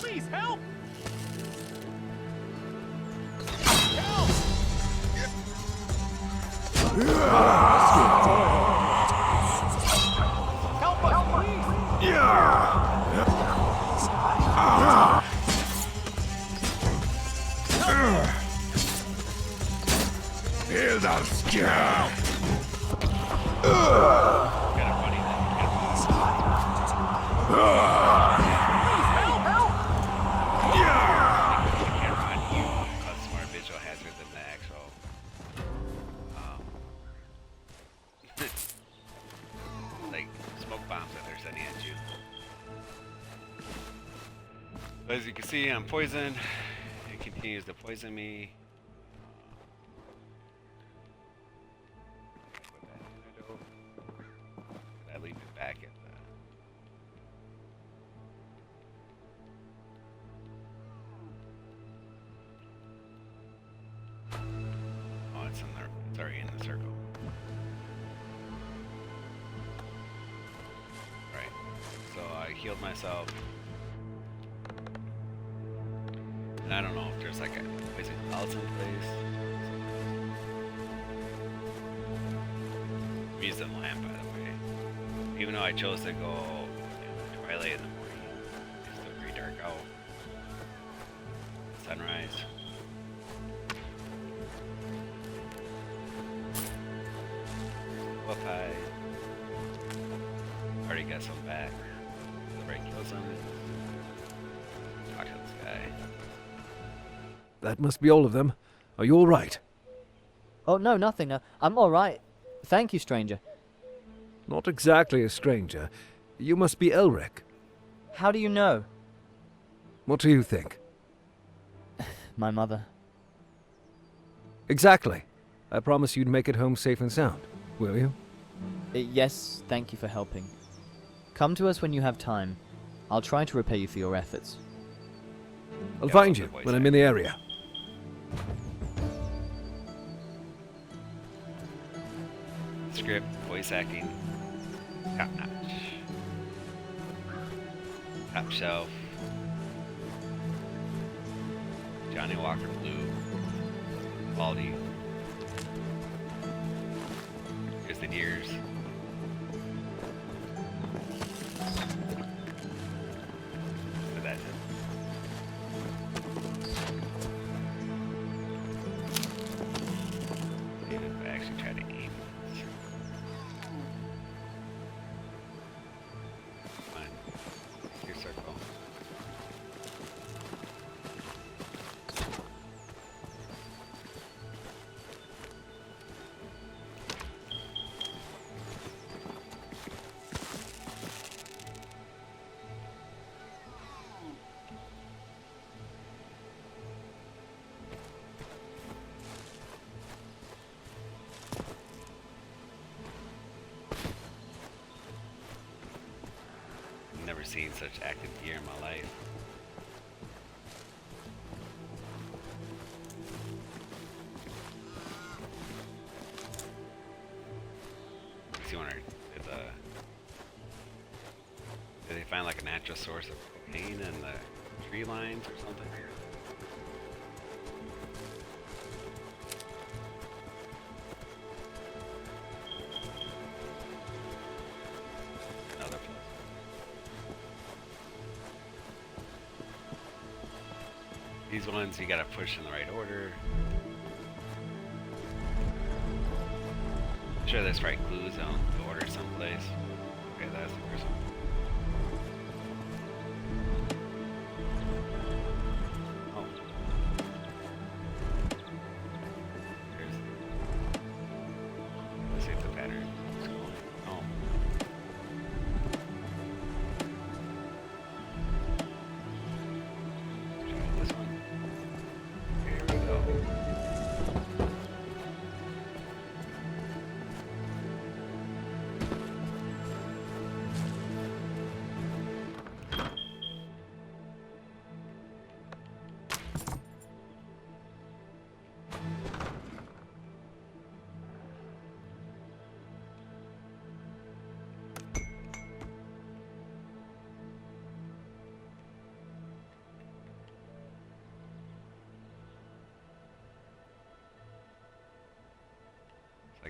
Please help! Help us, please! Kind of funny the camera on you causes more visual hazard than the actual like smoke bombs that they're sending at you. But as you can see, I'm poisoned. It continues to poison me. I leave it back at the. Oh, it's already in the circle. Right. So I healed myself. And I don't know if there's like a poison clouds in place. I'm using the lamp, by the way. Even though I chose to go twilight in the morning, it's still pretty dark out. Sunrise. Up high. Already got some back. Right, kill some. Talk to this guy. That must be all of them. Are you all right? Oh, no, nothing. I'm all right. Thank you, stranger. Not exactly a stranger. You must be Elric. How do you know? What do you think? My mother. Exactly. I promise you'd make it home safe and sound. Will you? Yes, thank you for helping. Come to us when you have time. I'll try to repay you for your efforts. I'll find you when I'm in the area. Script, voice acting, top notch. Top shelf. Johnny Walker Blue. Quality. Here's the deers. So that's it. David, I actually tried to aim. Fine. Your circle. Never seen such active deer in my life. Makes you wonder, did they find like a natural source of cocaine in the tree lines or something? Another plus. These ones you gotta push in the right order. I'm sure there's probably clues on the order someplace. Okay, that's the first one. Oh. There's. Let's see if the pattern is going. Oh. Try this one. Here we go.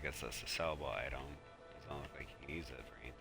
guess that's a sellable item. Doesn't look like you can use it for anything.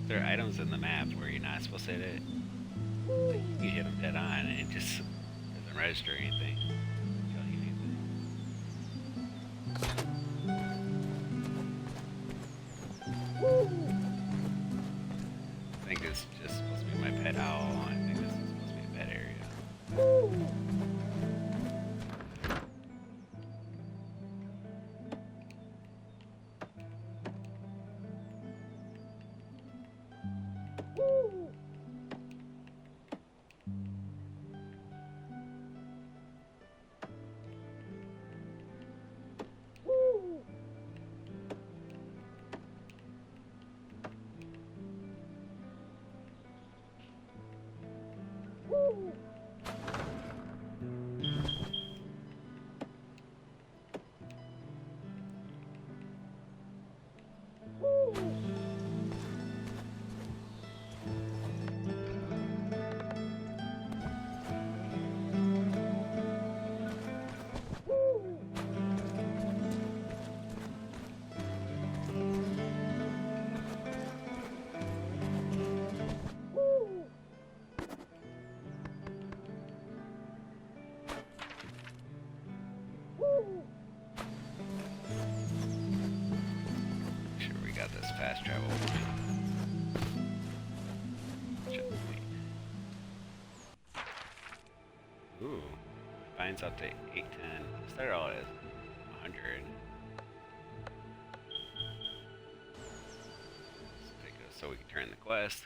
There are items in the map where you're not supposed to hit it. Like you hit them dead on and it just doesn't register anything. Tell you anything. I think it's just supposed to be my pet owl. I think this is supposed to be a pet area. Fast travel. Ooh, finds up to 810. Start all at 100. Let's take it so we can turn the quest.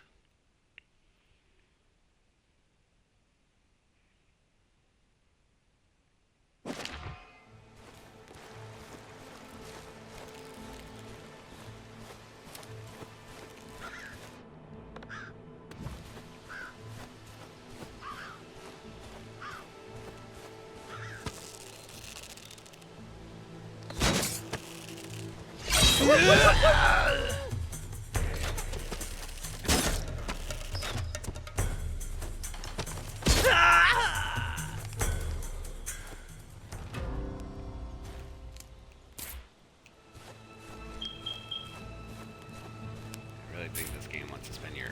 I really think this game wants to spend your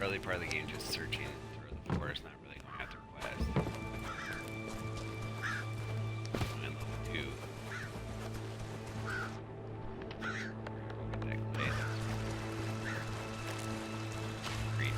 early part of the game just searching through the forest, not really going after quests. I'm level 2. Get that clay. Green.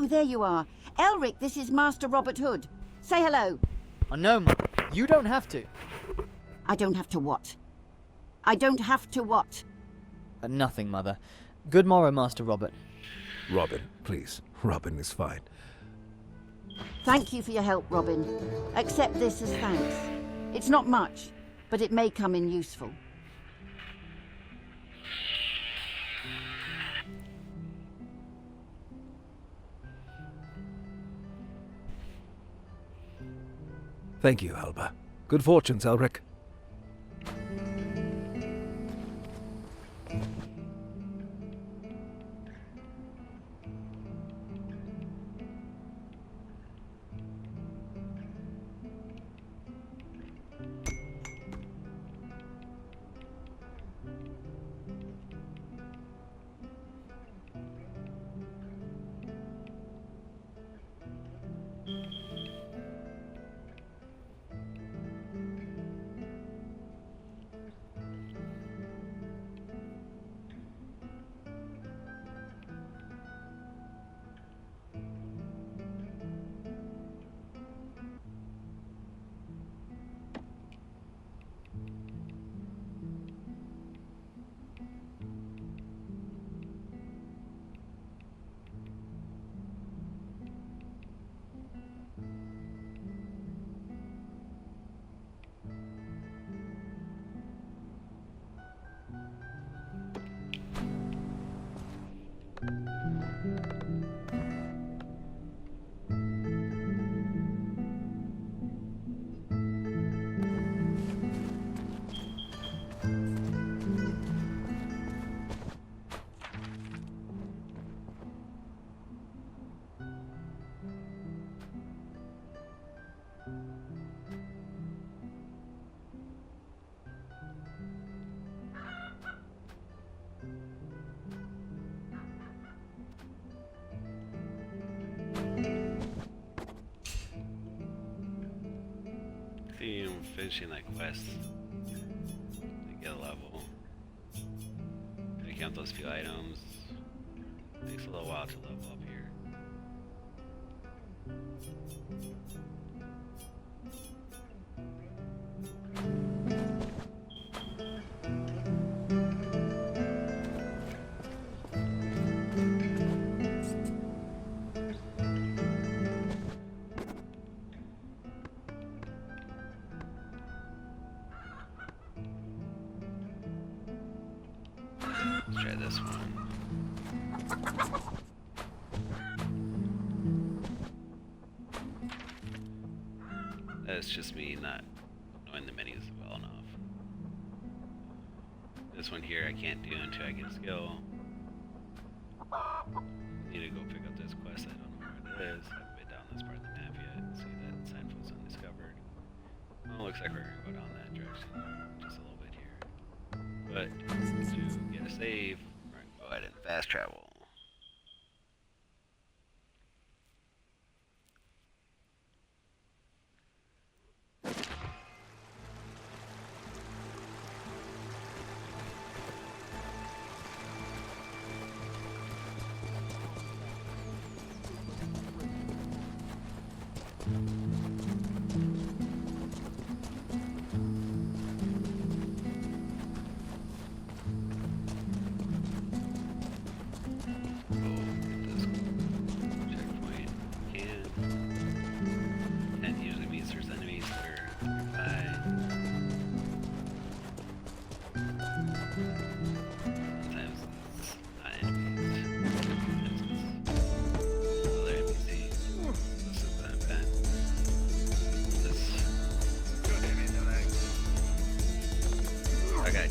Oh, there you are. Elric, this is Master Robert Hood. Say hello. No, Mother. You don't have to. I don't have to what? I don't have to what? Nothing, Mother. Good morrow, Master Robert. Robin, please. Robin is fine. Thank you for your help, Robin. Accept this as thanks. It's not much, but it may come in useful. Thank you, Alba. Good fortunes, Elric. See, I'm finishing that quest to get a level. I count those few items. Takes a little while to level up here. Let's try this one. That's just me not knowing the menus well enough. This one here I can't do until I get a skill. Need to go pick up this quest. I don't know where it is. I haven't been down this part of the map yet. See that signpost undiscovered. Well, looks like we're gonna go down that direction just a little bit here. But to get a save, we're gonna go ahead and fast travel.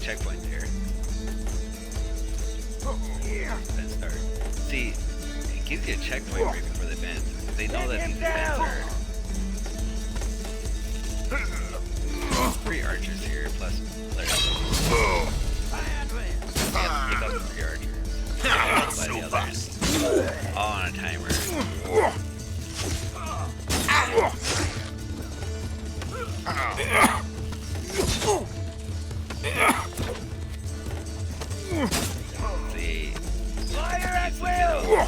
Checkpoint there. Then start. See, it gives you a checkpoint right before the event. They know that these events are 3 archers here plus players. Yeah, give up the 3 archers. By the other end. All on a timer. See, fire at will.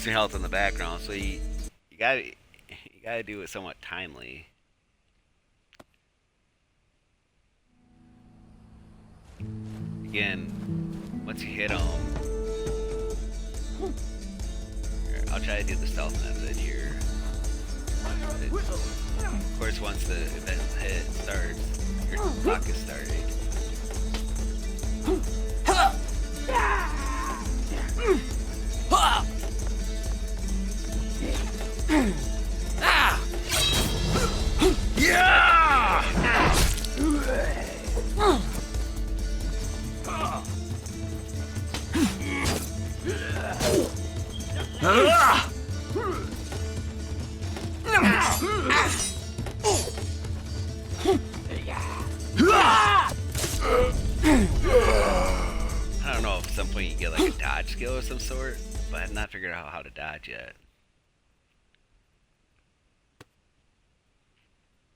losing health in the background, so you gotta do it somewhat timely. Again, once you hit them, I'll try to do the stealth method here. Of course, once the event hit starts, your clock is started. I don't know if at some point you get like a dodge skill of some sort, but I've not figured out how to dodge yet.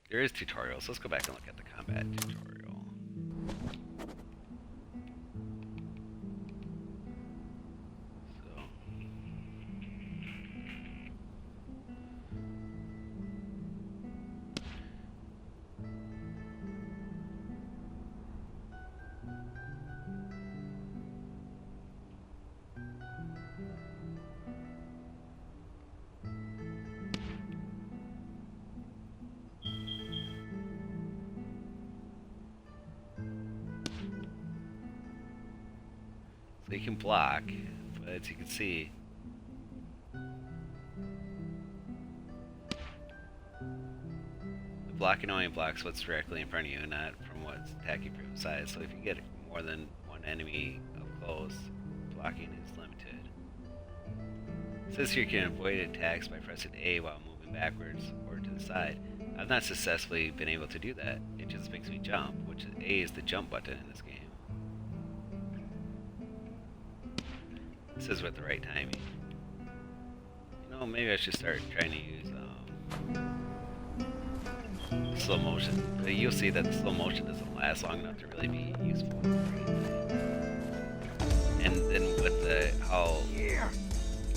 There is tutorials. Let's go back and look at the combat tutorial. So. So you can block, but as you can see, the blocking only blocks what's directly in front of you, not from what's attacking from the side. So if you get more than one enemy up close, blocking is limited. It says here you can avoid attacks by pressing A while moving backwards or to the side. I've not successfully been able to do that. It just makes me jump, which is A is the jump button in this game. This is with the right timing. You know, maybe I should start trying to use slow motion. But you'll see that the slow motion doesn't last long enough to really be useful. And then with the how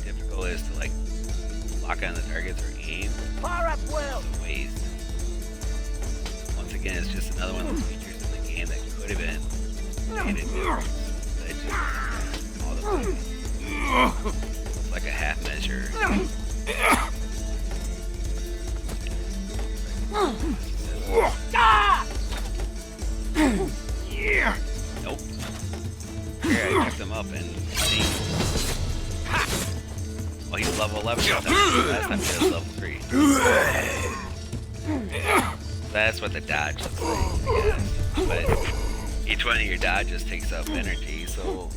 difficult it is to like lock on the targets or aim, it's a waste. Once again, it's just another one of those features in the game that could have been made a difference. But it just all the way. It's like a half measure. Nope. Here, I kept him up and see. Oh, he's level 11. Last time he was level 3. That's what the dodge looks like, I guess. But each one of your dodges takes up energy, so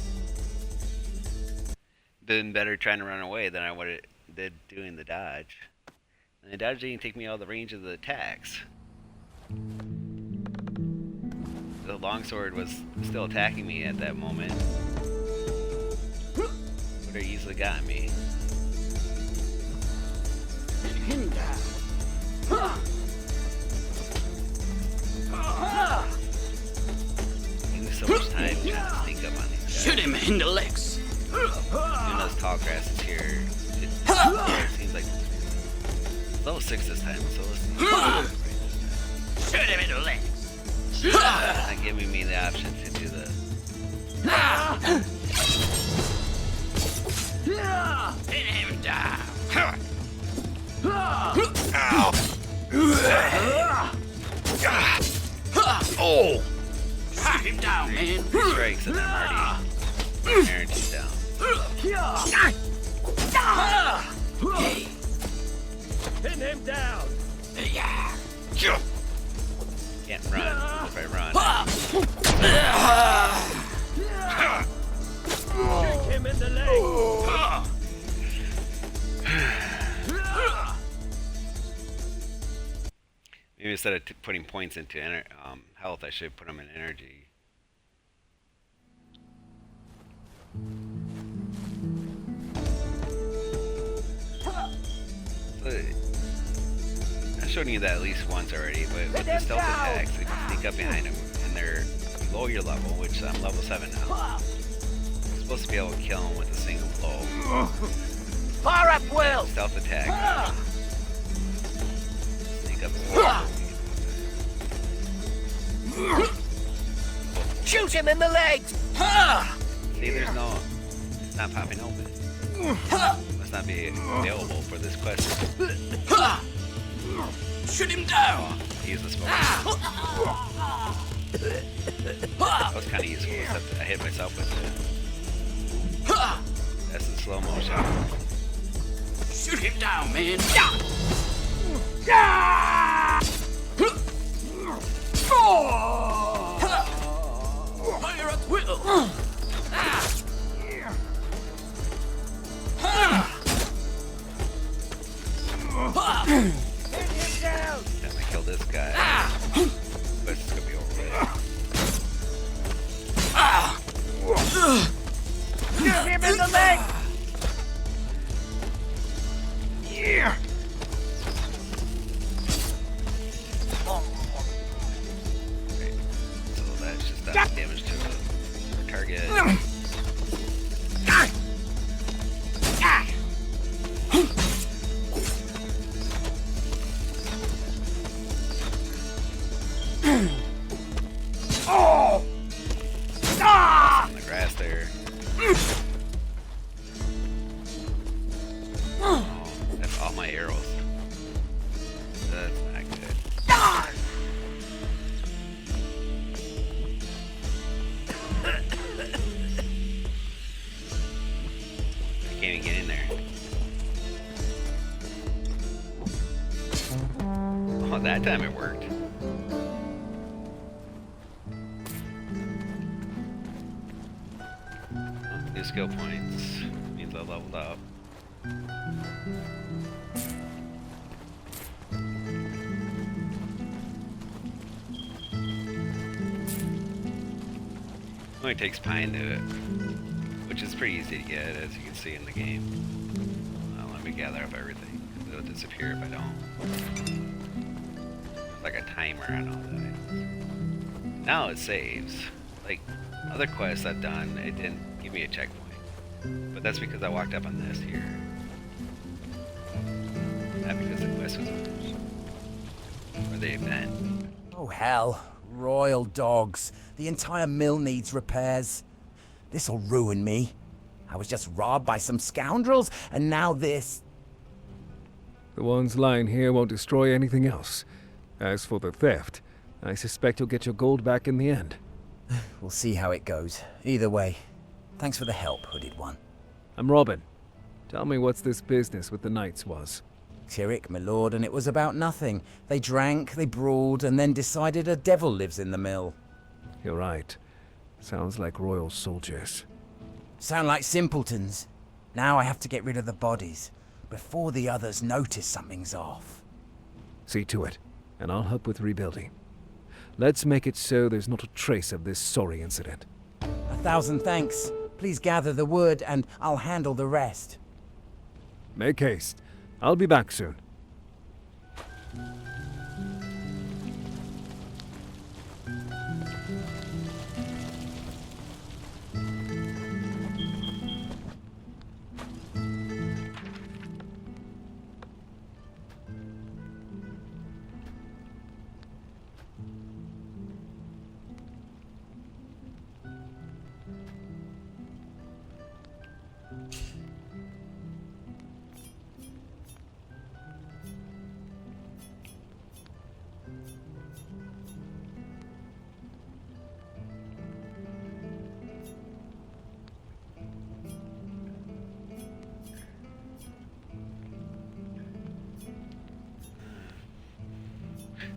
been better trying to run away than I would have did doing the dodge. And the dodge didn't take me out of the range of the attacks. The longsword was still attacking me at that moment. Would have easily gotten me. Using so much time trying to sneak up on these guys. Shoot him in the legs. Doing those tall grasses here, it seems like it's level 6 this time, so let's see. Shoot him in the legs. It's not giving me the option to do the. Pin him down. Oh! Shoot him down, man. 3 strikes and I'm already energy down. Pin him down. Yeah. Can't run if I run. Shoot him in the leg. Maybe instead of putting points into health, I should put them in energy. I've shown you that at least once already, but with the stealth attacks, if you sneak up behind them and they're below your level, which I'm level 7 now, you're supposed to be able to kill them with a single blow. Fire at will! Stealth attack. Sneak up. Shoot him in the legs! See, there's no... It's not popping open. Must not be available for this quest. Shoot him down! Oh, use the smoke. That was kind of useful, except I hit myself with it. That's in slow motion. Shoot him down, man! Fire at will! Time to kill this guy. But it's gonna be over with. Shoot him in the leg! Yeah. Okay. So that's just damage to our target. Oh! On the grass there. Oh, that's all my arrows. That's not good. I can't even get in there. Oh, that time it worked. New skill points means I leveled up. Only takes pine to it, which is pretty easy to get, as you can see in the game. Let me gather up everything, because it'll disappear if I don't. There's like a timer on all the items. Now it saves. Like other quests I've done, it didn't give me a checkpoint. But that's because I walked up on this here. Not because the quest was finished. Or the event. Oh hell. Royal dogs. The entire mill needs repairs. This'll ruin me. I was just robbed by some scoundrels, and now this. The ones lying here won't destroy anything else. As for the theft, I suspect you'll get your gold back in the end. We'll see how it goes. Either way, thanks for the help, Hooded One. I'm Robin. Tell me what's this business with the knights was. Tyrrick, my lord, and it was about nothing. They drank, they brawled, and then decided a devil lives in the mill. You're right. Sounds like royal soldiers. Sound like simpletons. Now I have to get rid of the bodies, before the others notice something's off. See to it, and I'll help with rebuilding. Let's make it so there's not a trace of this sorry incident. 1,000 thanks. Please gather the wood, and I'll handle the rest. Make haste. I'll be back soon.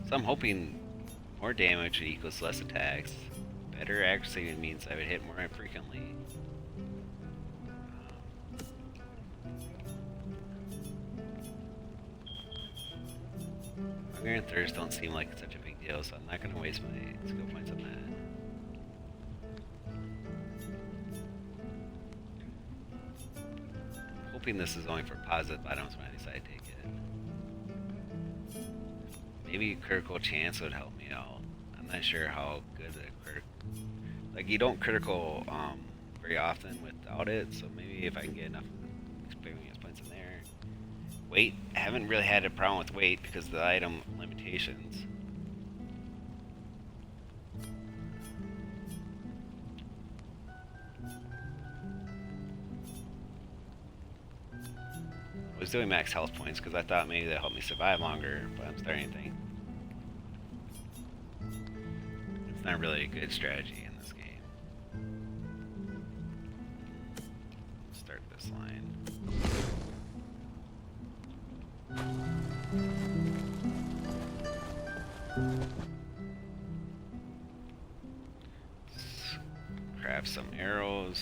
So I'm hoping more damage equals less attacks. Better accuracy means I would hit more frequently. Hunger and thirst don't seem like such a big deal, so I'm not going to waste my skill points on that. Hoping this is only for positive items when I decide to take it. Maybe critical chance would help me out. I'm not sure how good a critical... Like, you don't critical very often without it, so maybe if I can get enough experience points in there. Weight, I haven't really had a problem with weight because of the item limitations. I was doing max health points because I thought maybe that helped me survive longer, but I'm starting to think it's not really a good strategy in this game. Start this line. Craft some arrows.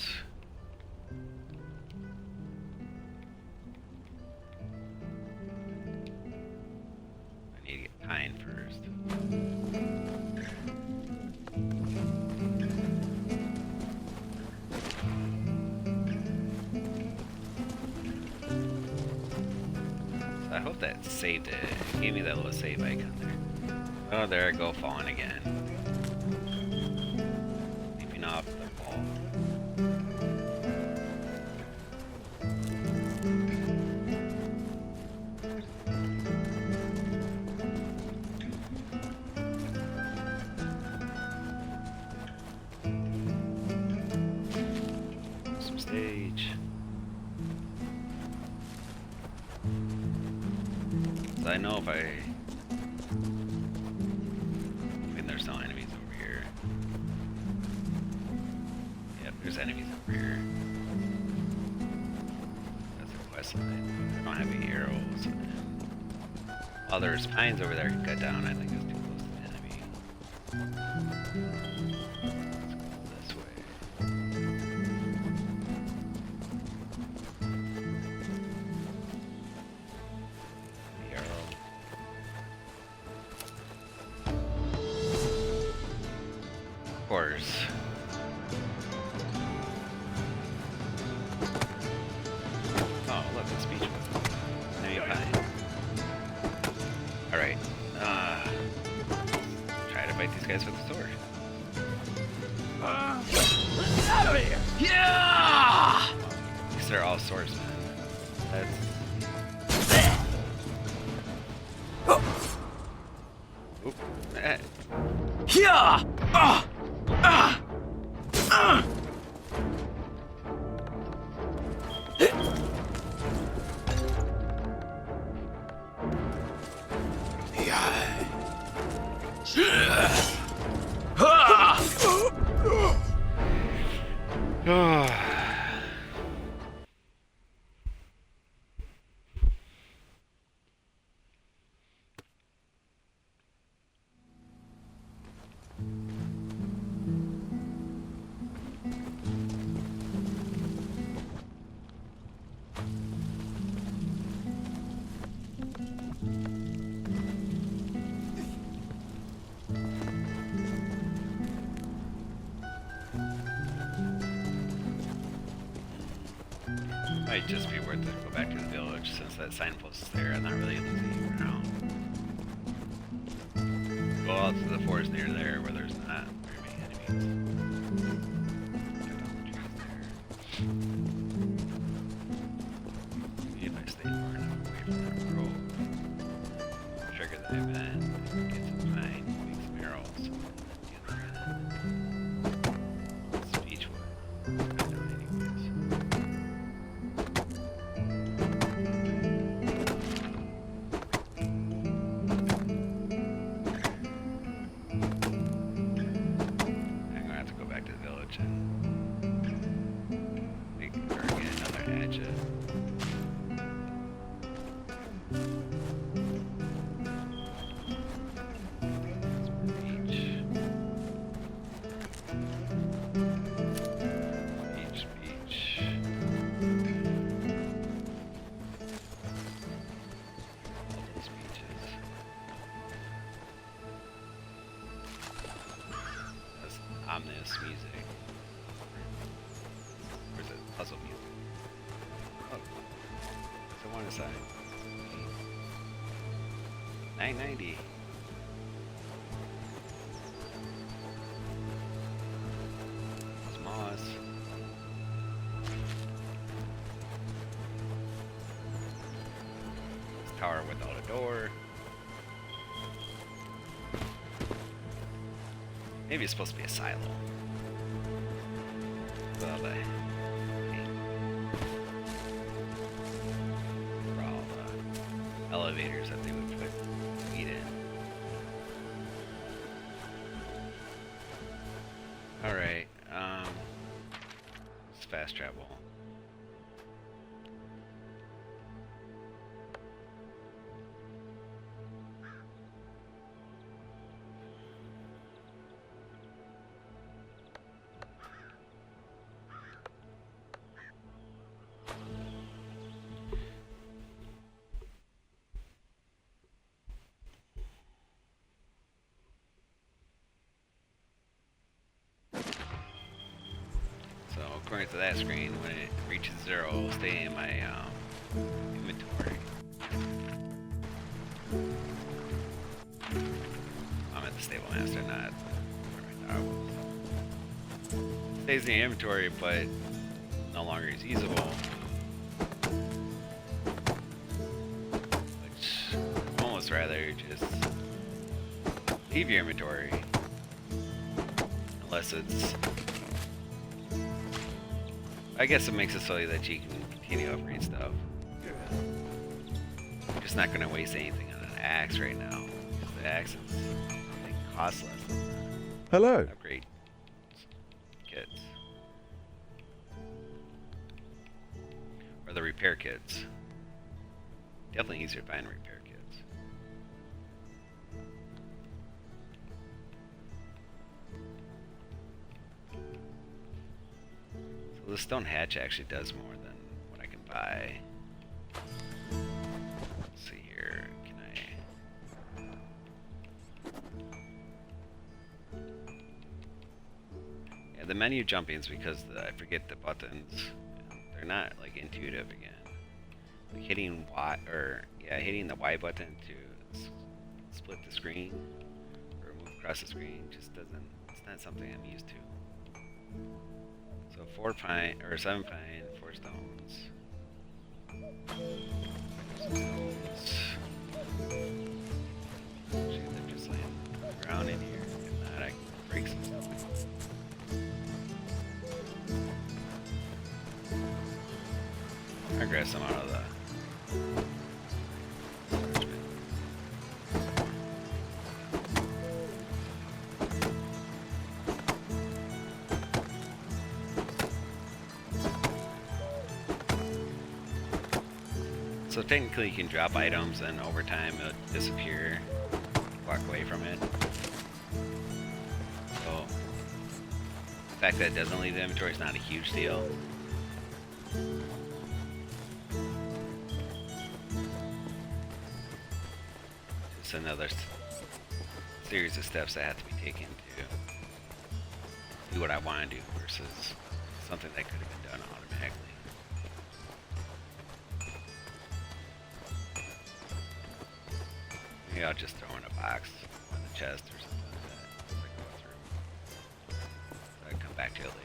I need to get pine first. So I hope that saved it. It gave me that little save icon there. Oh, there I go, falling again. Leaping off the ball. Some stage. So I know if I... there's no enemies over here. Yep, there's enemies over here. That's a quest line. I don't have any arrows. Oh, there's pines over there I can cut down. I think it's too close to the enemy. Let's go this way. The arrow. Of course. Oh, look, it's speech. Maybe fine. Alright. Try to fight these guys with the sword. Out of here! Yeah! These are all swordsmen. That's... Oop. Eh. Yeah! Might just be worth it to go back to the village since that signpost is there. I'm not really losing around. Go out to the forest near there where there's not very many enemies. Cut down the trees there. Maybe if I stay far enough away from that road, trigger the event, get some pine, make some arrows, and get them in. Speech wood. Cut down anyways. Ominous music. Or is it puzzle music? Oh. So one aside. 990. It's Moss. tower without a door. Maybe it's supposed to be a silo. Well, for all the elevators that they would put meat in. Alright, let's fast travel. According to that screen, when it reaches 0, it'll stay in my inventory. I'm at the stable master, not where I was. Stays in the inventory, but no longer is usable. Which I'd almost rather just leave your inventory, unless it's. I guess it makes it so that you can continue to upgrade stuff. I'm just not going to waste anything on an axe right now, because the axe is, I think, costs less than the Hello. upgrade kits. Or the repair kits. Definitely easier to find repair kits. So the stone hatch actually does more than what I can buy. Let's see here, can I... Yeah, the menu jumping is because I forget the buttons. They're not like intuitive again. Like hitting Y, or yeah, hitting the Y button to split the screen or move across the screen just doesn't. It's not something I'm used to. So 4 pine or 7 pine, 4 stones. Actually, they're just laying on the ground in here. If not, I can break some stuff. I grab some out of the storage bin. So technically you can drop items and over time it'll disappear, walk away from it. So the fact that it doesn't leave the inventory is not a huge deal. Just another series of steps that have to be taken to do what I want to do versus something that could have been done automatically. Maybe I'll just throw in a box on the chest or something like that as I go through. So I can come back to it later.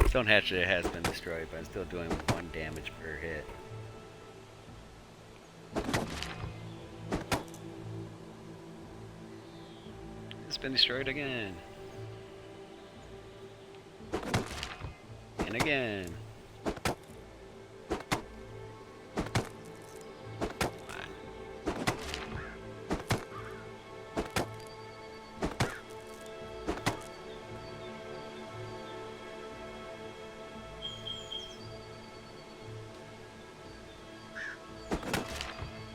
Stone hatchet has been destroyed, but I'm still doing 1 damage per hit. It's been destroyed again. And again.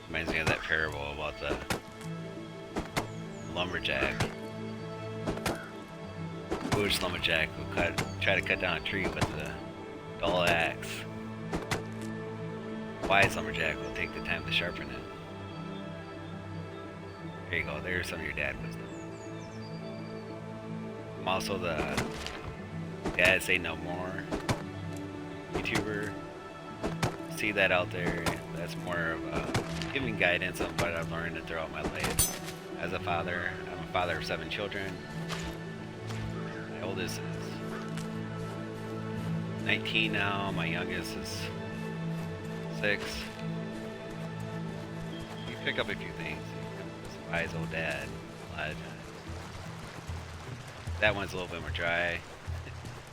Reminds me of that parable about the lumberjack. foolish lumberjack will try to cut down a tree with a dull axe. A wise lumberjack will take the time to sharpen it. There you go, there's some of your dad wisdom. I'm also the Dad Say No More YouTuber. See that out there. That's more of giving guidance on what I've learned throughout my life as a father. I'm a father of 7 children. My oldest is 19 now. My youngest is 6. You pick up a few things. This wise old dad a lot of times. That one's a little bit more dry.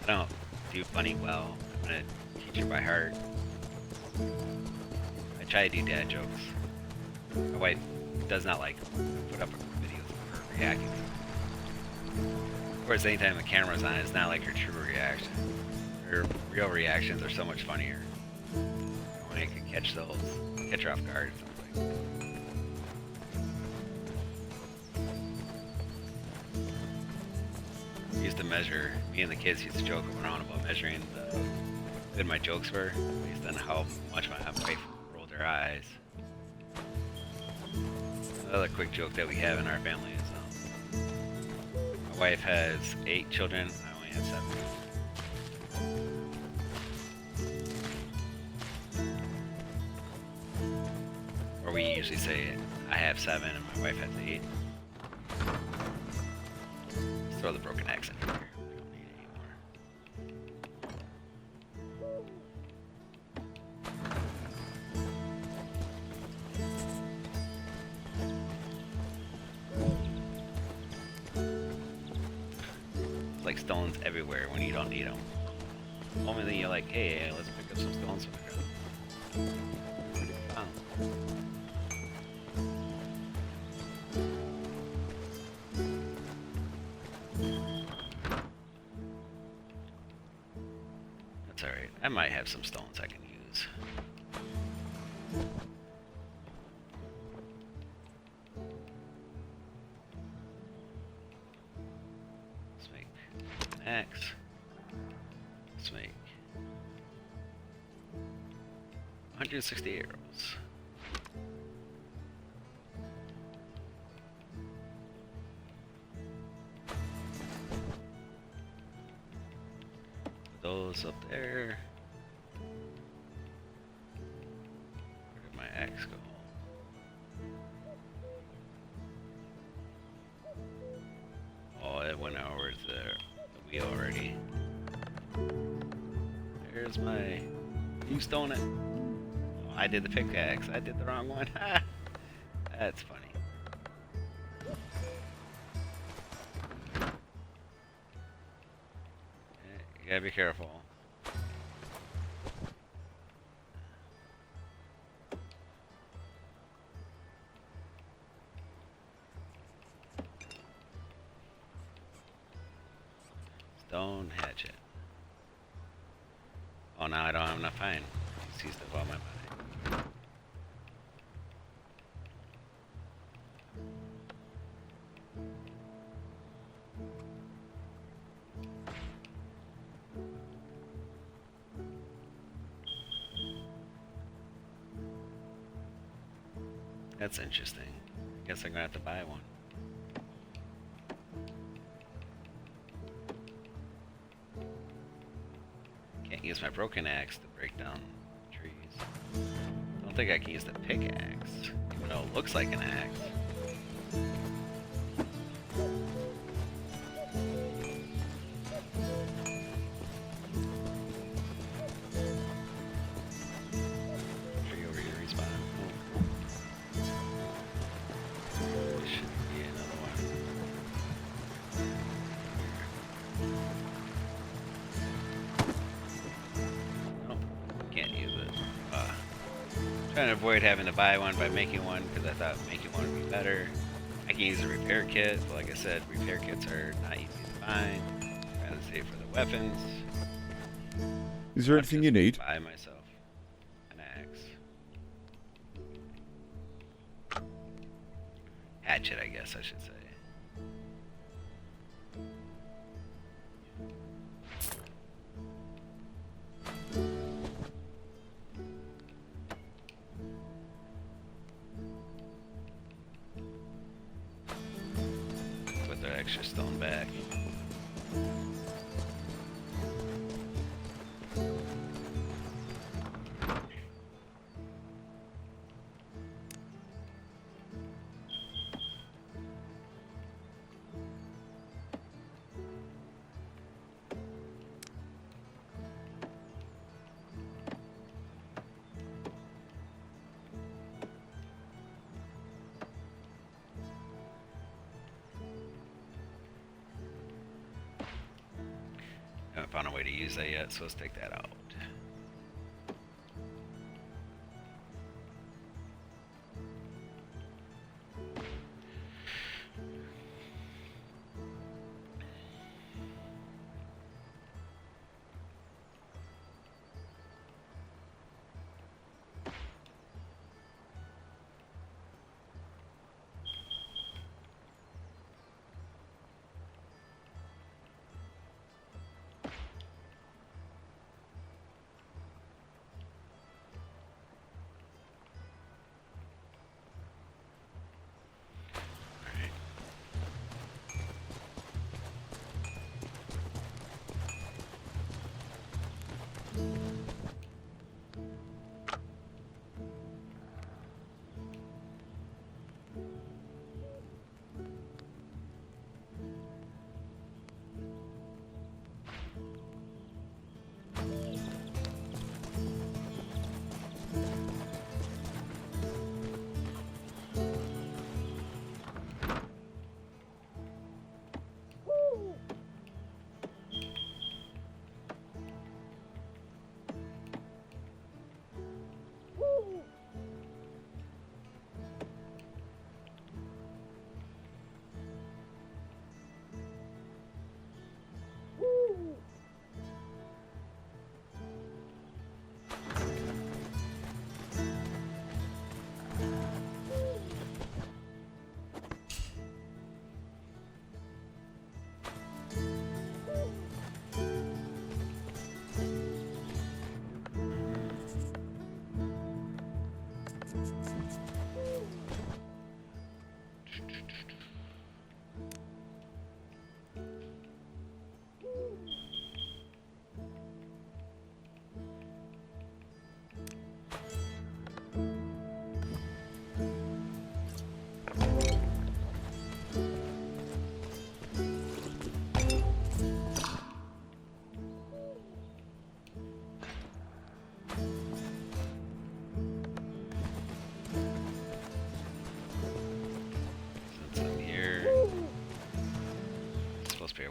I don't do funny well. I'm gonna teach her by heart. I try to do dad jokes. My wife does not like put up videos of her reacting. Of course, anytime the camera's on, it's not like her true reaction. Her real reactions are so much funnier. When I can catch those, catch her off guard. We used to measure, me and the kids used to joke around about measuring how good my jokes were based on how much my wife rolled her eyes. Another quick joke that we have in our family is my wife has 8 children, I only have 7. Or we usually say I have 7 and my wife has 8. Let's throw the broken axe in here. We don't need it anymore. It's like stones everywhere when you don't need them. Only then you're like, hey, let's pick up some stones from the ground. Where'd it go? That's alright. I might have some stones I can use. Let's make an axe. Let's make 160 arrows. Those up there. Where did my axe go? Oh, it went over to the wheel already. There's my... You stone it. Oh, I did the pickaxe. I did the wrong one. That's funny. You gotta be careful. Stone hatchet. Oh, now I don't have enough iron. See stuff on my body. That's interesting. I guess I'm gonna have to buy one. Can't use my broken axe to break down trees. I don't think I can use the pickaxe, even though it looks like an axe. Tree over here, respawn. There should be another one. Can't use it. Trying to avoid having to buy one by making one because I thought making one would be better. I can use a repair kit, but like I said, repair kits are not easy to find. Trying to save for the weapons. Is there anything you need? Buy myself an axe. Hatchet, I guess I should say. extra stone back. Haven't found a way to use that yet, so let's take that out.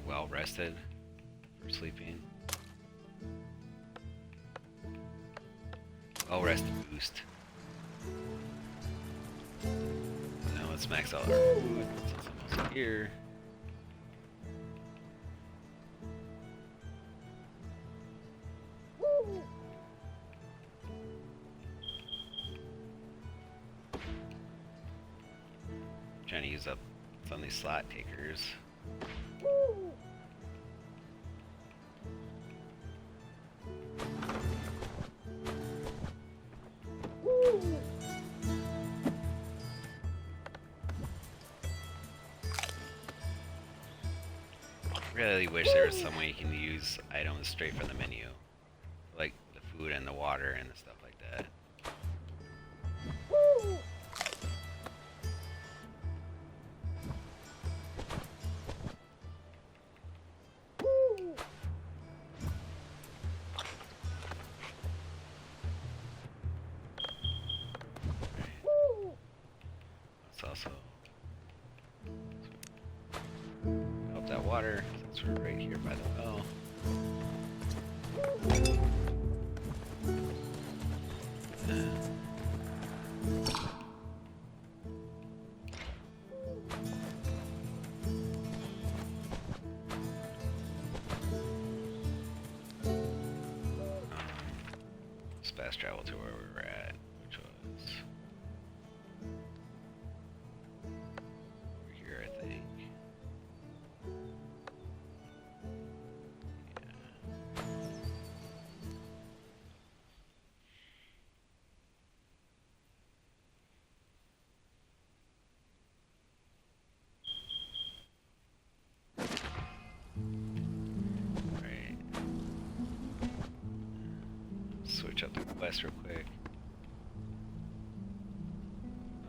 Well rested for sleeping. Well rested boost. Now let's max out our food. It's almost here. Trying to use up some of these slot takers. Really wish there was some way you can use items straight from the menu, like the food and the water and the stuff like that. Let's also help that water. Since we're right here by the well. Let's fast travel to where we were at, which was over here, I think. Switch up the quest real quick.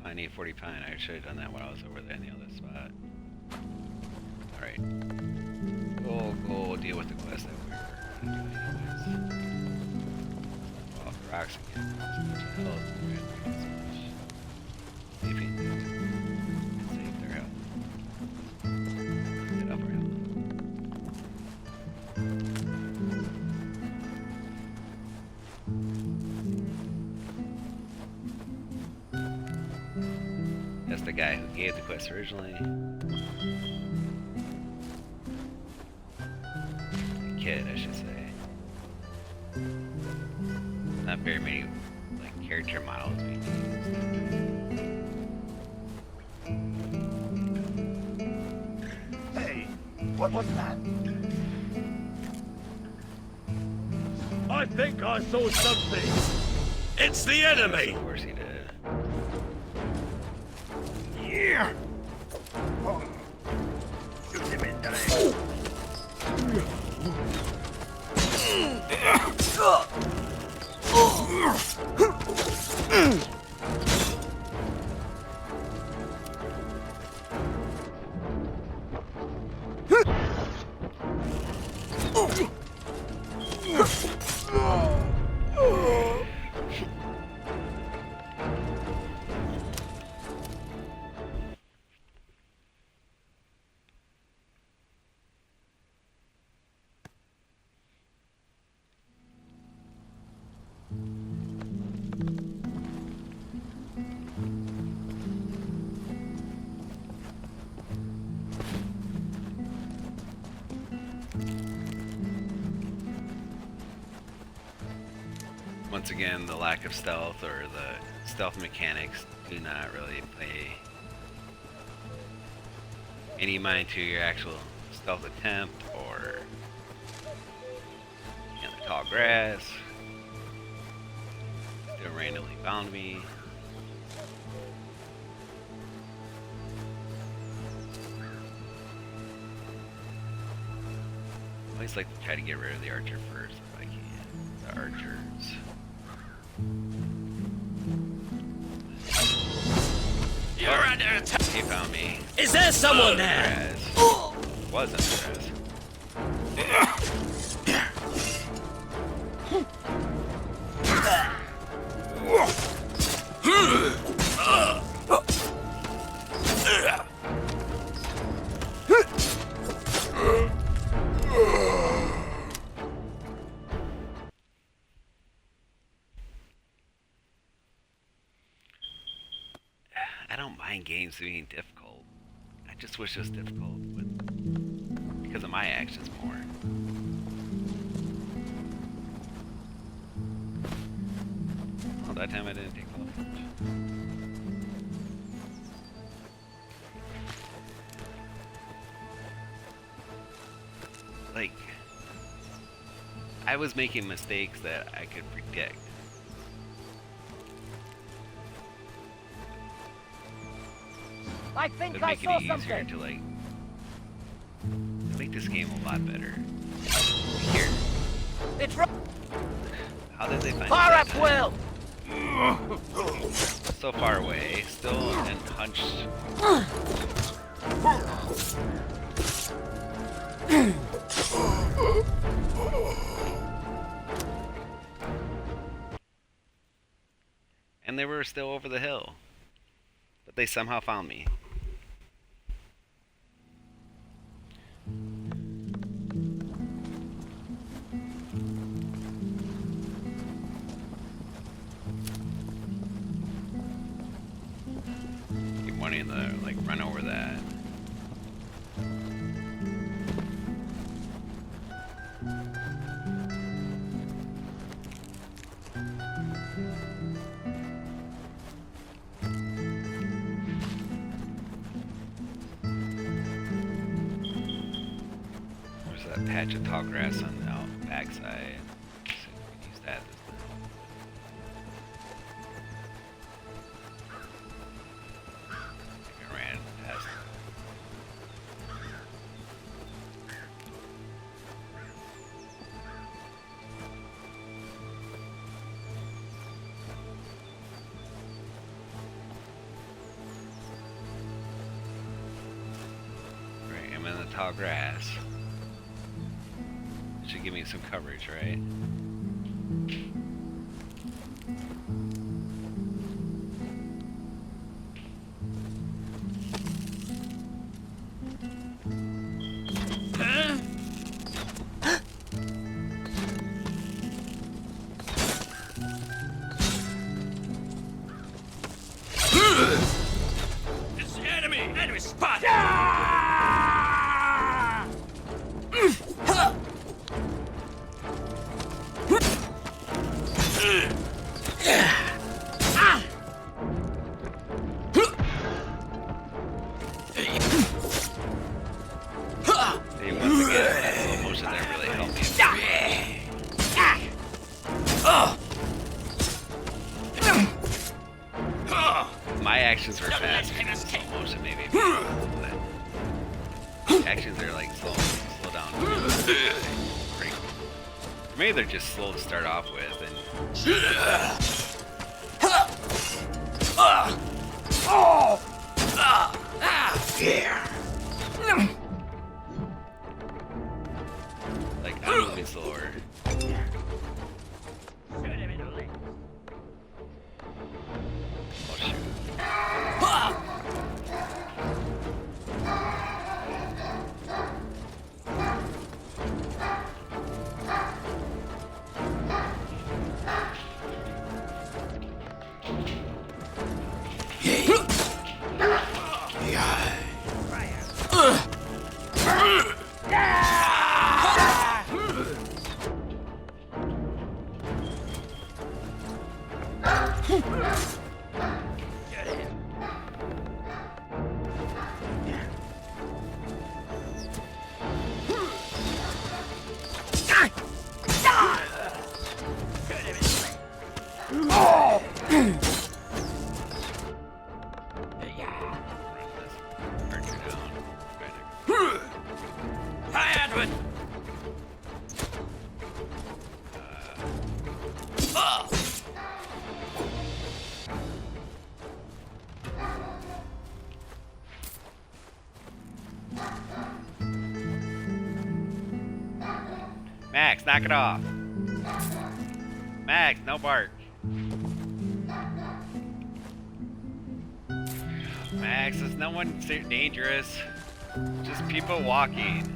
Oh, I need 40 pine. I should have done that when I was over there in the other spot. Alright. We'll deal with the quest that we're going to do anyways. Off the rocks again. So much health. See if he can save their health. Get up our health. That's the guy who gave the quest originally. The kid, I should say. Not very many like character models being used. Hey, what was that? I think I saw something. It's the enemy! Of course he did. Yeah. Once again, the lack of stealth or the stealth mechanics do not really pay any mind to your actual stealth attempt or in the tall grass. Still randomly found me. I always like to try to get rid of the archer first if I can. The archers. You're under attack! He found me. Is there someone there? Was under res. I don't mind games being difficult. I just wish it was difficult because of my actions more. Well, that time I didn't take off much. Like, I was making mistakes that I could predict. I think It'd I make saw it easier something. to like make this game a lot better. Here, It's how did they find far that up, Will. so far away, still and hunched? And they were still over the hill, but they somehow found me. Keep wanting to like run over that. There's that patch of tall grass on the backside. Let's see if we can use that this time. I think I ran past it. tall grass. Should give me some coverage, right? It's the enemy! Enemy spot! See, once again, that slow motion there really helped me. My actions were fast because of the slow motion, maybe. But actions are like slow down. Pretty cool. Or maybe they're just slow to start off with, and like I'm moving slower. Oh shoot. Hi, Edwin! Max, knock it off. Max, no bark. Max, there's no one dangerous. Just people walking.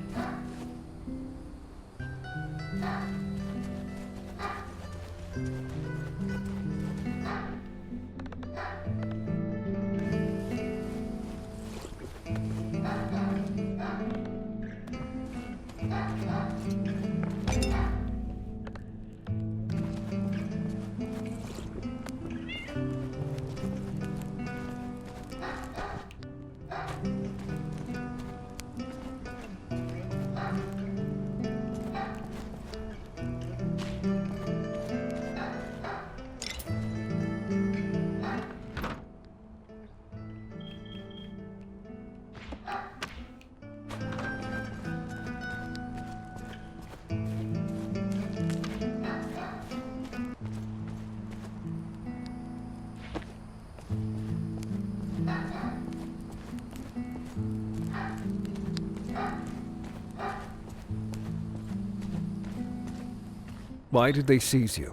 Why did they seize you?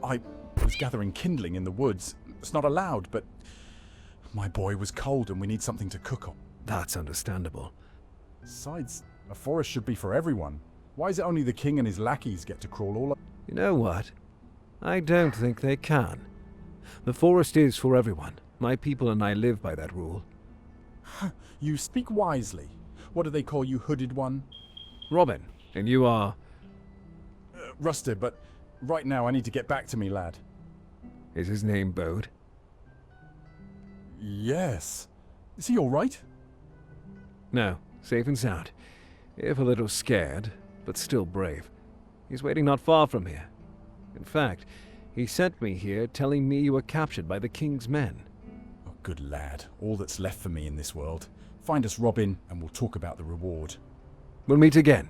I was gathering kindling in the woods. It's not allowed, but my boy was cold and we need something to cook on. That's understandable. Besides, a forest should be for everyone. Why is it only the king and his lackeys get to crawl all over? You know what? I don't think they can. The forest is for everyone. My people and I live by that rule. You speak wisely. What do they call you, hooded one? Robin, and you are... Rusted, but right now I need to get back to me, lad. Is his name Bode? Yes. Is he all right? No, safe and sound. If a little scared, but still brave. He's waiting not far from here. In fact, he sent me here telling me you were captured by the king's men. Oh, good lad. All that's left for me in this world. Find us Robin, and we'll talk about the reward. We'll meet again.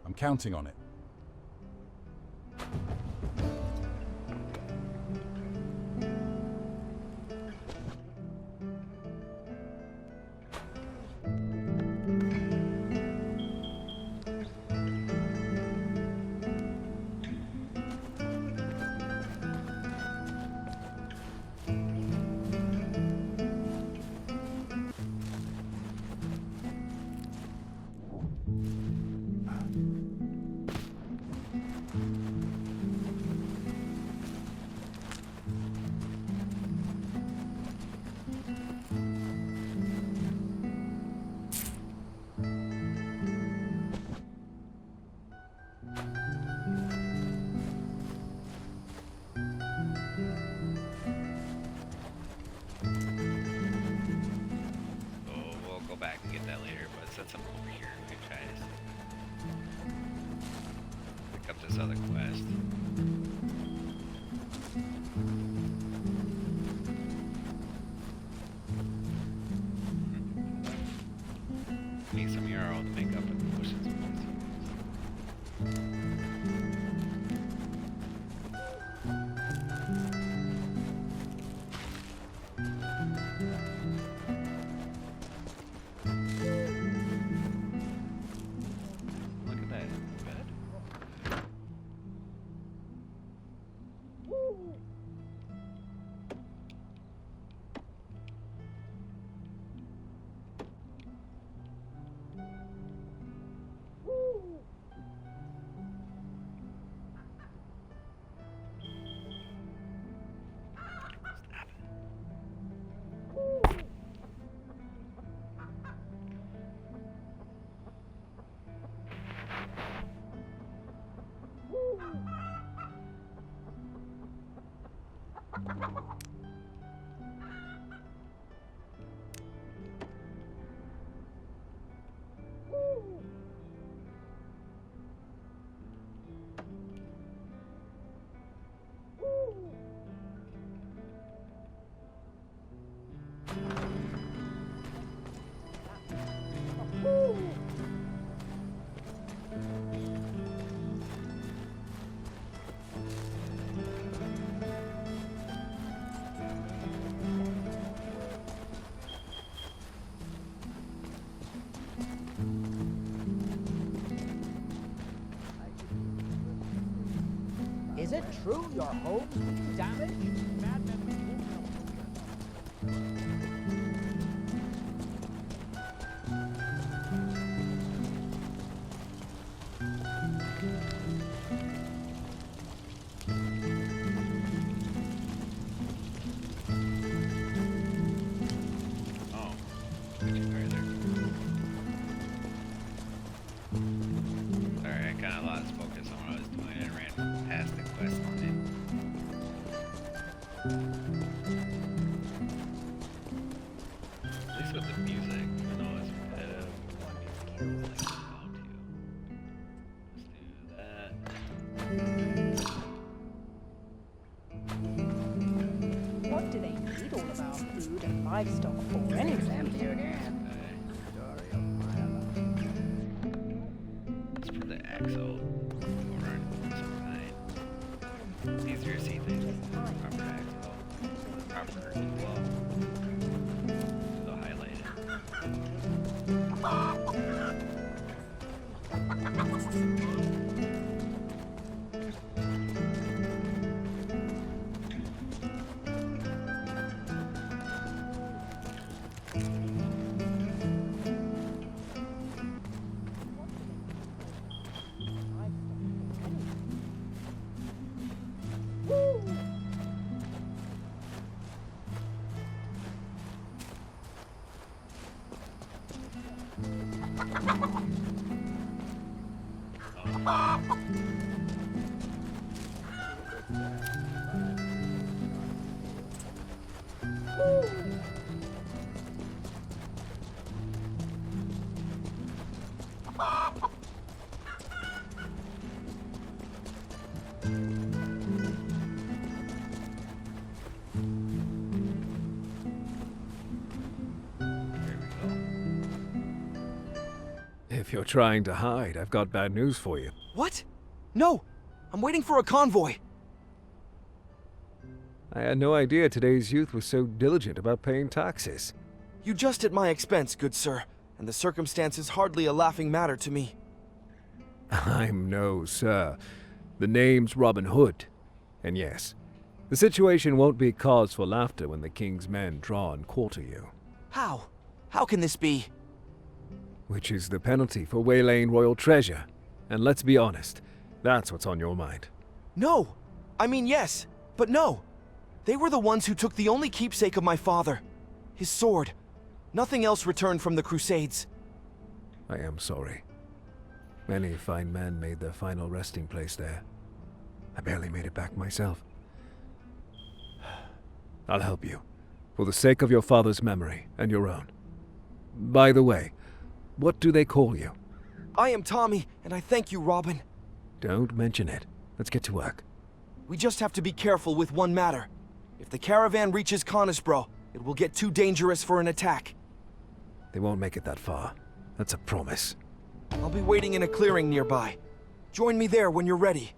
I'm counting on it. mineral to make up for the bushes. Look at that. Good. Is it true your home's been damaged? Oh, which is right there. Sorry, I kind of lost focus on what I was doing and ran past the quest line. At least with the music, even though it's repetitive, one of these kills I can go to. Let's do that. What do they need all of our food and livestock for anyway? Empty again. Let's put the axle over on some kind. It's easier to see things with the proper axle, the proper flow. So highlight it. If you're trying to hide, I've got bad news for you. What? No! I'm waiting for a convoy! I had no idea today's youth was so diligent about paying taxes. You just at my expense, good sir, and the circumstances hardly a laughing matter to me. I'm no sir. The name's Robin Hood. And yes, the situation won't be cause for laughter when the king's men draw and quarter you. How? How can this be? Which is the penalty for waylaying royal treasure. And let's be honest, that's what's on your mind. No! I mean, yes, but no. They were the ones who took the only keepsake of my father. His sword. Nothing else returned from the Crusades. I am sorry. Many fine men made their final resting place there. I barely made it back myself. I'll help you, for the sake of your father's memory and your own. By the way, what do they call you? I am Tommy, and I thank you, Robin. Don't mention it. Let's get to work. We just have to be careful with one matter. If the caravan reaches Conisbro, it will get too dangerous for an attack. They won't make it that far. That's a promise. I'll be waiting in a clearing nearby. Join me there when you're ready.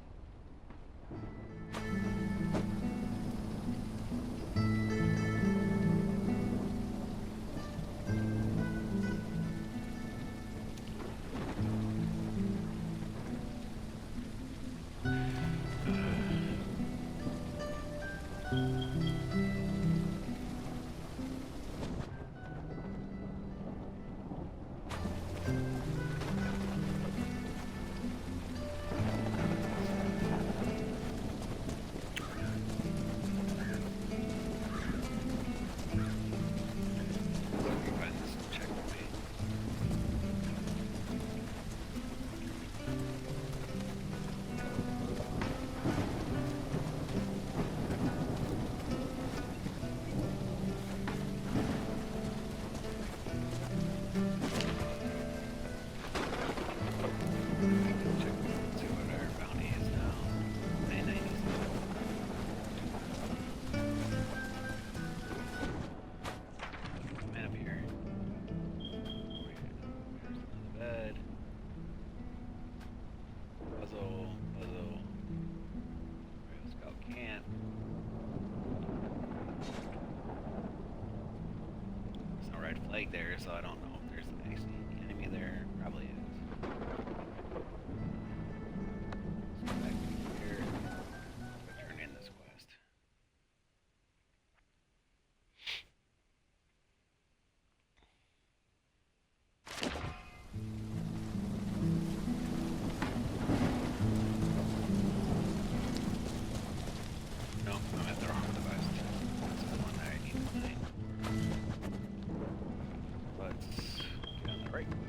Flag there, so I don't know if there's actually an enemy there. Probably is. Let's go back here. Go turn in this quest. No, I'm at the wrong quest. That's the one that I need to find. Let's get on the right quest.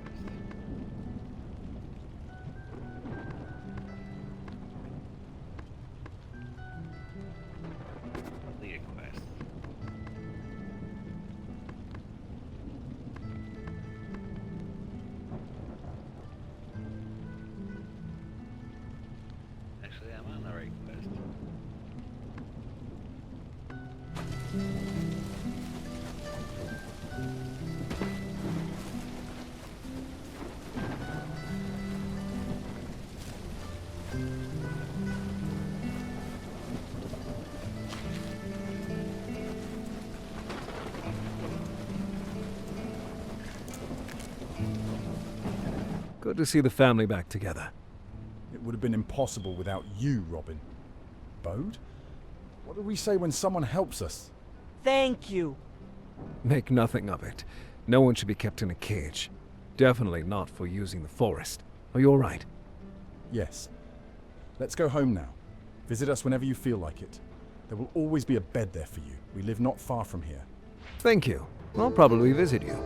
Completed quest. Actually, I'm on the right quest. Good to see the family back together. It would have been impossible without you, Robin. Bode? What do we say when someone helps us? Thank you. Make nothing of it. No one should be kept in a cage. Definitely not for using the forest. Are you all right? Yes. Let's go home now. Visit us whenever you feel like it. There will always be a bed there for you. We live not far from here. Thank you. I'll probably visit you.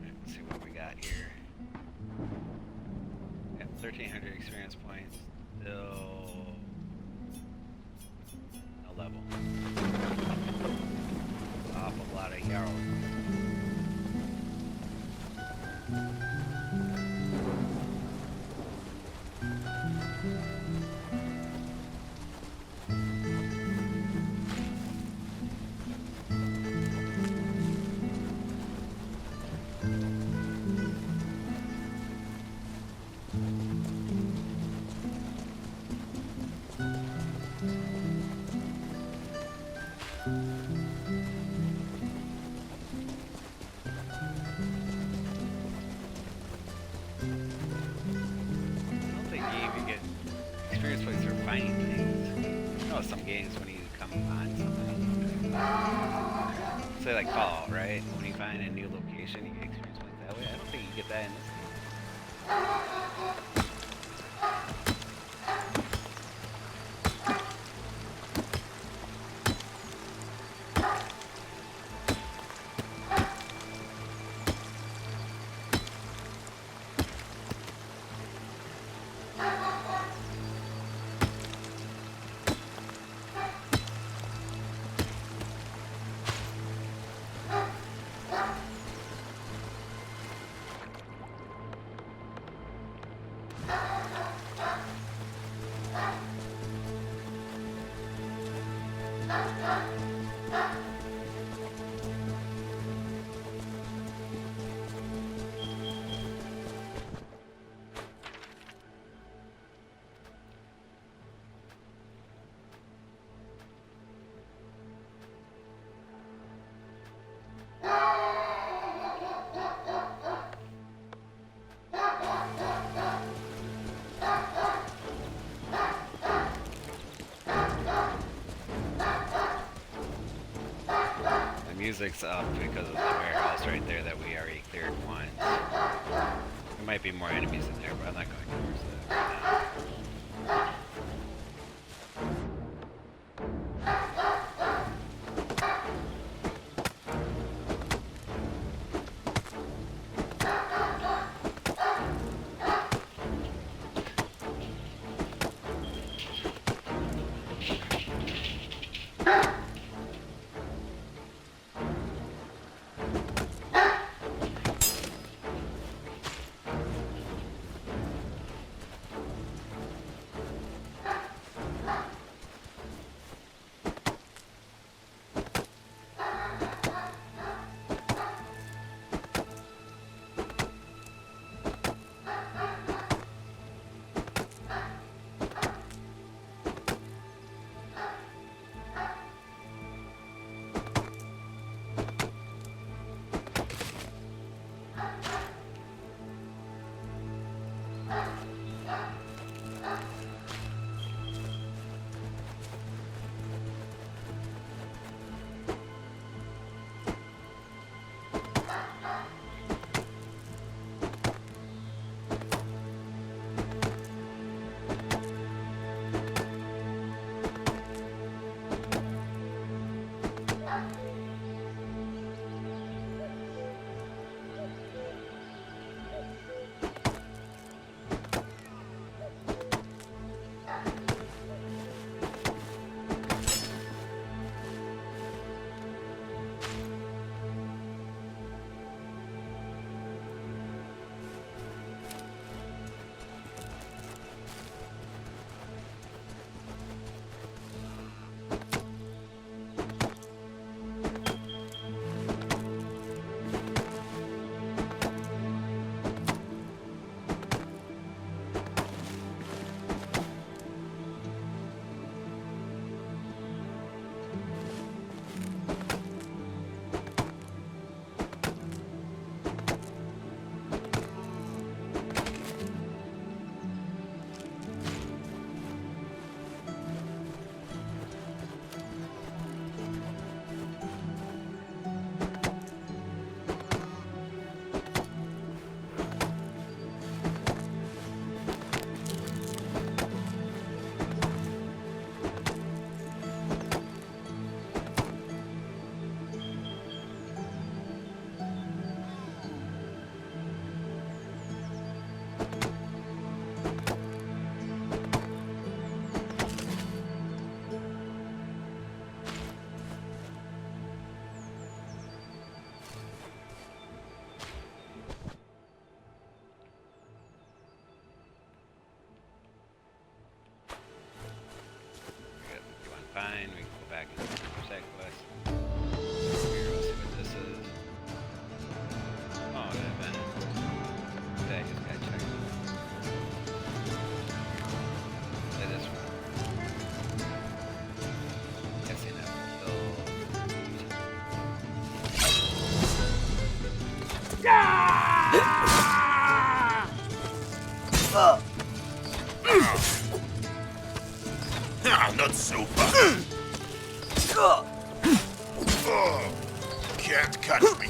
Let's see what we got here. Got 1,300 experience points. Still no level. Awful lot of yarrow. Experience points for finding things. You know, some games when you come on something, say like Fallout, right? When you find a new location, you get experience points that way. I don't think you get that in this game. music's up because of the warehouse right there that we already cleared once. There might be more enemies in there, but I'm not going towards that right now. Fine, we can go back and check quest. Here, we'll see what this is. Oh, that event. Okay, I just gotta check. Play this one. Guessing that Not so fast. Can't catch me.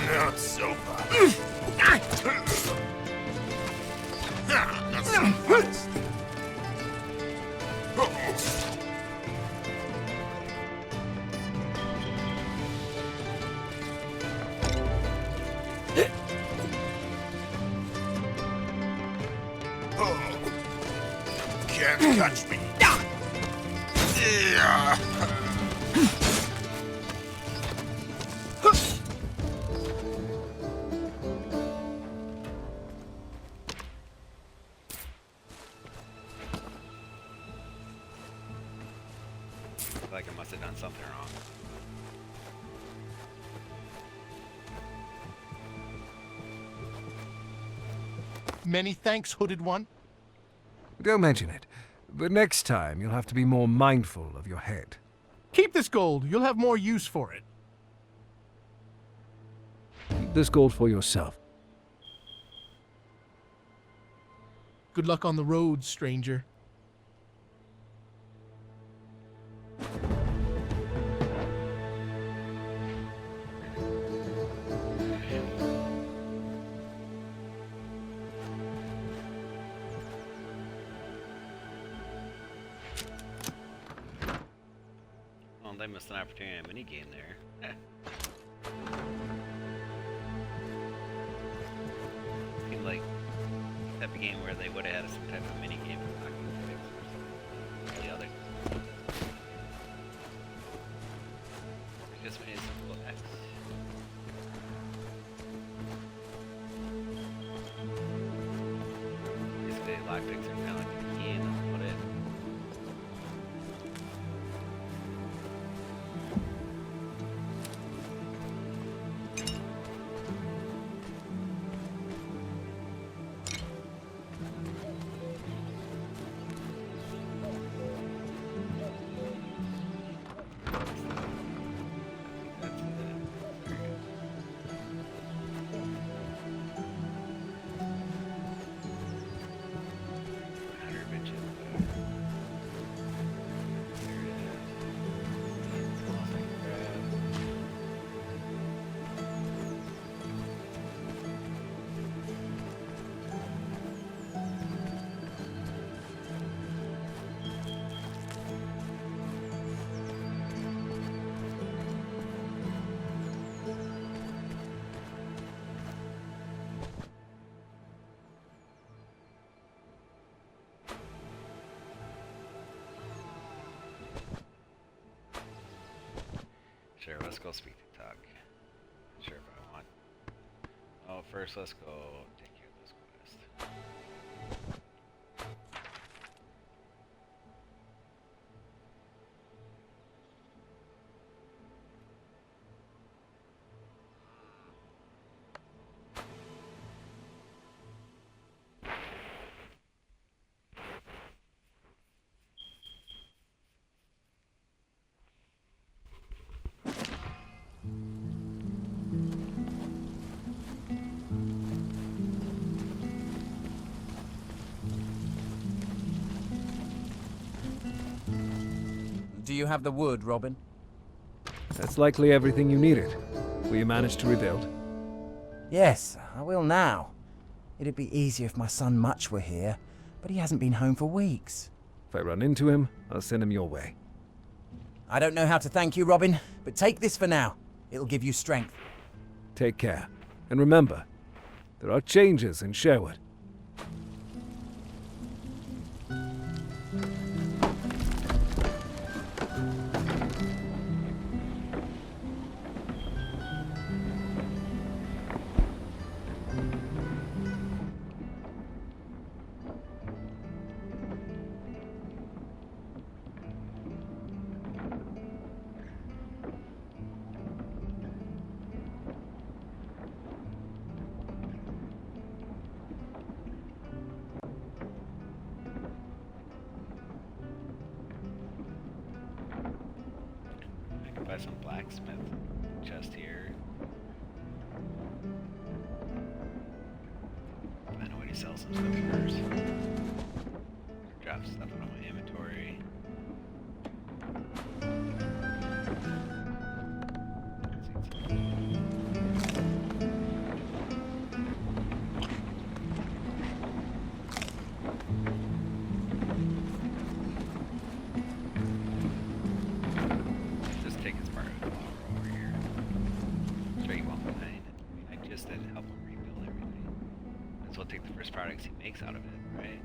Not so fast. Not so fast. Can't catch me. Like I must have done something wrong. Many thanks, Hooded One. Don't mention it. But next time, you'll have to be more mindful of your head. Keep this gold. You'll have more use for it. Keep this gold for yourself. Good luck on the road, stranger. Well, they missed an opportunity on a minigame there. Seemed like that type of game where they would have had some type of minigame for knocking fix or something. The other. Just made a simple X. Basically, lockpicks are kind of like a key and that's about it. Sure, let's go speak to Tuck. Not sure if I want. Oh, first let's go take care of this quest. Do you have the wood, Robin? That's likely everything you needed. Will you manage to rebuild? Yes, I will now. It'd be easier if my son Much were here, but he hasn't been home for weeks. If I run into him, I'll send him your way. I don't know how to thank you, Robin, but take this for now. It'll give you strength. Take care. And remember, there are changes in Sherwood. Buy some blacksmith chest here. Find a way to sell some stuff first. Drop stuff out of my inventory. Take the first products he makes out of it, right?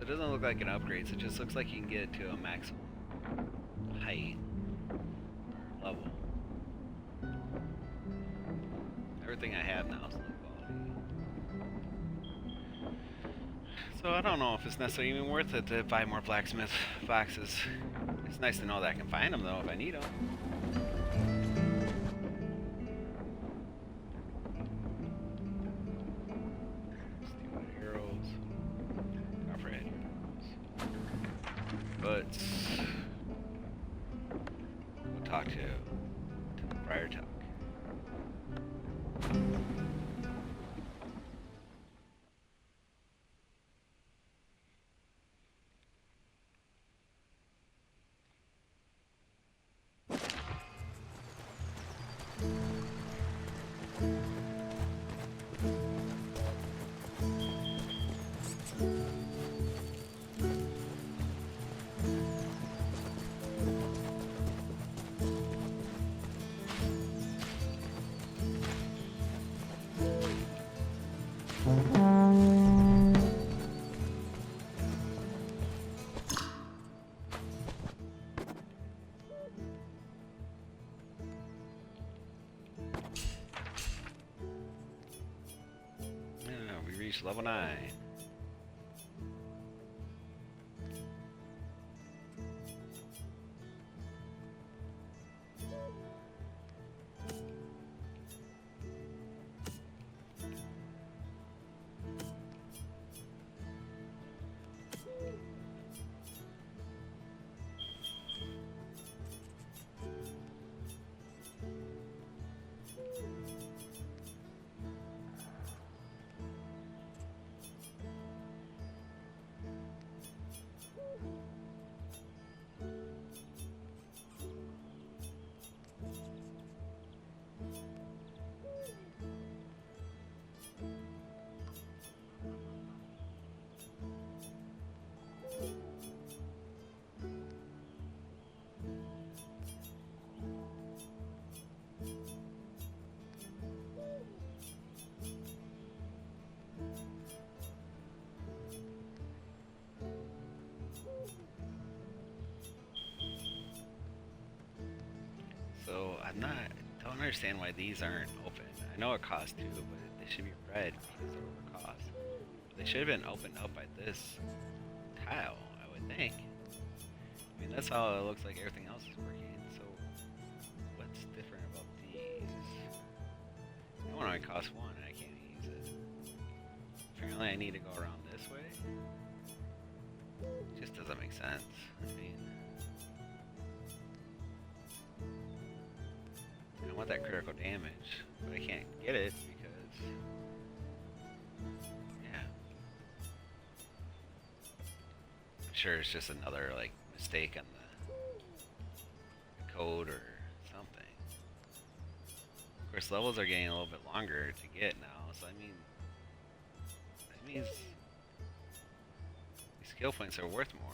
It doesn't look like an upgrade, so it just looks like you can get it to a maximum height or level. Everything I have now is low quality. So I don't know if it's necessarily even worth it to buy more blacksmith boxes. It's nice to know that I can find them though if I need them. Steel arrows, copperhead arrows. But we'll talk to Friar Tuck. We reached level 9. So don't understand why these aren't open. I know it costs 2, but they should be red because they're over cost. They should have been opened up by this tile, I would think. I mean, that's how it looks like everything else is working. So what's different about these? That one only costs 1 and I can't use it. Apparently I need to go around this way. It just doesn't make sense. I mean, I want that critical damage, but I can't get it because, yeah. I'm sure it's just another, like, mistake on the code or something. Of course, levels are getting a little bit longer to get now, so I mean, that means these skill points are worth more.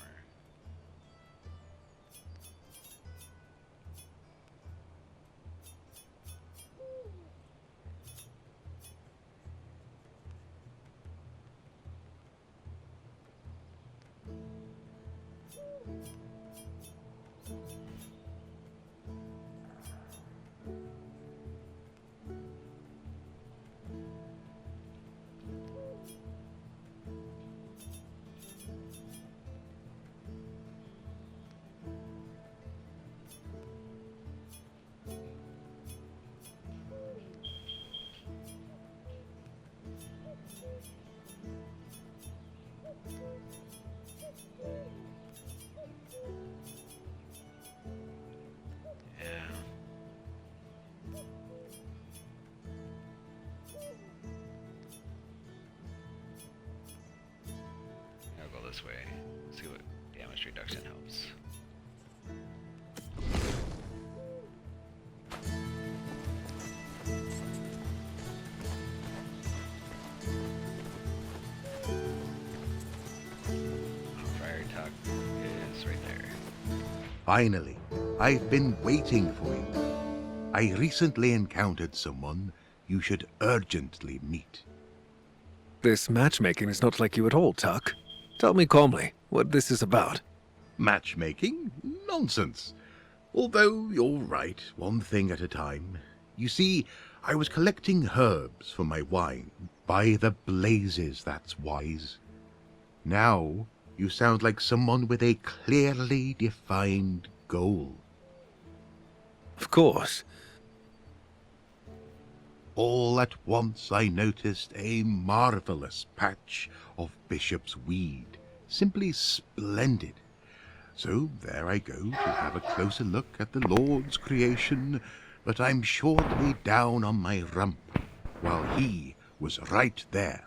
This way, see what damage reduction helps. Friar Tuck is right there. Finally, I've been waiting for you. I recently encountered someone you should urgently meet. This matchmaking is not like you at all, Tuck. Tell me calmly what this is about. Matchmaking? Nonsense. Although you're right, one thing at a time. You see, I was collecting herbs for my wine. By the blazes, that's wise. Now you sound like someone with a clearly defined goal. Of course. All at once I noticed a marvelous patch of bishop's weed. Simply splendid. So there I go to have a closer look at the Lord's creation, but I'm shortly down on my rump, while he was right there.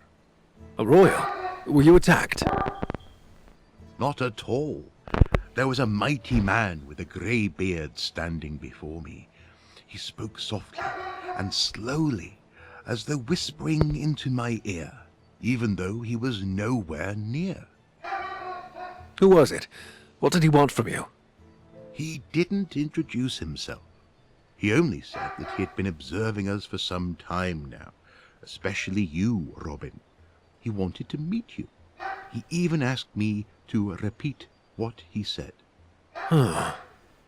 A royal? Were you attacked? Not at all. There was a mighty man with a grey beard standing before me. He spoke softly and slowly, as though whispering into my ear, even though he was nowhere near. Who was it? What did he want from you? He didn't introduce himself. He only said that he had been observing us for some time now, especially you, Robin. He wanted to meet you. He even asked me to repeat what he said. Huh.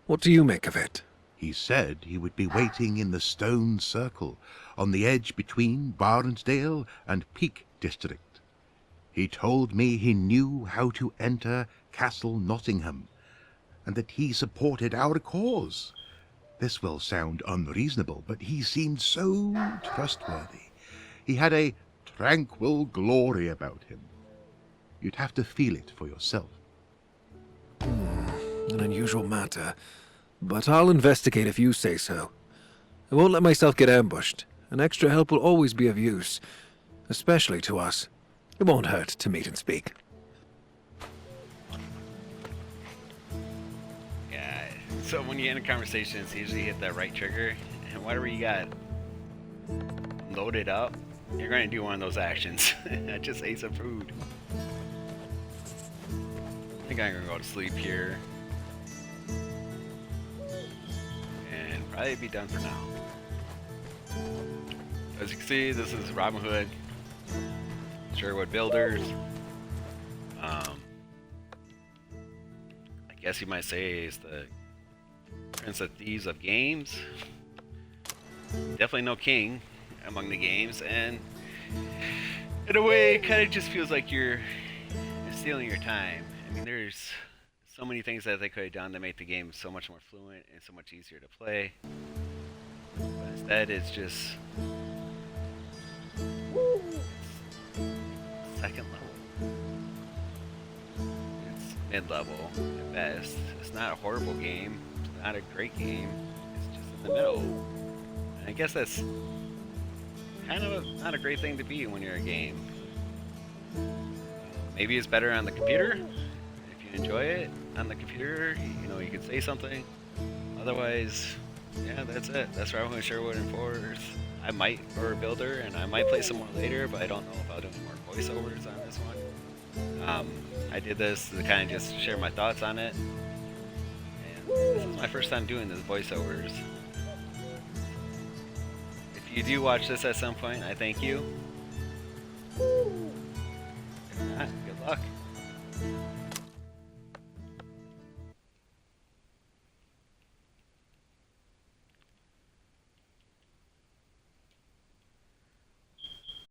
What do you make of it? He said he would be waiting in the stone circle on the edge between Barnesdale and Peak District. He told me he knew how to enter Castle Nottingham, and that he supported our cause. This will sound unreasonable, but he seemed so trustworthy. He had a tranquil glory about him. You'd have to feel it for yourself. An unusual matter, but I'll investigate if you say so. I won't let myself get ambushed, and extra help will always be of use, especially to us. It won't hurt to meet and speak. Yeah, so when you end a conversation, it's usually hit that right trigger, and whatever you got loaded up, you're going to do one of those actions. I just ate some food. I think I'm going to go to sleep here. And probably be done for now. As you can see, this is Robin Hood, Sherwood Builders. I guess you might say is the Prince of Thieves of games. Definitely no king among the games, and in a way, it kind of just feels like you're stealing your time. I mean, there's so many things that they could have done to make the game so much more fluent and so much easier to play. But instead, it's just second level. It's mid-level at best. It's not a horrible game. It's not a great game. It's just in the middle. And I guess that's kind of not a great thing to be when you're a game. Maybe it's better on the computer. If you enjoy it on the computer, you know, you could say something. Otherwise, yeah, that's it. That's Robin Hood, Sherwood, and Force. I might or a builder, and I might play some more later, but I don't know if I'll do any more voiceovers on this one. I did this to kind of just share my thoughts on it. And this is my first time doing this voiceovers. If you do watch this at some point, I thank you. If not, good luck.